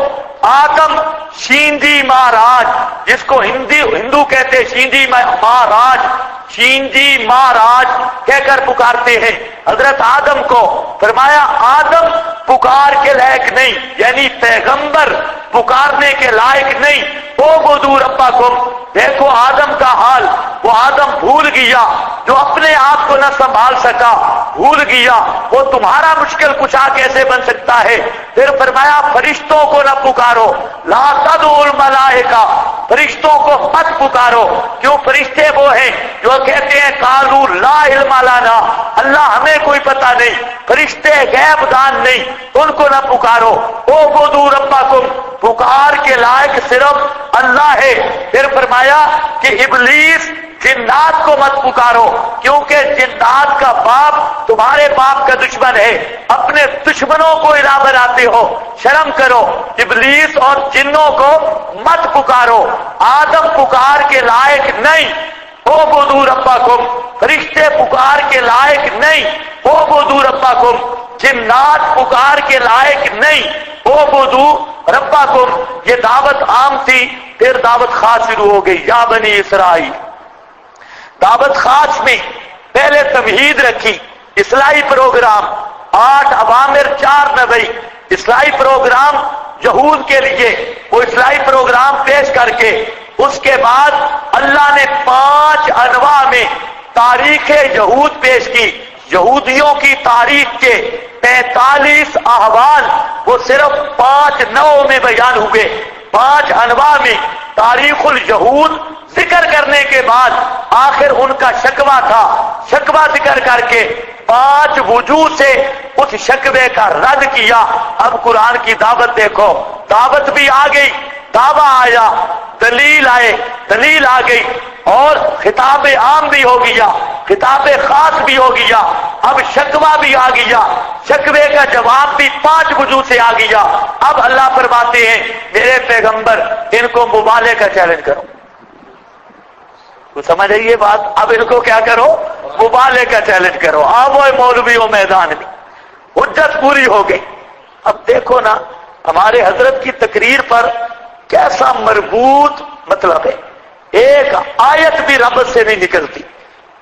آدم شینجی مہاراج، جس کو ہندو کہتے شینجی مہاراج، شینجی مہاراج کہہ کر پکارتے ہیں حضرت آدم کو، فرمایا آدم پکار کے لائق نہیں، یعنی پیغمبر پکارنے کے لائق نہیں۔ اعبدوا ربکم، دیکھو آدم کا حال، وہ آدم بھول گیا، جو اپنے آپ کو نہ سنبھال سکا بھول گیا، وہ تمہارا مشکل کشا کیسے بن سکتا ہے؟ پھر فرمایا فرشتوں کو نہ پکارو، لا تدعوا الملائکہ، فرشتوں کو مت پکارو، کیوں؟ فرشتے وہ ہیں جو کہتے ہیں قالوا لا علم لنا، اللہ ہمیں کوئی پتہ نہیں، فرشتے غیب دان نہیں، ان کو نہ پکارو۔ اعبدوا ربکم، پکار کے لائق صرف اللہ ہے۔ پھر فرمایا کہ ابلیس جنات کو مت پکارو، کیونکہ جنات کا باپ تمہارے باپ کا دشمن ہے، اپنے دشمنوں کو الہ بناتے ہو، شرم کرو۔ ابلیس اور جنوں کو مت پکارو، آدم پکار کے لائق نہیں۔ اعبدوا ربکم، فرشتے پکار کے لائق نہیں۔ اعبدوا ربکم، جنات پکار کے لائق نہیں۔ اعبدوا ربکم، یہ دعوت عام تھی، پھر دعوت خاص شروع ہو گئی، یا بنی اسرائیل۔ دعوت خاص میں پہلے تمہید رکھی، اصلاحی پروگرام، 8 اوامر 4 نواہی، اصلاحی پروگرام یہود کے لیے، وہ اصلاحی پروگرام پیش کر کے اس کے بعد اللہ نے 5 انواع میں تاریخ یہود پیش کی، یہودیوں کی تاریخ کے 45 احوال وہ صرف 5 نوع میں بیان ہوئے۔ 5 انواع میں تاریخ الیہود ذکر کرنے کے بعد آخر ان کا شکوہ تھا، شکوہ ذکر کر کے 5 وجوہ سے اس شکوے کا رد کیا۔ اب قرآن کی دعوت دیکھو، دعوت بھی آ گئی، دعویٰ آیا، دلیل آئے، دلیل آ گئی، اور خطاب عام بھی ہو گیا، خطاب خاص بھی ہو گیا، اب شکوہ بھی آ گیا، شکوے کا جواب بھی 5 وجوہ سے آ گیا۔ اب اللہ فرماتے ہیں میرے پیغمبر ان کو مبالغے کا چیلنج کرو۔ تو سمجھ آئیے بات، اب ان کو کیا کرو؟ مبالغے کا چیلنج کرو۔ آؤ مولویوں میدان میں، حجت پوری ہو گئی۔ اب دیکھو نا ہمارے حضرت کی تقریر پر کیسا مربوط مطلب ہے، ایک آیت بھی رب سے نہیں نکلتی،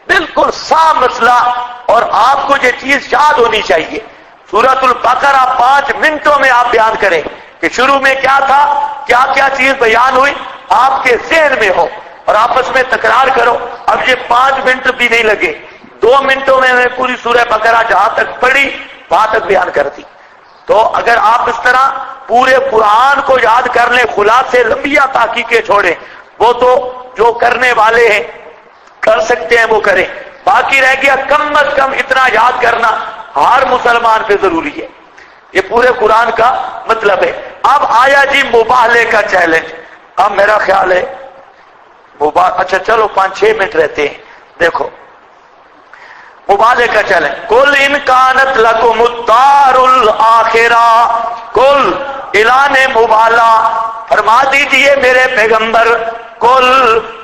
بالکل صاف مسئلہ۔ اور آپ کو یہ چیز یاد ہونی چاہیے، سورۃ البقرہ 5 منٹوں میں آپ بیان کریں کہ شروع میں کیا تھا، کیا کیا چیز بیان ہوئی، آپ کے ذہن میں ہو اور آپس میں تکرار کرو۔ اب یہ 5 منٹ بھی نہیں لگے، 2 منٹوں میں پوری سورہ بقرہ جہاں تک پڑھی وہاں تک بیان کر دی۔ تو اگر آپ اس طرح پورے قرآن کو یاد کر لیں، خلاصے لمبیاں تحقیقیں چھوڑیں، وہ تو جو کرنے والے ہیں کر سکتے ہیں وہ کریں، باقی رہ گیا کم از کم اتنا یاد کرنا ہر مسلمان پہ ضروری ہے۔ یہ پورے قرآن کا مطلب ہے۔ اب آیا جی مبالغے کا چیلنج۔ اب میرا خیال ہے اچھا چلو 5-6 منٹ رہتے ہیں، دیکھو مبالغے کا چیلنج۔ کل ان کانت لکم الدار الاخرہ، کل اعلان مبالغہ، فرما دیجئے میرے پیغمبر، کل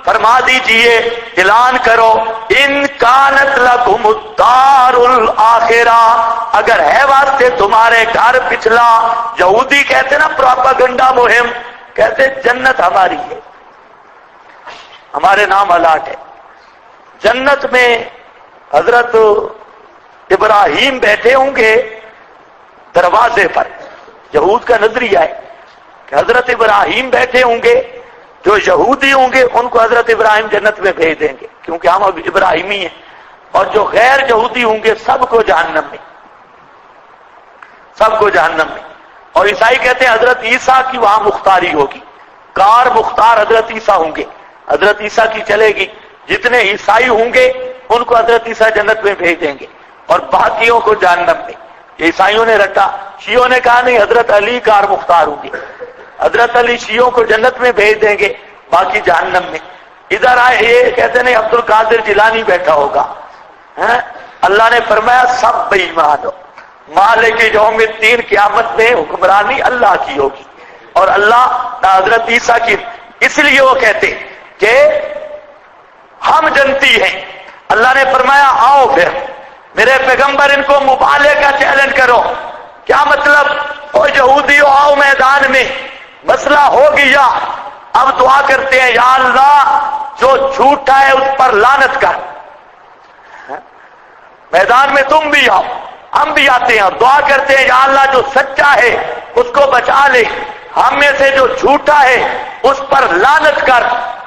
فرما دیجئے، اعلان کرو، ان کانت لکم الدار الاخرہ، اگر ہے واسطے تمہارے گھر پچھلا، یہودی کہتے نا پروپیگنڈا مہم، کہتے جنت ہماری ہے، ہمارے نام الاٹ ہے۔ جنت میں حضرت ابراہیم بیٹھے ہوں گے دروازے پر، یہود کا نظریہ ہے کہ حضرت ابراہیم بیٹھے ہوں گے، جو یہودی ہوں گے ان کو حضرت ابراہیم جنت میں بھیج دیں گے کیونکہ ہم اب ابراہیمی ہیں، اور جو غیر یہودی ہوں گے سب کو جہنم میں، سب کو جہنم میں۔ اور عیسائی کہتے ہیں حضرت عیسیٰ کی وہاں مختاری ہوگی، کار مختار حضرت عیسیٰ ہوں گے، حضرت عیسیٰ کی چلے گی، جتنے عیسائی ہوں گے ان کو حضرت عیسیٰ جنت میں بھیج دیں گے اور باقیوں کو جہنم میں۔ یہ عیسائیوں نے رٹا، شیعوں نے کہا نہیں حضرت علی کار مختار ہوں گے، حضرت علی شیعوں کو جنت میں بھیج دیں گے، باقی جہنم میں۔ ادھر آئے یہ کہتے نہیں عبد القادر جیلانی بیٹھا ہوگا، اللہ نے فرمایا سب بے ایمان ہو، مالک یوم الدین قیامت میں حکمرانی اللہ کی ہوگی اور اللہ نہ حضرت عیسیٰ کی۔ اس لیے وہ کہتے کہ ہم جنتی ہیں، اللہ نے فرمایا آؤ پھر میرے پیغمبر ان کو مبالغے کا چیلنج کرو۔ کیا مطلب؟ او یہودیو آؤ میدان میں، مسئلہ ہو گیا، اب دعا کرتے ہیں یا اللہ جو جھوٹا ہے اس پر لعنت کر۔ میدان میں تم بھی آؤ، ہم بھی آتے ہیں اور دعا کرتے ہیں یا اللہ جو سچا ہے اس کو بچا لے، ہم میں سے جو جھوٹا ہے اس پر لعنت کر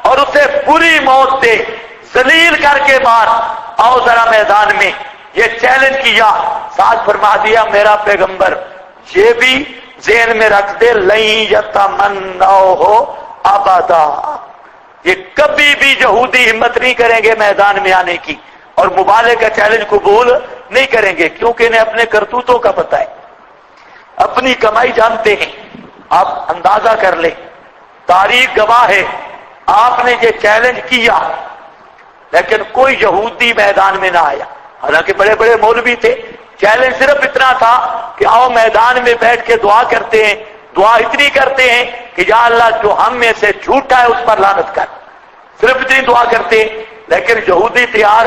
اور اسے بری موت دے، ذلیل کر کے مار۔ آؤ ذرا میدان میں، یہ چیلنج کیا، ساتھ فرما دیا میرا پیغمبر یہ بھی ذہن میں رکھ دے لن یتمنوہ ابدا، یہ کبھی بھی یہودی ہمت نہیں کریں گے میدان میں آنے کی اور مبالغے کا چیلنج قبول نہیں کریں گے، کیونکہ انہیں اپنے کرتوتوں کا پتہ ہے، اپنی کمائی جانتے ہیں۔ آپ اندازہ کر لیں، تاریخ گواہ ہے، آپ نے یہ چیلنج کیا لیکن کوئی یہودی میدان میں نہ آیا، حالانکہ بڑے بڑے مولوی تھے۔ چیلنج صرف اتنا تھا کہ آؤ میدان میں بیٹھ کے دعا کرتے ہیں، دعا اتنی کرتے ہیں کہ یا اللہ جو ہم میں سے جھوٹا ہے اس پر لعنت کر، صرف اتنی دعا کرتے ہیں۔ لیکن یہودی تیار،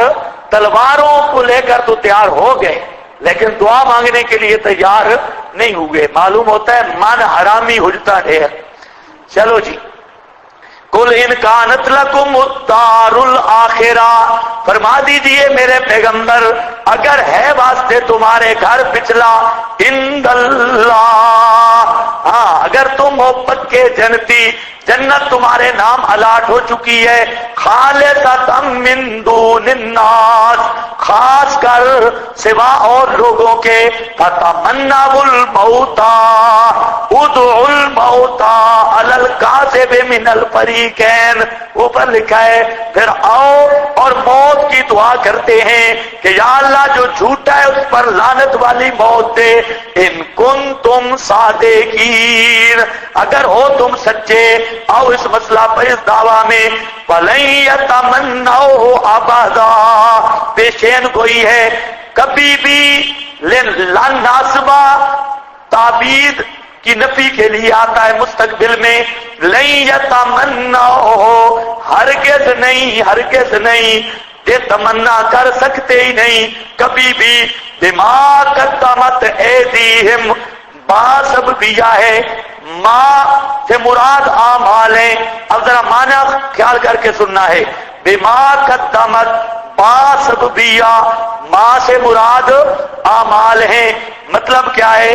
تلواروں کو لے کر تو تیار ہو گئے لیکن دعا مانگنے کے لیے تیار نہیں ہوئے۔ معلوم ہوتا ہے من حرامی حجتا ڈھیر۔ چلو جی، قل ان کانت لکم الدار الاخرہ، فرما دیجئے میرے پیغمبر اگر ہے واسطے تمہارے گھر پچھلا، عند اللہ، ہاں اگر تم ہو پکے جنتی، جنت تمہارے نام الاٹ ہو چکی ہے، خالصۃ من دون الناس، خاص کر سوا اور لوگوں کے، فتمنوا الموت، ادعوا الموت علی الکاذب من الفریقین، اوپر لکھا ہے پھر آؤ اور موت کی دعا کرتے ہیں کہ یا اللہ جو جھوٹا ہے اس پر لعنت والی موت دے، ان کنتم صادقین، اگر ہو تم سچے، آؤ اس مسئلہ پر اس دعویٰ میں فَلَن يَتَمَنَّوْهُ أَبَدًا، پیشین گوئی ہے، کبھی بھی لن ناسبہ تعبید کی نفی کے لیے آتا ہے مستقبل میں، لن یتمنّوہ، ہرگز نہیں، ہرگز نہیں، یہ تمنا کر سکتے ہی نہیں کبھی بھی، بما قدمت ایدیہم، با سببیہ ہے، ما سے مراد اعمال ہیں، اب ذرا معنی خیال کر کے سننا ہے، بما قدمت با سببیہ، ما سے مراد اعمال ہیں، مطلب کیا ہے؟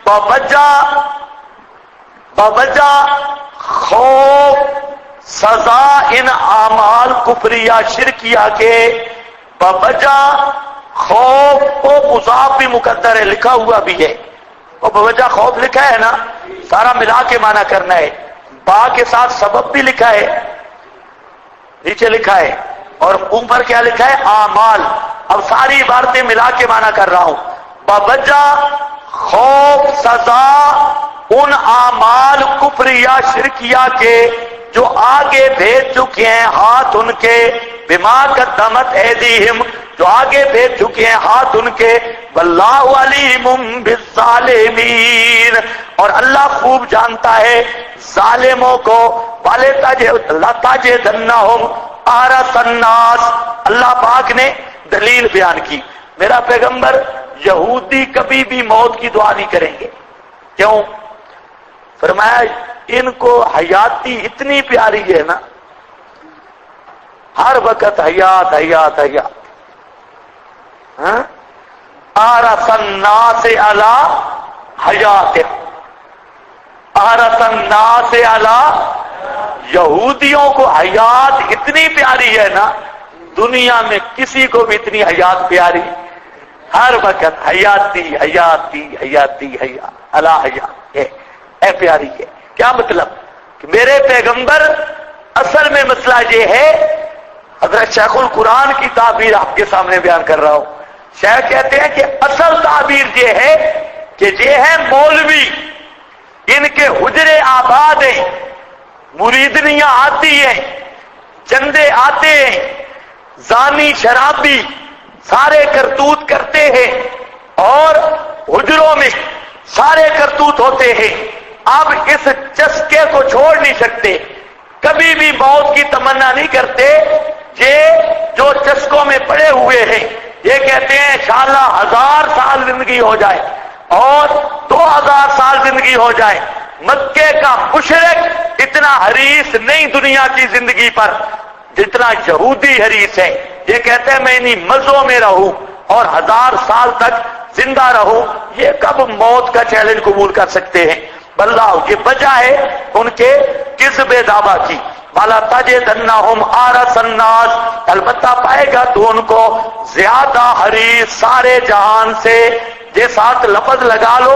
بوجہ خوف سزا ان اعمال کفریہ شرکیہ کے، بوجہ خوف کو مضاف بھی مقدر ہے، لکھا ہوا بھی ہے، اور بوجہ خوف لکھا ہے نا، سارا ملا کے معنی کرنا ہے، با کے ساتھ سبب بھی لکھا ہے، نیچے لکھا ہے، اور اوپر کیا لکھا ہے؟ اعمال۔ اب ساری عبارتیں ملا کے معنی کر رہا ہوں، بوجہ خوف سزا ان اعمال کفریہ شرکیہ کے جو آگے بھیج چکے ہیں ہاتھ ان کے، بما قدمت ایدیہم، جو آگے بھیج چکے ہیں ہاتھ ان کے، واللہ علیم بالظالمین، اور اللہ خوب جانتا ہے ظالموں کو، لَتَجِدَنَّهُمْ أَحْرَصَ النَّاسِ، اللہ پاک نے دلیل بیان کی، میرا پیغمبر یہودی کبھی بھی موت کی دعا نہیں کریں گے، کیوں؟ فرمایا ان کو حیاتی اتنی پیاری ہے نا، ہر وقت حیات حیات حیات، أَحْرَصَ النَّاسِ عَلَى حَيَاتِهِ، أَحْرَصَ النَّاسِ عَلَى، یہودیوں کو حیات اتنی پیاری ہے نا، دنیا میں کسی کو بھی اتنی حیات پیاری، ہر وقت حیاتی حیاتی حیاتی حیات اللہ حیات اے پیاری ہے۔ کیا مطلب؟ کہ میرے پیغمبر، اصل میں مسئلہ یہ ہے، حضرت شیخ القرآن کی تعبیر آپ کے سامنے بیان کر رہا ہوں، شیخ کہتے ہیں کہ اصل تعبیر یہ ہے کہ یہ ہے مولوی، ان کے حجرے آباد ہیں، مریدنیاں آتی ہیں، چندے آتے ہیں، زانی شرابی سارے کرتوت کرتے ہیں، اور حجروں میں سارے کرتوت ہوتے ہیں، اب اس چسکے کو چھوڑ نہیں سکتے، کبھی بھی موت کی تمنا نہیں کرتے، یہ جو چسکوں میں پڑے ہوئے ہیں، یہ کہتے ہیں انشاءاللہ 1000 سال زندگی ہو جائے اور 2000 سال زندگی ہو جائے، مکے کا مشرک اتنا حریص نہیں دنیا کی زندگی پر جتنا یہودی حریص ہے، یہ کہتے ہیں میں انہی مزوں میں رہوں اور 1000 سال تک زندہ رہوں، یہ کب موت کا چیلنج قبول کر سکتے ہیں؟ اللہ یہ وجہ ہے ان کے کذب دعویٰ کی، والا تجدنہم احرص الناس، البتہ پائے گا تو ان کو زیادہ حریص سارے جہان سے، یہ ساتھ لفظ لگا لو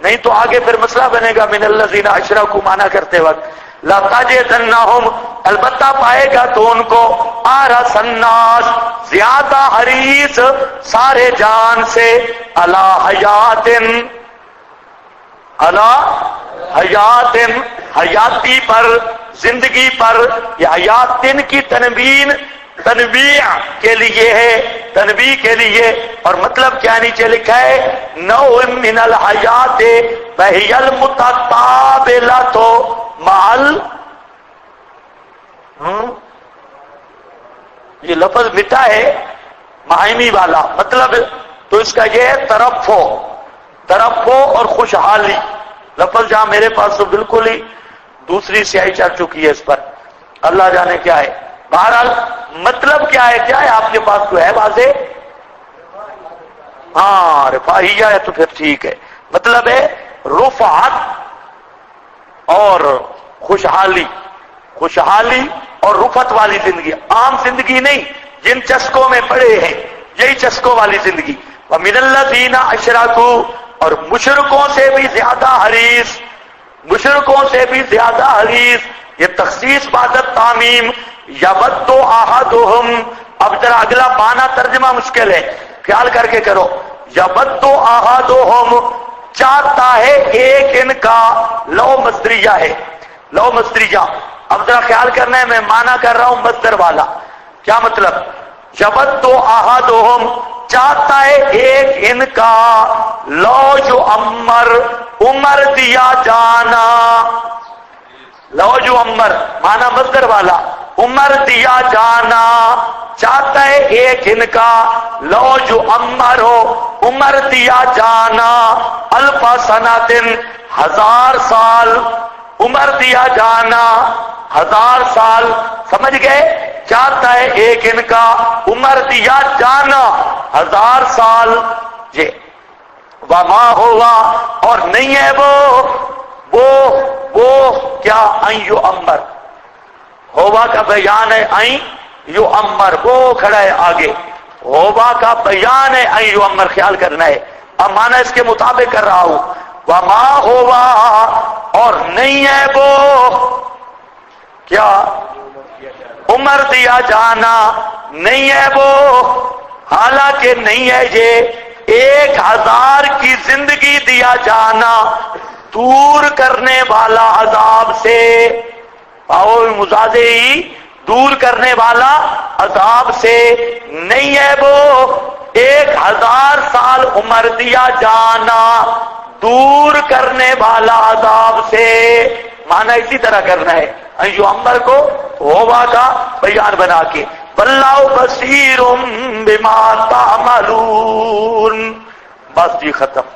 نہیں تو آگے پھر مسئلہ بنے گا، من الذین اشرکوا مانا کرتے وقت، لا تجدنہم، البتہ پائے گا تو ان کو احرص الناس، زیادہ حریص سارے جان سے، علی حیات، علی حیات، حیاتی پر، زندگی پر، یہ حیاتن کی تنوین تنویع کے لیے ہے، تنویع کے لیے، اور مطلب کیا نیچے لکھا ہے؟ نوع من الحیات وہی المتقابلۃ مع یہ لفظ مٹا ہے معانی والا، مطلب تو اس کا یہ ہے ترفع اور خوشحالی، لفظ جہاں میرے پاس تو بالکل ہی دوسری سیاہی چڑھ چکی ہے اس پر، اللہ جانے کیا ہے، بہرحال مطلب کیا ہے آپ کے پاس تو ہے واضح، ہاں رفاہیہ ہے تو پھر ٹھیک ہے، مطلب ہے رفعت اور خوشحالی اور رفعت والی زندگی، عام زندگی نہیں جن چسکوں میں پڑے ہیں، یہی چسکوں والی زندگی، وَمِنَ الَّذِينَ أَشْرَكُوا، اور مشرکوں سے بھی زیادہ حریص، مشرکوں سے بھی زیادہ حریص، یہ تخصیص بعد التعمیم، یود احدہم، اب ذرا اگلا معنی ترجمہ مشکل ہے، خیال کر کے کرو. یود احدہم چاہتا ہے ایک ان کا، لو مصدریہ ہے، لو مصدریہ. اب ذرا خیال کرنا ہے، میں معنی کر رہا ہوں مصدر والا. کیا مطلب؟ یود احدہم چاہتا ہے ایک ان کا، لو جو عمر عمر دیا جانا، لو جو عمر معنی مصدر والا، عمر دیا جانا چاہتا ہے ایک ان کا، لو جو عمر ہو عمر دیا جانا، الف سنتن 1000 سال، عمر دیا جانا 1000 سال. سمجھ گئے؟ چاہتا ہے ایک ان کا عمر دیا جانا 1000 سال. جی وما ہوا اور نہیں ہے وہ کیا این یو امر، ہوا کا بیان ہے این یو امر، وہ کھڑا ہے آگے، ہوا کا بیان ہے این یو امر. خیال کرنا ہے، اب معنی اس کے مطابق کر رہا ہوں. وما ہوا اور نہیں ہے وہ کیا عمر دیا جانا، نہیں ہے وہ، حالانکہ نہیں ہے یہ 1000 کی زندگی دیا جانا، دور کرنے والا عذاب سے، اور مزازی دور کرنے والا عذاب سے، نہیں ہے وہ 1000 سال عمر دیا جانا، دور کرنے والا عذاب سے. معنی اسی طرح کرنا ہے جو عمر کو ہوا کا بیان بنا کے. واللہ بصیر بما تعملون. بس جی ختم.